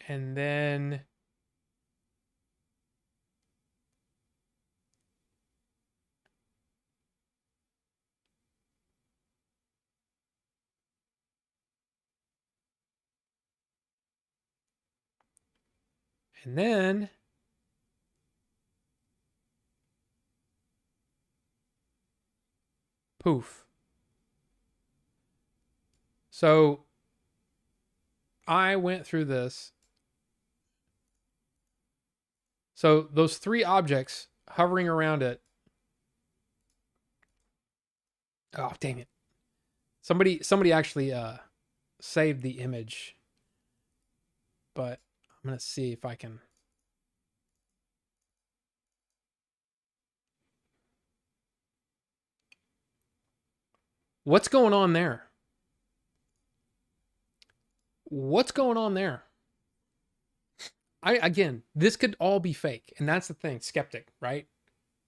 [SPEAKER 1] And then poof. So I went through this. So those three objects hovering around it. Oh, dang it. Somebody actually saved the image. But I'm going to see if I can. What's going on there? What's going on there? Again, this could all be fake. And that's the thing. Skeptic, right?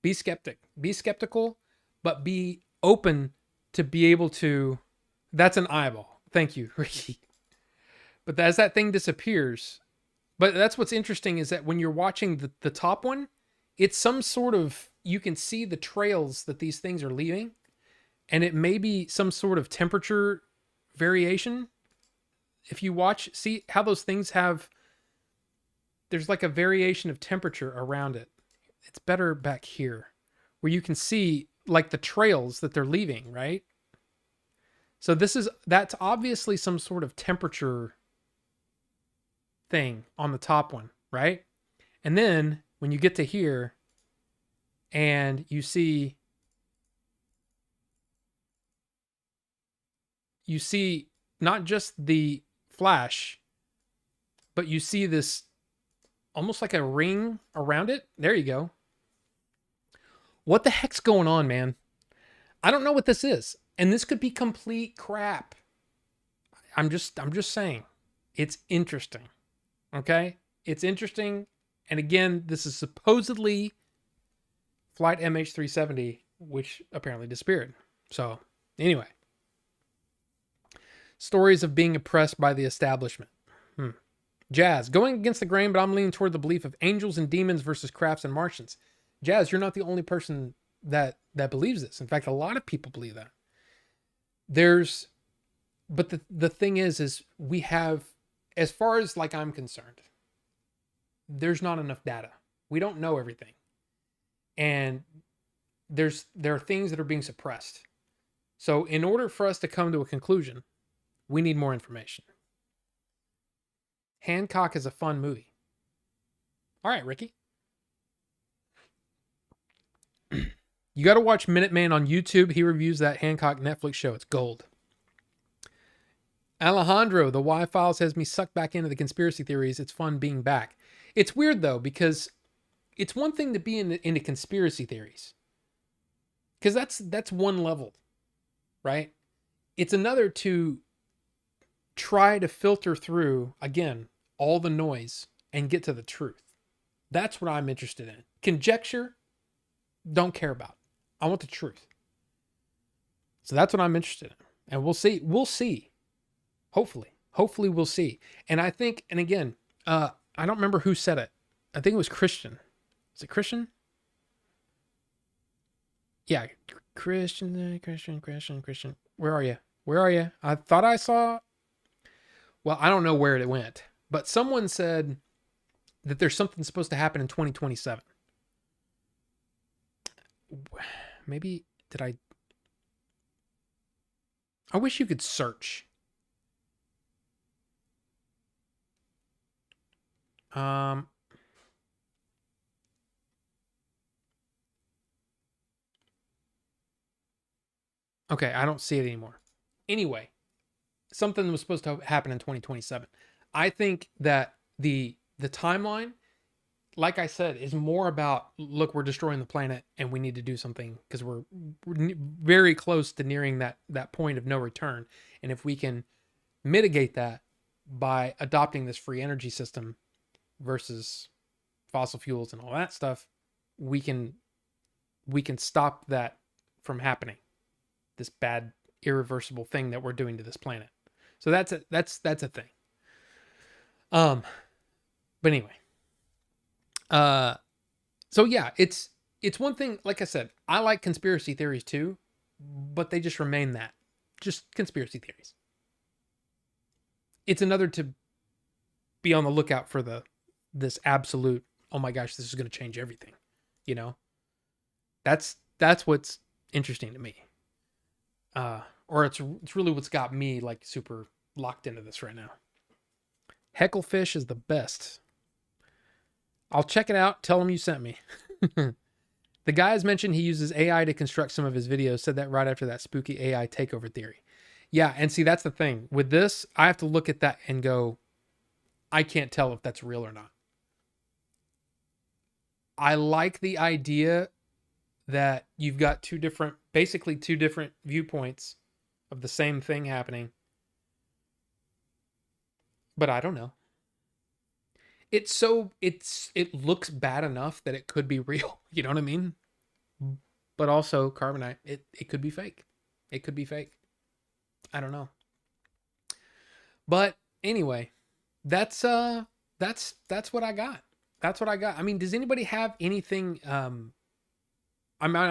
[SPEAKER 1] Be skeptic. Be skeptical, but be open to be able to. That's an eyeball. Thank you, Ricky. But as that thing disappears, but that's what's interesting is that when you're watching the top one, it's some sort of, you can see the trails that these things are leaving, and it may be some sort of temperature variation. If you watch, see how those things have, there's like a variation of temperature around it. It's better back here where you can see like the trails that they're leaving, right? So that's obviously some sort of temperature thing on the top one, right? And then when you get to here and you see not just the flash, but you see this almost like a ring around it. There you go. What the heck's going on, man? I don't know what this is. And this could be complete crap. I'm just saying. It's interesting. Okay? It's interesting. And again, this is supposedly Flight MH370, which apparently disappeared. So, anyway. Stories of being oppressed by the establishment. Jazz, going against the grain, but I'm leaning toward the belief of angels and demons versus crafts and Martians. Jazz, you're not the only person that believes this. In fact, a lot of people believe that. But the thing is we have, as far as like I'm concerned, there's not enough data. We don't know everything. And there are things that are being suppressed. So in order for us to come to a conclusion, we need more information. Hancock is a fun movie. All right, Ricky. You got to watch Minuteman on YouTube. He reviews that Hancock Netflix show. It's gold. Alejandro, the Y-Files has me sucked back into the conspiracy theories. It's fun being back. It's weird, though, because it's one thing to be into conspiracy theories. Because that's one level, right? It's another to try to filter through, again, all the noise and get to the truth. That's what I'm interested in. Conjecture, don't care about. I want the truth. So that's what I'm interested in. And we'll see. We'll see. Hopefully we'll see. And I think, and again, I don't remember who said it. I think it was Christian. Is it Christian? Yeah. Christian. Where are you? I thought I saw. Well, I don't know where it went, but someone said that there's something supposed to happen in 2027. Maybe I wish you could search. Okay, I don't see it anymore. Anyway, something was supposed to happen in 2027. I think that the timeline, like I said, is more about, look, we're destroying the planet and we need to do something because we're very close to nearing that point of no return. And if we can mitigate that by adopting this free energy system versus fossil fuels and all that stuff, we can stop that from happening. This bad, irreversible thing that we're doing to this planet. So that's a thing. But anyway. So yeah, it's one thing, like I said, I like conspiracy theories too, but they just remain that. Just conspiracy theories. It's another to be on the lookout for this absolute, oh my gosh, this is going to change everything. You know? That's what's interesting to me. Or it's really what's got me like super locked into this right now. Hecklefish is the best. I'll check it out. Tell him you sent me. The guy has mentioned he uses AI to construct some of his videos. Said that right after that spooky AI takeover theory. Yeah, and see, that's the thing. With this, I have to look at that and go, I can't tell if that's real or not. I like the idea that you've got basically two different viewpoints of the same thing happening. But I don't know. It looks bad enough that it could be real. You know what I mean? But also carbonite, it could be fake. It could be fake. I don't know. But anyway, that's what I got. That's what I got. I mean, does anybody have anything? I'm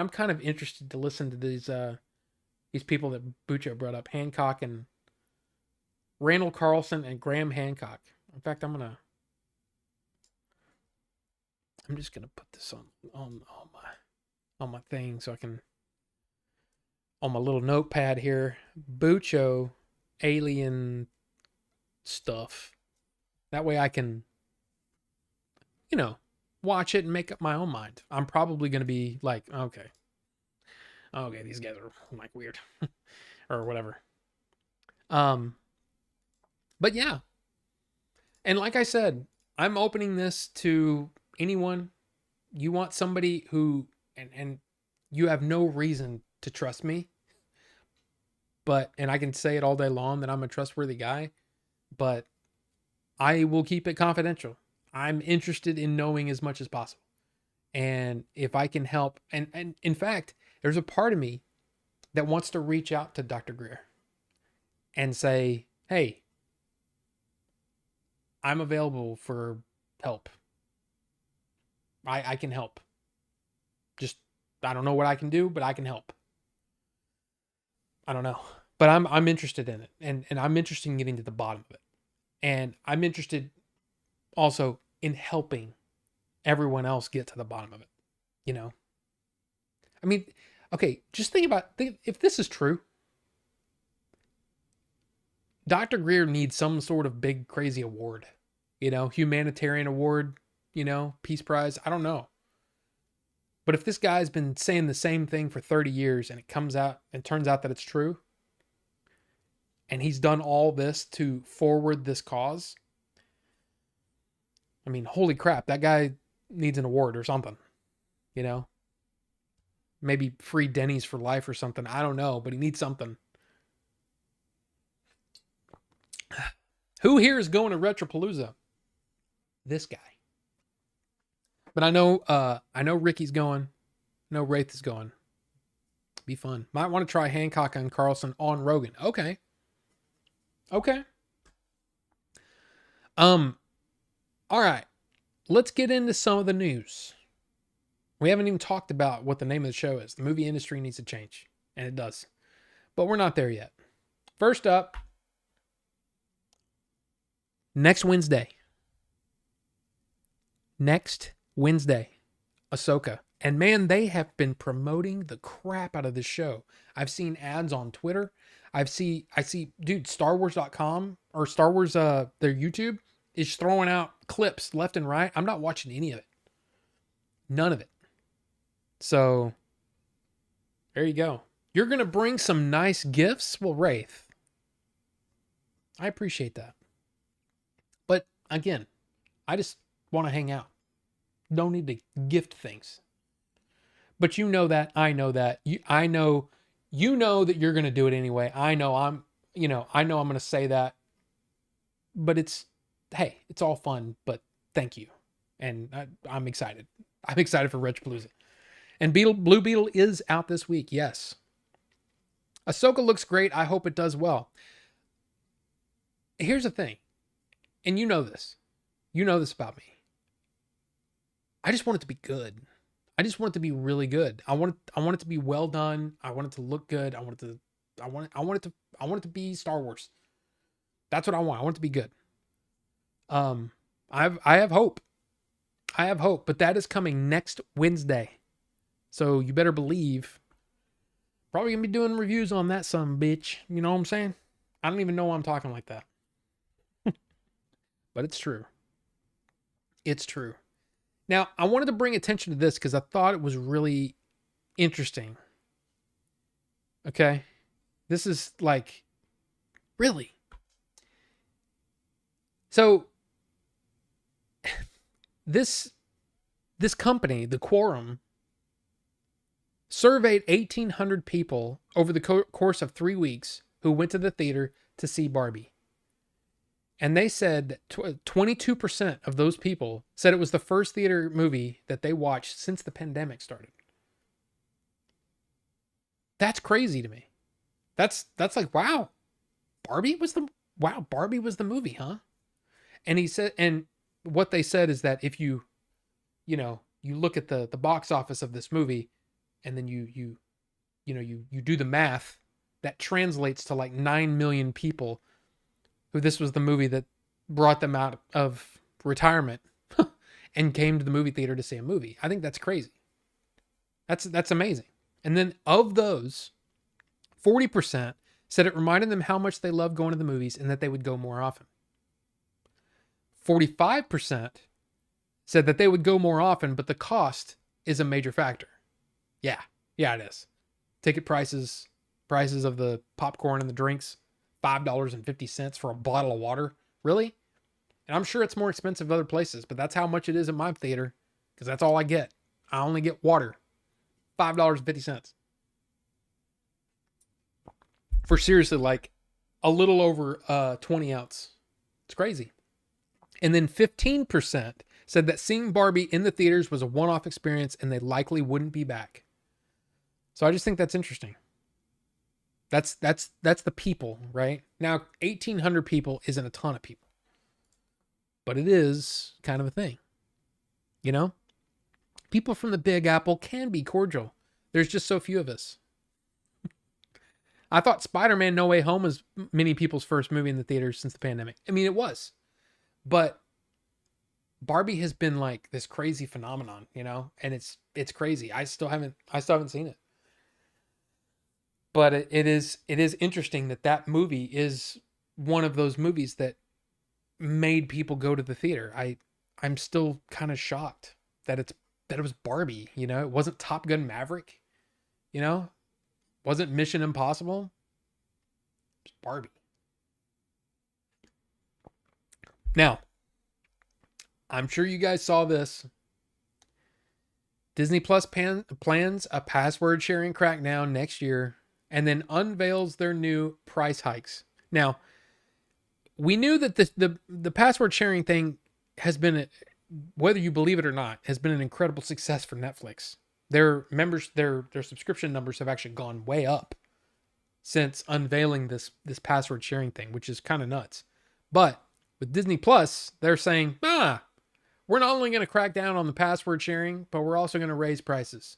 [SPEAKER 1] kind of interested to listen to these people that Bucho brought up, Hancock and Randall Carlson and Graham Hancock. In fact, I'm just gonna put this on my thing so I can, on my little notepad here, Bucho alien stuff. That way I can, watch it and make up my own mind. I'm probably going to be like, okay, these guys are like weird or whatever. But yeah. And like I said, I'm opening this to anyone. You want somebody who, and you have no reason to trust me, and I can say it all day long that I'm a trustworthy guy, but I will keep it confidential. I'm interested in knowing as much as possible. And if I can help, and in fact, there's a part of me that wants to reach out to Dr. Greer and say, hey, I'm available for help. I can help. Just, I don't know what I can do, but I can help. I don't know. But I'm interested in it. And I'm interested in getting to the bottom of it. And I'm interested also in helping everyone else get to the bottom of it. I mean, okay, just think if this is true, Dr. Greer needs some sort of big crazy award, humanitarian award, Peace Prize. I don't know. But if this guy's been saying the same thing for 30 years and it comes out and turns out that it's true, and he's done all this to forward this cause, I mean, holy crap, that guy needs an award or something, Maybe free Denny's for life or something. I don't know, but he needs something. Who here is going to Retropalooza? This guy. But I know Ricky's going. I know Wraith is going. Be fun. Might want to try Hancock and Carlson on Rogan. Okay. All right. Let's get into some of the news. We haven't even talked about what the name of the show is. The movie industry needs to change, and it does. But we're not there yet. First up, next Wednesday, Ahsoka. And man, they have been promoting the crap out of this show. I've seen ads on Twitter. I see, dude, StarWars.com or Star Wars, their YouTube is throwing out clips left and right. I'm not watching any of it. None of it. So there you go. You're going to bring some nice gifts? Well, Wraith, I appreciate that. But again, I just want to hang out. Don't need to gift things. But you know that, I know that. I know that you're going to do it anyway. I know I'm going to say that. But it's all fun, but thank you. And I'm excited. I'm excited for Retropalooza. And Blue Beetle is out this week, yes. Ahsoka looks great. I hope it does well. Here's the thing. And you know this. You know this about me. I just want it to be good. I just want it to be really good. I want it to be well done. I want it to look good. I want it to be Star Wars. That's what I want. I want it to be good. I have hope. I have hope, but that is coming next Wednesday. So you better believe. Probably gonna be doing reviews on that son bitch. You know what I'm saying? I don't even know why I'm talking like that. But it's true. It's true. Now, I wanted to bring attention to this because I thought it was really interesting. Okay? This is like, really? So, this company, the Quorum, surveyed 1,800 people over the course of 3 weeks who went to the theater to see Barbie. And they said that 22% of those people said it was the first theater movie that they watched since the pandemic started. That's crazy to me. That's like, wow. Barbie was the movie, huh? And he said, and what they said is that if you look at the box office of this movie, and then you do the math, that translates to like 9 million people who this was the movie that brought them out of retirement and came to the movie theater to see a movie. I think that's crazy. That's amazing. And then of those, 40% said it reminded them how much they loved going to the movies and that they would go more often. 45% said that they would go more often, but the cost is a major factor. Yeah, it is. Ticket prices of the popcorn and the drinks, $5.50 for a bottle of water. Really? And I'm sure it's more expensive other places, but that's how much it is in my theater, because that's all I get. I only get water. $5.50. For seriously, like a little over 20 ounce. It's crazy. And then 15% said that seeing Barbie in the theaters was a one-off experience and they likely wouldn't be back. So I just think that's interesting. That's the people, right? Now, 1,800 people isn't a ton of people, but it is kind of a thing. You know? People from the Big Apple can be cordial. There's just so few of us. I thought Spider-Man No Way Home was many people's first movie in the theaters since the pandemic. I mean, it was. But Barbie has been like this crazy phenomenon, you know? And it's crazy. I still haven't seen it. But it is interesting that movie is one of those movies that made people go to the theater. I'm still kind of shocked that it was Barbie, you know? It wasn't Top Gun Maverick, you know? Wasn't Mission Impossible. It was Barbie. Now, I'm sure you guys saw this. Disney Plus plans a password sharing crackdown next year and then unveils their new price hikes. Now, we knew that the password sharing thing has been, whether you believe it or not, has been an incredible success for Netflix. Their subscription numbers have actually gone way up since unveiling this password sharing thing, which is kind of nuts. But with Disney Plus, they're saying, we're not only going to crack down on the password sharing, but we're also going to raise prices.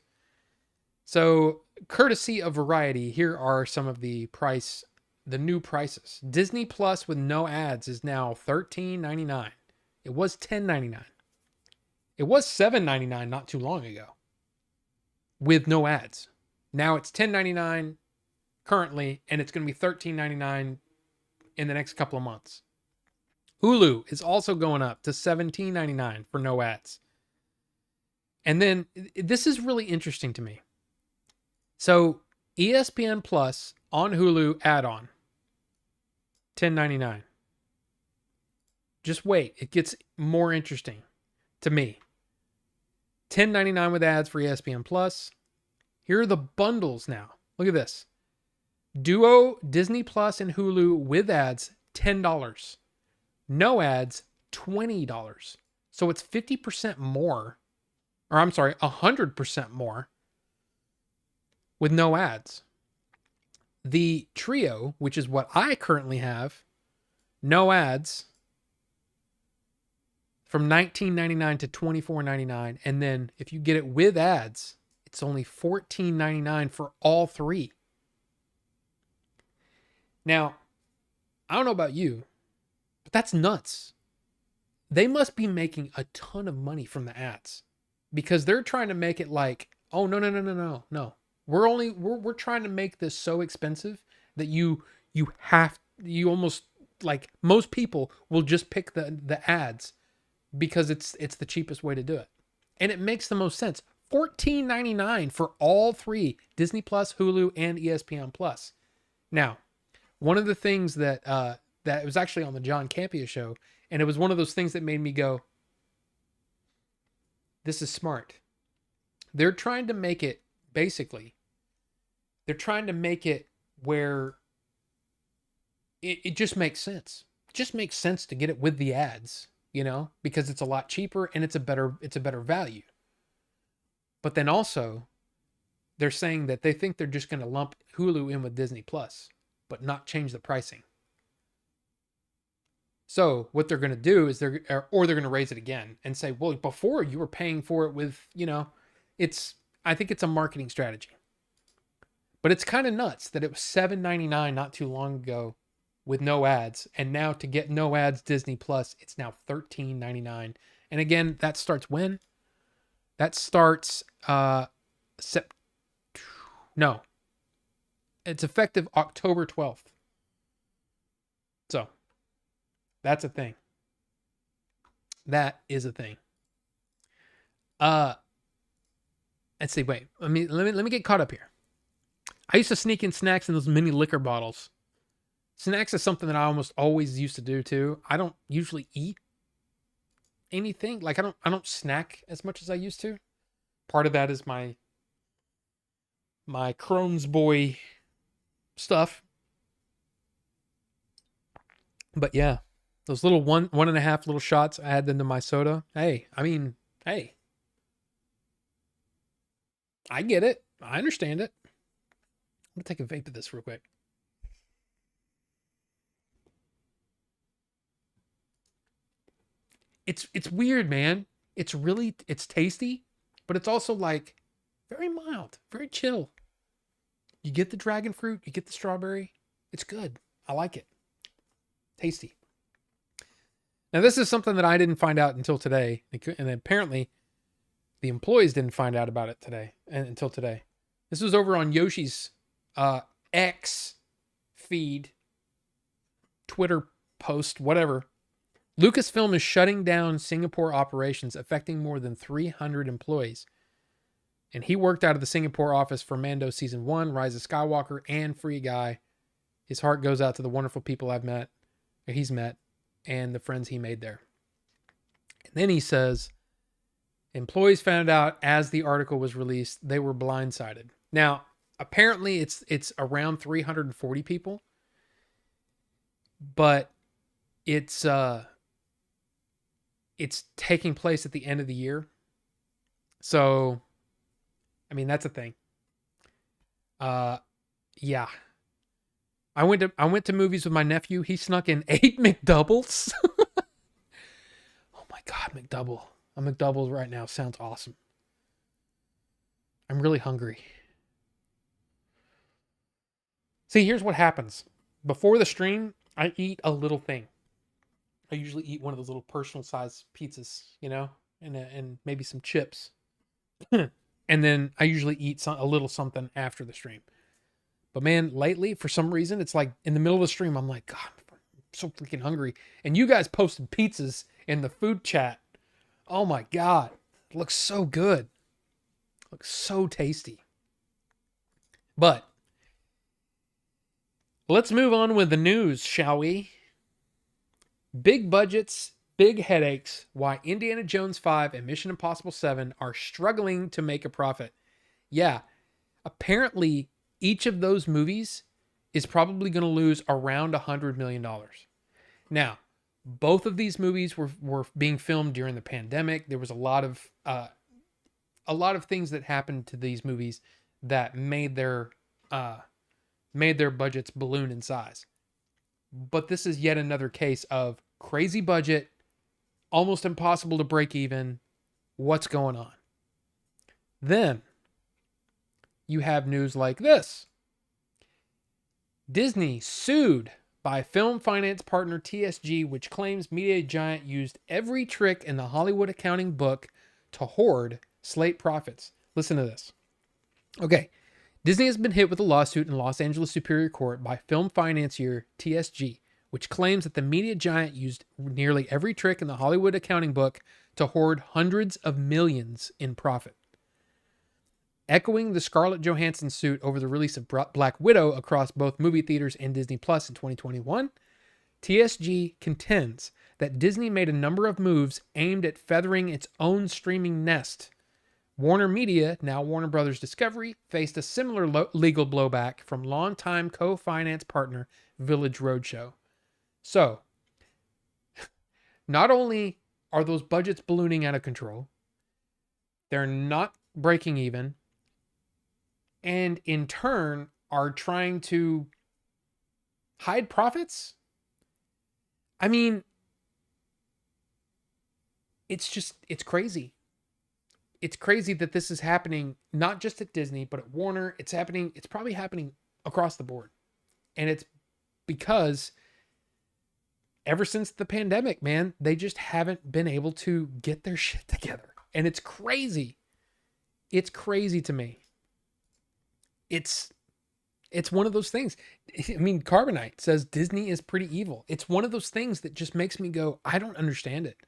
[SPEAKER 1] So, courtesy of Variety, here are some of the new prices. Disney Plus with no ads is now $13.99. It was $10.99. It was $7.99 not too long ago, with no ads. Now it's $10.99 currently, and it's going to be $13.99 in the next couple of months. Hulu is also going up to $17.99 for no ads. And then this is really interesting to me. So ESPN Plus on Hulu add-on, $10.99. Just wait, it gets more interesting to me. $10.99 with ads for ESPN Plus. Here are the bundles now. Look at this. Duo, Disney Plus, and Hulu with ads, $10. No ads, $20. So it's 50% more. Or I'm sorry, 100% more with no ads. The Trio, which is what I currently have, no ads, from $19.99 to $24.99. And then if you get it with ads, it's only $14.99 for all three. Now, I don't know about you, but that's nuts. They must be making a ton of money from the ads, because they're trying to make it like, oh, no. We're trying to make this so expensive that you almost, like, most people will just pick the ads because it's the cheapest way to do it. And it makes the most sense. $14.99 for all three, Disney Plus, Hulu, and ESPN Plus. Now, one of the things that was actually on the John Campea show, and it was one of those things that made me go, this is smart. They're trying to make it, basically, they're trying to make it where it just makes sense. It just makes sense to get it with the ads, because it's a lot cheaper and it's a better value. But then also, they're saying that they think they're just going to lump Hulu in with Disney Plus, but not change the pricing. So what they're going to do is they're going to raise it again and say, well, before you were paying for it with, I think it's a marketing strategy. But it's kind of nuts that it was $7.99 not too long ago with no ads. And now to get no ads Disney Plus, it's now $13.99. And again, that starts when? That starts it's effective October 12th. So that's a thing. That is a thing. Let's see. Wait, let me get caught up here. I used to sneak in snacks in those mini liquor bottles. Snacks is something that I almost always used to do too. I don't usually eat anything. Like I don't snack as much as I used to. Part of that is my Crohn's boy stuff. But yeah, those little one and a half little shots, I had them to my soda. Hey, I get it. I understand it. I'm gonna take a vape of this real quick. It's weird, man. It's tasty, but it's also like very mild, very chill. You get the dragon fruit, you get the strawberry. It's good. I like it. Tasty. Now, this is something that I didn't find out until today, and apparently the employees didn't find out about it until today. This was over on Yoshi's X feed, Twitter post, whatever. Lucasfilm is shutting down Singapore operations, affecting more than 300 employees. And he worked out of the Singapore office for Mando Season 1, Rise of Skywalker, and Free Guy. His heart goes out to the wonderful people he's met, and the friends he made there. And then he says, employees found out as the article was released, they were blindsided. Now, apparently it's around 340 people, but it's taking place at the end of the year. So, I mean, that's a thing. Yeah. I went to movies with my nephew. He snuck in 8 McDoubles. Oh my God, McDouble. A McDouble right now sounds awesome. I'm really hungry. See, here's what happens. Before the stream, I eat a little thing. I usually eat one of those little personal size pizzas, and maybe some chips. And then I usually eat a little something after the stream. But man, lately, for some reason, it's like in the middle of the stream, I'm like, God, I'm so freaking hungry. And you guys posted pizzas in the food chat. Oh my God. It looks so good. It looks so tasty. But let's move on with the news, shall we? Big budgets, big headaches, why Indiana Jones 5 and Mission Impossible 7 are struggling to make a profit. Yeah, apparently each of those movies is probably going to lose around $100 million. Now, both of these movies were being filmed during the pandemic. There was a lot of things that happened to these movies that made their budgets balloon in size. But this is yet another case of crazy budget, almost impossible to break even. What's going on? Then you have news like this. Disney sued by film finance partner TSG, which claims media giant used every trick in the Hollywood accounting book to hoard slate profits. Listen to this. Okay. Disney has been hit with a lawsuit in Los Angeles Superior Court by film financier TSG, which claims that the media giant used nearly every trick in the Hollywood accounting book to hoard hundreds of millions in profit. Echoing the Scarlett Johansson suit over the release of Black Widow across both movie theaters and Disney Plus in 2021, TSG contends that Disney made a number of moves aimed at feathering its own streaming nest Warner Media, now Warner Brothers Discovery, faced a similar legal blowback from longtime co-finance partner Village Roadshow. So, not only are those budgets ballooning out of control, they're not breaking even, and in turn are trying to hide profits. I mean, it's crazy. It's crazy that this is happening not just at Disney, but at Warner. It's probably happening across the board. And it's because ever since the pandemic, man, they just haven't been able to get their shit together. And it's crazy. It's crazy to me. It's one of those things. I mean, Carbonite says Disney is pretty evil. It's one of those things that just makes me go, I don't understand it.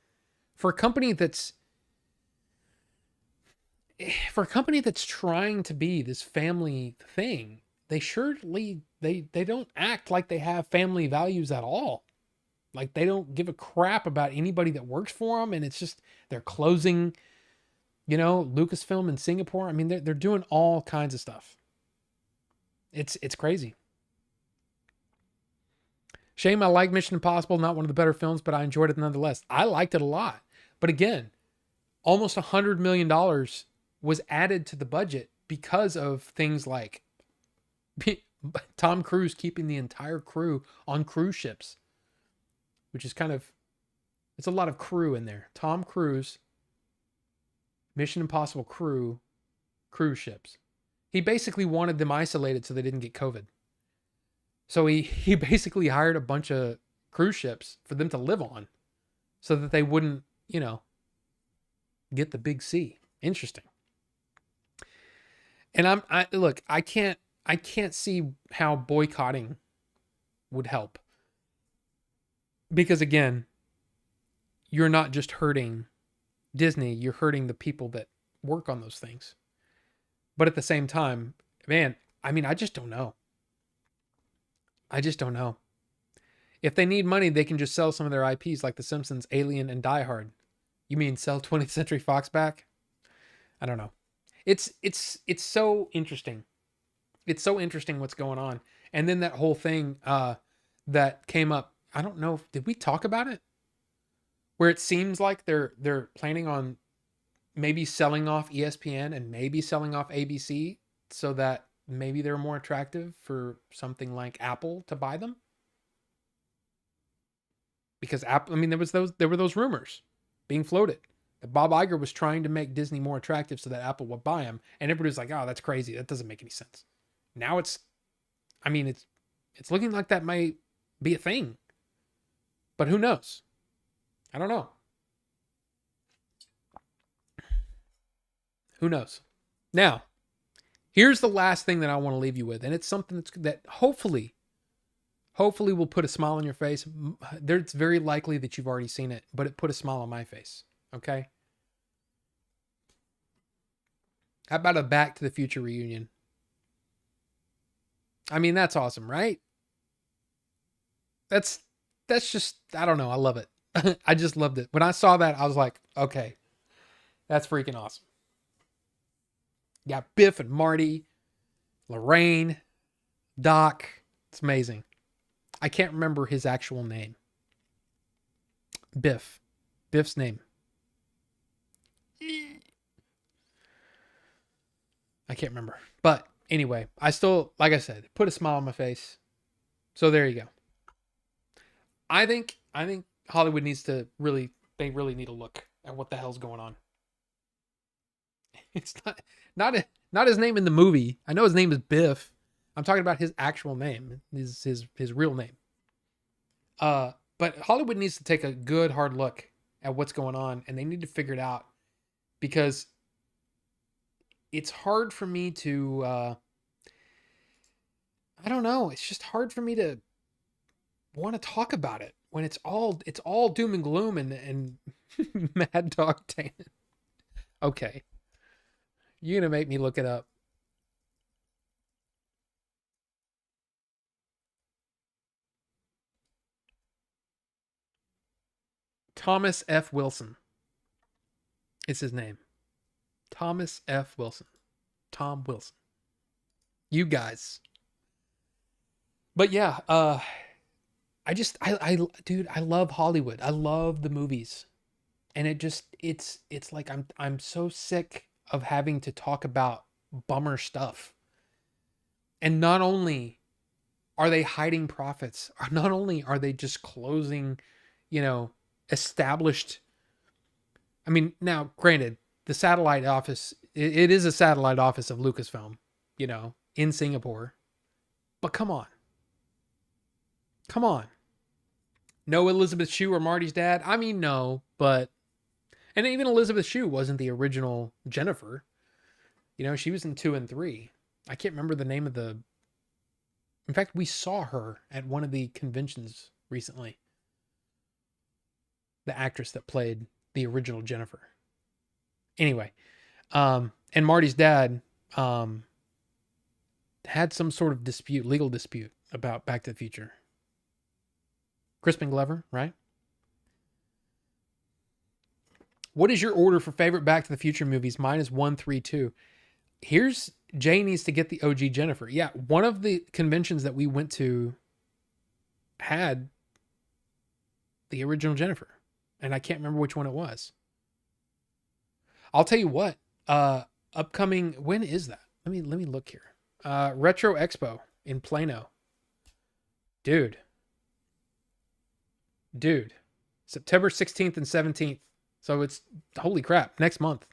[SPEAKER 1] For a company that's trying to be this family thing, they don't act like they have family values at all. Like they don't give a crap about anybody that works for them, and it's just they're closing, Lucasfilm in Singapore. I mean, they're doing all kinds of stuff. It's crazy. Shame, I like Mission Impossible, not one of the better films, but I enjoyed it nonetheless. I liked it a lot. But again, almost $100 million was added to the budget because of things like Tom Cruise keeping the entire crew on cruise ships, which is it's a lot of crew in there. Tom Cruise, Mission Impossible crew, cruise ships. He basically wanted them isolated so they didn't get COVID. So he basically hired a bunch of cruise ships for them to live on so that they wouldn't, get the big C. Interesting. And I can't see how boycotting would help. Because again, you're not just hurting Disney, you're hurting the people that work on those things. But at the same time, man, I mean, I just don't know. If they need money, they can just sell some of their IPs like The Simpsons, Alien, and Die Hard. You mean sell 20th Century Fox back? I don't know. It's so interesting. It's so interesting what's going on. And then that whole thing that came up, I don't know, did we talk about it? Where it seems like they're planning on maybe selling off ESPN and maybe selling off ABC so that maybe they're more attractive for something like Apple to buy them. Because Apple, I mean, there were those rumors being floated that Bob Iger was trying to make Disney more attractive so that Apple would buy him, and everybody was like, "Oh, that's crazy. That doesn't make any sense." Now it's looking like that might be a thing, but who knows? I don't know. Who knows? Now, here's the last thing that I want to leave you with, and it's something that hopefully will put a smile on your face. It's very likely that you've already seen it, but it put a smile on my face. Okay? How about a Back to the Future reunion? I mean, that's awesome, right? That's just, I don't know. I love it. I just loved it. When I saw that, I was like, okay, that's freaking awesome. You got Biff and Marty, Lorraine, Doc. It's amazing. I can't remember his actual name. Biff's name. I can't remember. But anyway, I still, like I said, put a smile on my face. So there you go. I think Hollywood needs to they really need to look at what the hell's going on. It's not his name in the movie. I know his name is Biff. I'm talking about his actual name, his real name. But Hollywood needs to take a good hard look at what's going on, and they need to figure it out, because it's hard for me to I don't know, it's just hard for me to want to talk about it when it's all doom and gloom and Mad Dog Tannen. Okay. You're going to make me look it up. Thomas F. Wilson is his name. Thomas F. Wilson. Tom Wilson. You guys. But yeah, dude, I love Hollywood. I love the movies. And it's like I'm so sick of having to talk about bummer stuff. And not only are they hiding profits, or not only are they just closing, established. I mean, now granted, the satellite office, it is a satellite office of Lucasfilm, in Singapore. But come on. Come on. No Elizabeth Shue or Marty's dad? I mean, no, but... And even Elizabeth Shue wasn't the original Jennifer. She was in 2 and 3. I can't remember the name of the... In fact, we saw her at one of the conventions recently. The actress that played the original Jennifer. Anyway, and Marty's dad had some sort of legal dispute about Back to the Future. Crispin Glover, right? What is your order for favorite Back to the Future movies? Mine is 1, 3, 2. Jay needs to get the OG Jennifer. Yeah, one of the conventions that we went to had the original Jennifer. And I can't remember which one it was. I'll tell you what. Upcoming, when is that? Let me look here. Retro Expo in Plano. Dude. September 16th and 17th. So it's, holy crap, next month.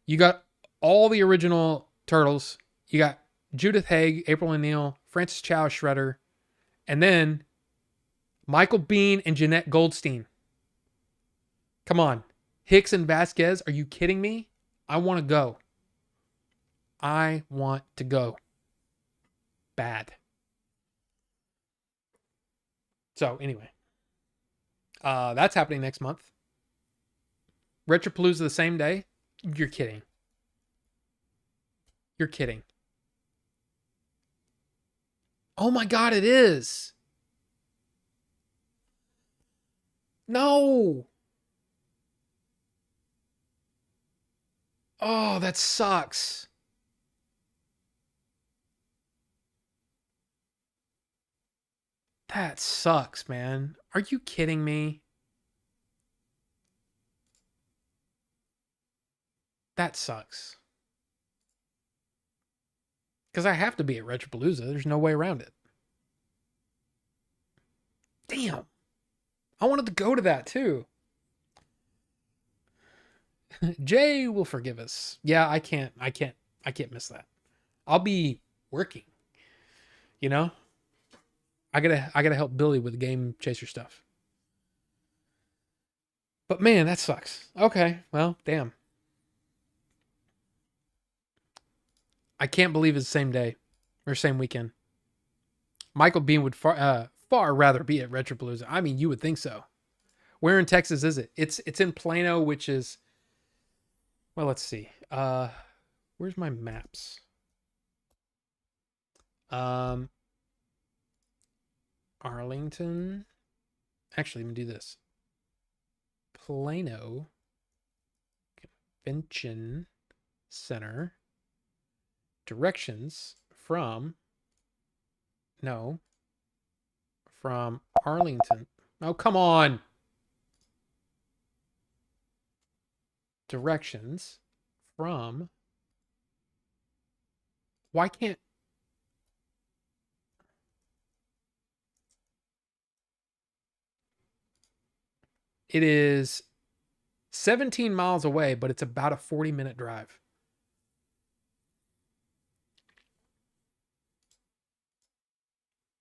[SPEAKER 1] You got all the original Turtles. You got Judith Haig, April O'Neil, Francis Chow Shredder, and then Michael Biehn and Jeanette Goldstein. Come on. Hicks and Vasquez, are you kidding me? I want to go. Bad. So anyway. That's happening next month. Retropalooza the same day? You're kidding. Oh my God, it is. No. Oh, that sucks. That sucks, man. Are you kidding me? That sucks. Because I have to be at Retropalooza. There's no way around it. Damn. I wanted to go to that too. Jay will forgive us. Yeah, I can't miss that. I'll be working. I gotta help Billy with the Game Chaser stuff. But man, that sucks. Okay, well, damn. I can't believe it's the same day or same weekend. Michael Biehn would far rather be at Retropalooza. I mean, you would think so. Where in Texas is it? It's in Plano, which is, well, let's see. Where's my maps? Arlington. Actually, let me do this. Plano Convention Center. Directions from Arlington. Oh, come on. Directions from. Why can't. It is 17 miles away, but it's about a 40-minute drive.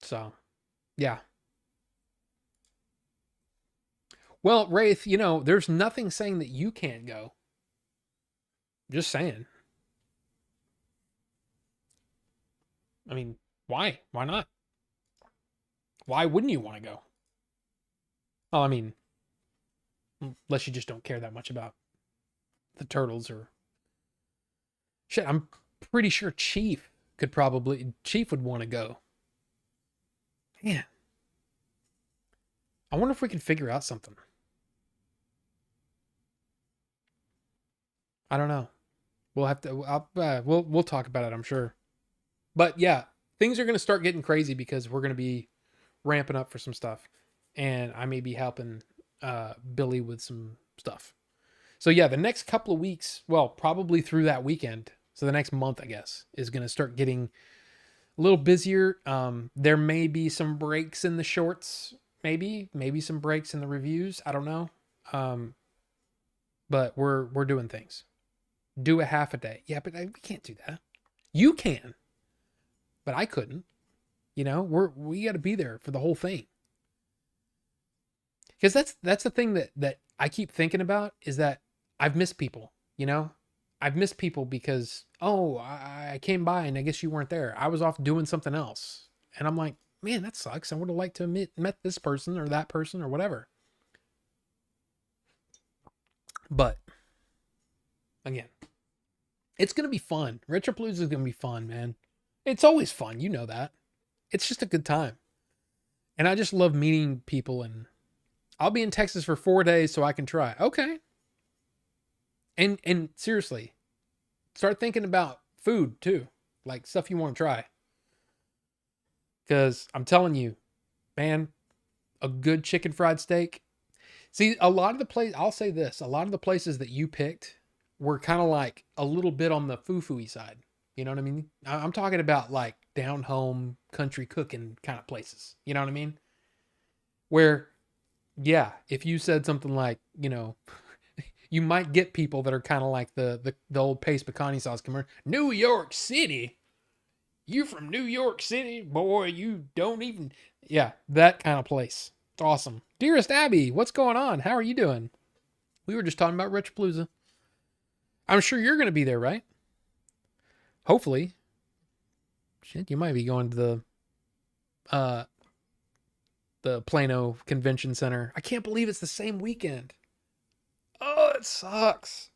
[SPEAKER 1] So, yeah. Well, Wraith, there's nothing saying that you can't go. Just saying. I mean, why? Why not? Why wouldn't you want to go? Well, I mean, unless you just don't care that much about the Turtles or... Shit, I'm pretty sure Chief would want to go. Man. I wonder if we can figure out something. I don't know. We'll have to. We'll talk about it, I'm sure. But yeah, things are going to start getting crazy because we're going to be ramping up for some stuff, and I may be helping Billy with some stuff. So yeah, the next couple of weeks, well, probably through that weekend, so the next month, I guess, is going to start getting a little busier. There may be some breaks in the shorts, maybe some breaks in the reviews. I don't know. But we're doing things. Do a half a day. Yeah, but we can't do that. You can, but I couldn't. You know, we got to be there for the whole thing. Because that's the thing that I keep thinking about, is that I've missed people. You know, I've missed people because I came by and I guess you weren't there. I was off doing something else, and I'm like, man, that sucks. I would have liked to have met this person or that person or whatever. But again, it's going to be fun. Retropalooza is going to be fun, man. It's always fun. You know that. It's just a good time. And I just love meeting people, and I'll be in Texas for 4 days so I can try. Okay. And seriously, start thinking about food too. Like stuff you want to try. Because I'm telling you, man, a good chicken fried steak. See, a lot of the places, I'll say this, a lot of the places that you picked were kind of like a little bit on the foo-foo-y side. You know what I mean? I'm talking about like down home country cooking kind of places. You know what I mean? Where, yeah, if you said something like, you know, you might get people that are kind of like the old Pace Pecani sauce commercial. New York City? You from New York City? Boy, you don't even... Yeah, that kind of place. It's awesome. Dearest Abby, what's going on? How are you doing? We were just talking about Retropalooza. I'm sure you're going to be there, right? Hopefully. Shit, you might be going to the Plano Convention Center. I can't believe it's the same weekend. Oh, it sucks.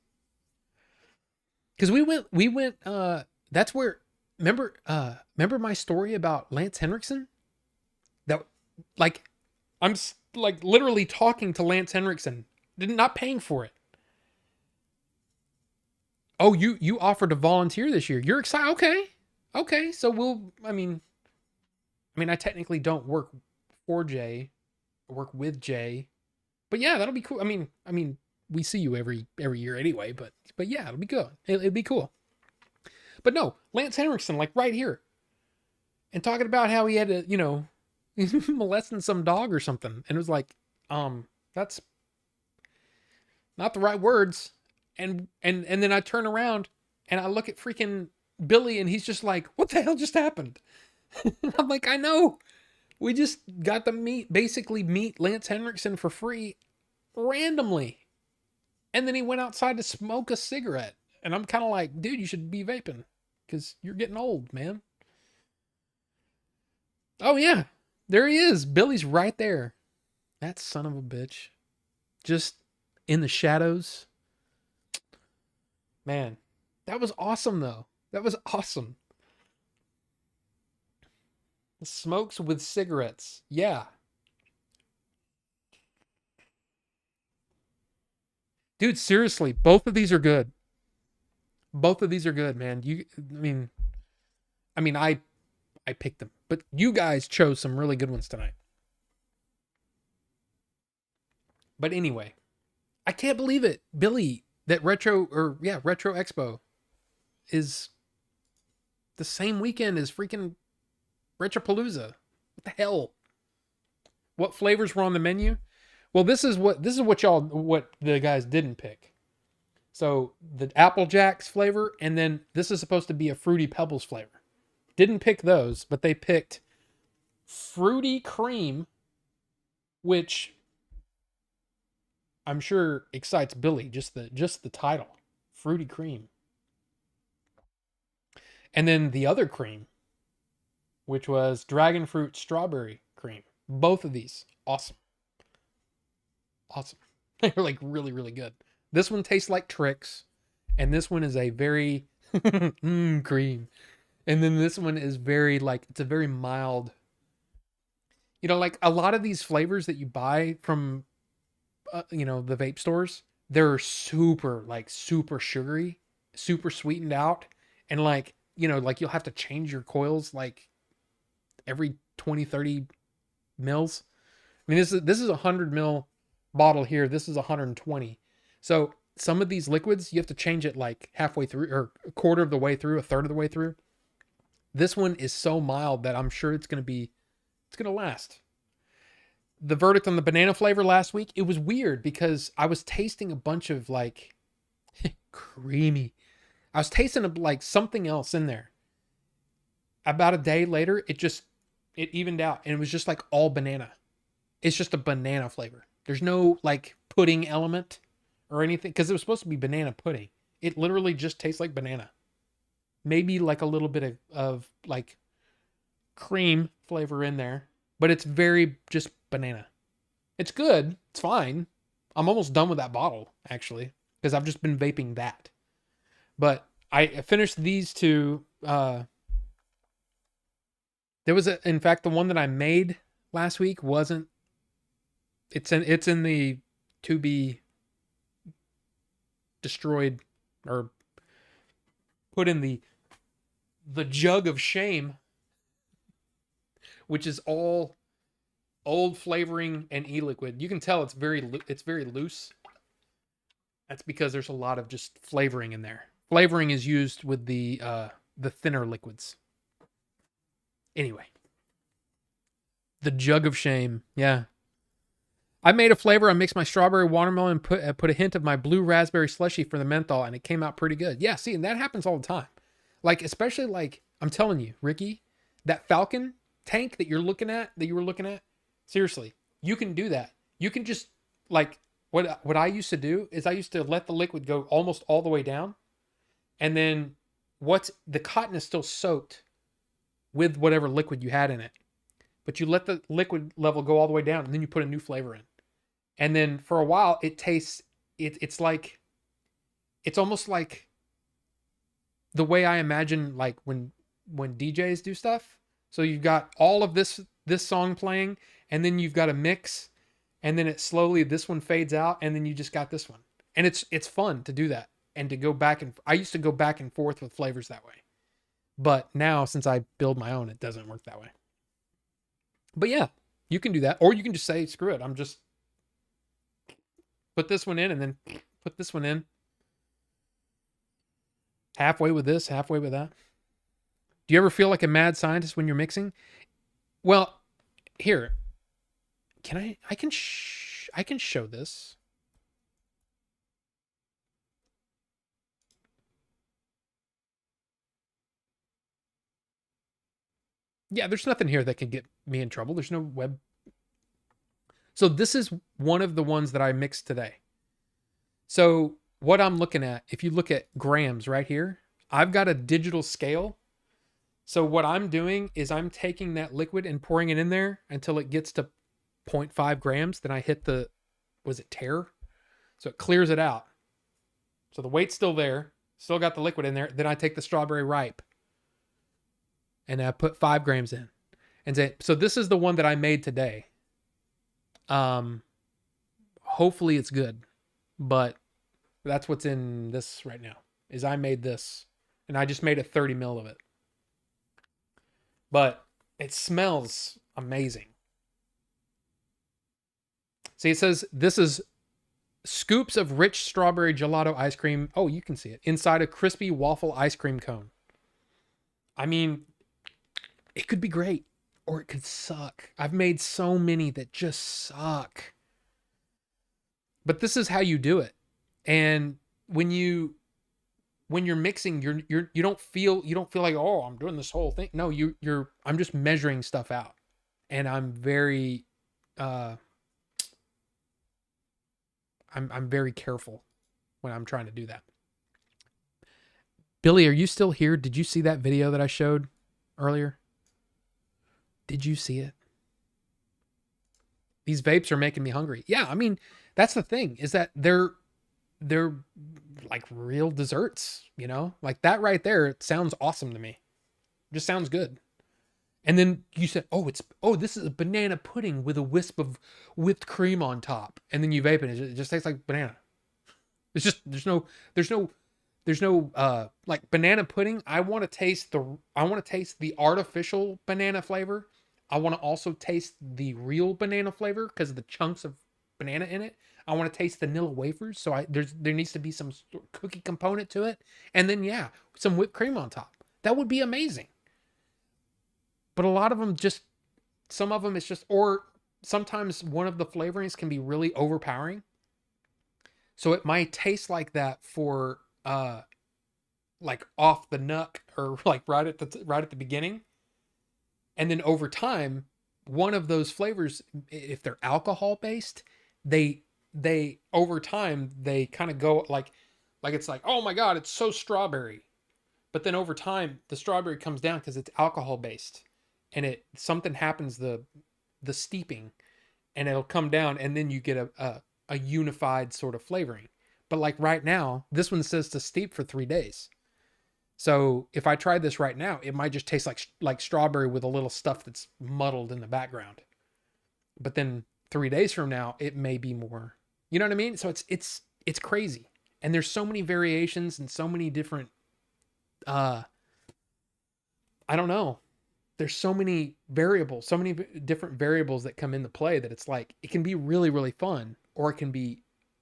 [SPEAKER 1] Because we went, that's where, remember my story about Lance Henriksen? That, like, I'm like literally talking to Lance Henriksen, not paying for it. Oh, you offered to volunteer this year. You're excited. Okay. So I mean, I technically don't work for Jay, I work with Jay, but yeah, that'll be cool. I mean, we see you every year anyway, but yeah, it'll be good. It'll be cool. But no, Lance Henriksen, like right here, and talking about how he had to, you know, molesting some dog or something, and it was like, that's not the right words. And then I turn around and I look at freaking Billy, and he's just like, what the hell just happened? I'm like, I know. We just got to basically meet Lance Henriksen for free randomly. And then he went outside to smoke a cigarette. And I'm kind of like, dude, you should be vaping because you're getting old, man. Oh, yeah. There he is. Billy's right there. That son of a bitch. Just in the shadows. Man, that was awesome, though. That was awesome. Smokes with cigarettes. Yeah. Dude, seriously, both of these are good. Both of these are good, man. I picked them, but you guys chose some really good ones tonight. But anyway, I can't believe it, Billy, that Retro Expo is the same weekend as freaking Retropalooza. What the hell? What flavors were on the menu? Well, this is what the guys didn't pick. So the Apple Jacks flavor, and then this is supposed to be a Fruity Pebbles flavor. Didn't pick those, but they picked Fruity Cream, which I'm sure excites Billy, just the title. Fruity Cream. And then the other cream, which was Dragon Fruit Strawberry Cream. Both of these, awesome. Awesome. They're like really, really good. This one tastes like Trix, and this one is a very cream. And then this one is very like, it's a very mild, you know, like a lot of these flavors that you buy from, the vape stores, they're super sugary. super sweetened out, and like, you know, like you'll have to change your coils like every 20, 30 mils. I mean, this is a 100 mil bottle here. This is 120. So some of these liquids you have to change it like halfway through, or a quarter of the way through, a third of the way through. This one is so mild that I'm sure it's going to last. The verdict on the banana flavor last week, it was weird because I was tasting a bunch of like creamy. I was tasting like something else in there. About a day later, it evened out, and it was just like all banana. It's just a banana flavor. There's no like pudding element or anything, because it was supposed to be banana pudding. It literally just tastes like banana. Maybe like a little bit of like cream flavor in there, but it's very just banana. It's good. It's fine. I'm almost done with that bottle, actually, because I've just been vaping that. But I finished these two. There was in fact, the one that I made last week wasn't. It's in the to be destroyed or put in the jug of shame, which is all old flavoring and e-liquid. You can tell it's very loose. That's because there's a lot of just flavoring in there. Flavoring is used with the thinner liquids. Anyway, the jug of shame. Yeah. I made a flavor. I mixed my strawberry watermelon and put a hint of my blue raspberry slushy for the menthol, and it came out pretty good. Yeah, see, and that happens all the time. Like, especially like, I'm telling you, Ricky, that Falcon tank that you were looking at, seriously, you can do that. You can just, like, what I used to do is I used to let the liquid go almost all the way down, and then the cotton is still soaked with whatever liquid you had in it. But you let the liquid level go all the way down, and then you put a new flavor in. And then for a while, it tastes, it's almost like the way I imagine, like when DJs do stuff. So you've got all of this song playing, and then you've got a mix, and then this one fades out, and then you just got this one. And it's fun to do that, and to go back, and I used to go back and forth with flavors that way. But now, since I build my own, it doesn't work that way. But yeah, you can do that. Or you can just say, screw it, I'm just put this one in and then put this one in. Halfway with this, halfway with that. Do you ever feel like a mad scientist when you're mixing? Well, here. I can show this. Yeah, there's nothing here that can get me in trouble. There's no web. So this is one of the ones that I mixed today. So what I'm looking at, if you look at grams right here, I've got a digital scale. So what I'm doing is I'm taking that liquid and pouring it in there until it gets to 0.5 grams. Then I hit tare? So it clears it out. So the weight's still there. Still got the liquid in there. Then I take the strawberry ripe and I put 5 grams in. And say, so this is the one that I made today. Hopefully it's good, but that's what's in this right now. Is I made this, and I just made a 30 mil of it. But it smells amazing. See, it says this is scoops of rich strawberry gelato ice cream. Oh, you can see it inside a crispy waffle ice cream cone. I mean, it could be great. Or it could suck. I've made so many that just suck. But this is how you do it. And when you're mixing, you don't feel like, oh, I'm doing this whole thing. No, I'm just measuring stuff out. And I'm very I'm very careful when I'm trying to do that. Billy, are you still here? Did you see that video that I showed earlier? Did you see it? These vapes are making me hungry. Yeah, I mean, that's the thing, is that they're like real desserts, you know? Like that right there, it sounds awesome to me. It just sounds good. And then you said, this is a banana pudding with a wisp of whipped cream on top. And then you vape it, it just tastes like banana. It's just there's no like banana pudding. I want to taste the artificial banana flavor. I want to also taste the real banana flavor because of the chunks of banana in it. I want to taste vanilla wafers, so there needs to be some cookie component to it, and then yeah, some whipped cream on top. That would be amazing. But a lot of them some of them it's just, or sometimes one of the flavorings can be really overpowering. So it might taste like that for like off the nuck or like right at the beginning. And then over time, one of those flavors, if they're alcohol based, they over time they kind of go like it's like, oh my god, it's so strawberry. But then over time the strawberry comes down because it's alcohol based, and something happens, the steeping, and it'll come down, and then you get a unified sort of flavoring. But like right now, this one says to steep for 3 days. So if I tried this right now, it might just taste like strawberry with a little stuff that's muddled in the background. But then 3 days from now, it may be more. You know what I mean? So it's crazy. And there's so many variations and so many different I don't know. There's so many variables, so many different variables that come into play that it's like it can be really, really fun, or it can be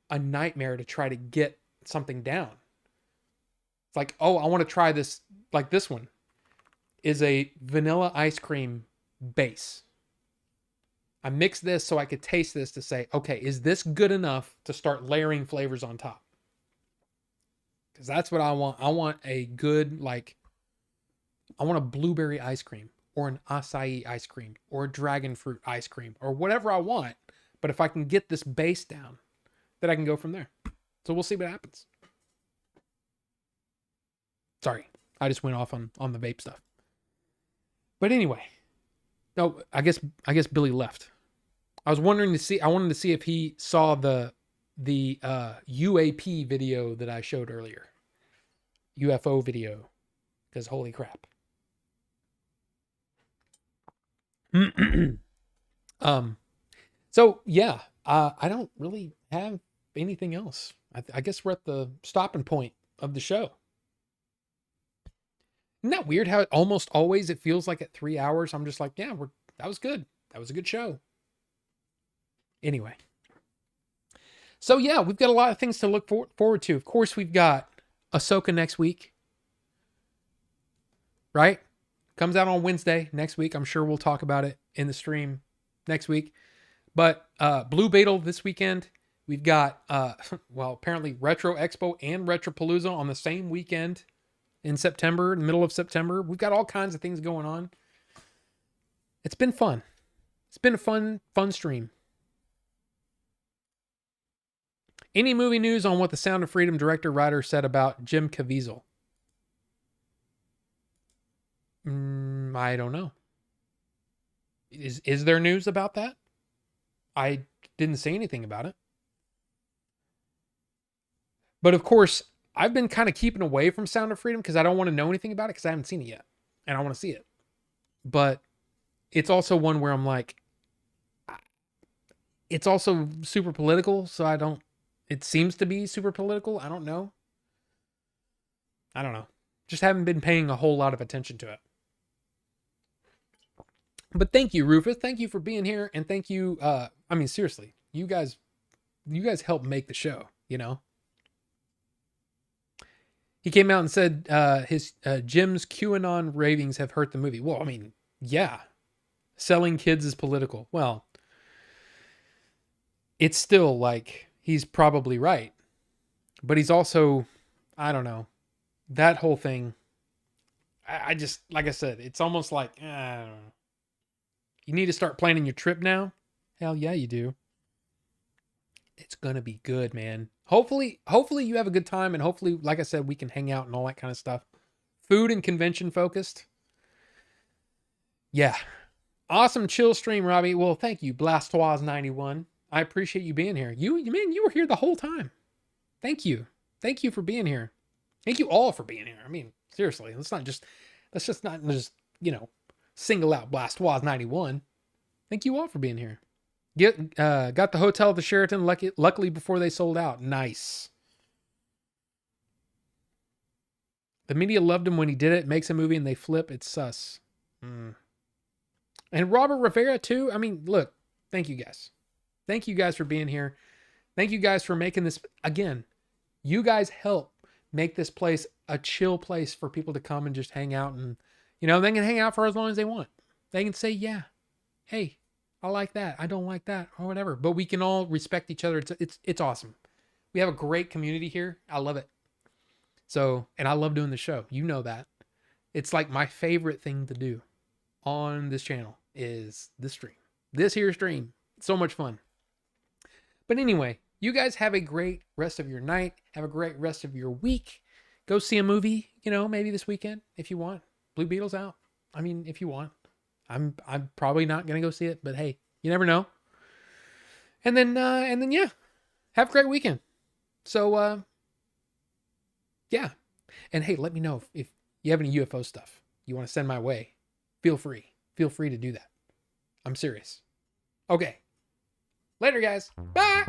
[SPEAKER 1] a nightmare to try to get something down. It's like, oh, I want to try this. Like this one is a vanilla ice cream base. I mixed this so I could taste this to say, okay, is this good enough to start layering flavors on top? Because that's what I want. I want a good, like, I want a blueberry ice cream, or an acai ice cream, or a dragon fruit ice cream, or whatever I want. But if I can get this base down, then I can go from there. So we'll see what happens. Sorry, I just went off on the vape stuff. But anyway, no, I guess Billy left. I wanted to see if he saw the UAP video that I showed earlier. UFO video, because holy crap. So yeah, I don't really have anything else. I guess we're at the stopping point of the show. Isn't that weird how almost always it feels like at 3 hours, I'm just like, yeah, that was good. That was a good show. Anyway. So yeah, we've got a lot of things to look forward to. Of course, we've got Ahsoka next week. Right? Comes out on Wednesday next week. I'm sure we'll talk about it in the stream next week. But Blue Beetle this weekend. We've got, well, apparently Retro Expo and Retropalooza on the same weekend in September, middle of September. We've got all kinds of things going on. It's been fun. It's been a fun stream. Any movie news on what the Sound of Freedom director writer said about Jim Caviezel? I don't know. Is there news about that? I didn't say anything about it. But of course, I've been kind of keeping away from Sound of Freedom because I don't want to know anything about it because I haven't seen it yet. And I want to see it. But it's also one where I'm like, it's also super political, so it seems to be super political. I don't know. Just haven't been paying a whole lot of attention to it. But thank you, Rufus. Thank you for being here. And thank you. I mean, seriously, you guys help make the show, you know? He came out and said his Jim's QAnon ravings have hurt the movie. Well, I mean, yeah. Selling kids is political. Well, it's still like he's probably right. But he's also, I don't know. That whole thing, I just, like I said, it's almost like, I don't know. You need to start planning your trip now? Hell yeah, you do. It's going to be good, man. Hopefully you have a good time, and hopefully, like I said, we can hang out and all that kind of stuff. Food and convention focused. Yeah. Awesome chill stream, Robbie. Well, thank you, Blastoise91. I appreciate you being here. You were here the whole time. Thank you. Thank you for being here. Thank you all for being here. I mean, seriously, let's not just, single out Blastoise91. Thank you all for being here. Got the hotel at the Sheraton luckily before they sold out. Nice. The media loved him when he did it. Makes a movie and they flip. It's sus. And Robert Rivera too. I mean, look, thank you guys. Thank you guys for being here. Thank you guys for making this, again, you guys help make this place a chill place for people to come and just hang out, and, you know, they can hang out for as long as they want. They can say, yeah, hey, I like that. I don't like that, or whatever. But we can all respect each other. It's awesome. We have a great community here. I love it. So, and I love doing the show. You know that. It's like my favorite thing to do on this channel is this stream. This here stream. It's so much fun. But anyway, you guys have a great rest of your night. Have a great rest of your week. Go see a movie, you know, maybe this weekend if you want. Blue Beetle's out. I mean, if you want. I'm probably not going to go see it, but hey, you never know. And then yeah, have a great weekend. So, yeah. And hey, let me know if you have any UFO stuff you want to send my way. Feel free to do that. I'm serious. Okay. Later, guys. Bye.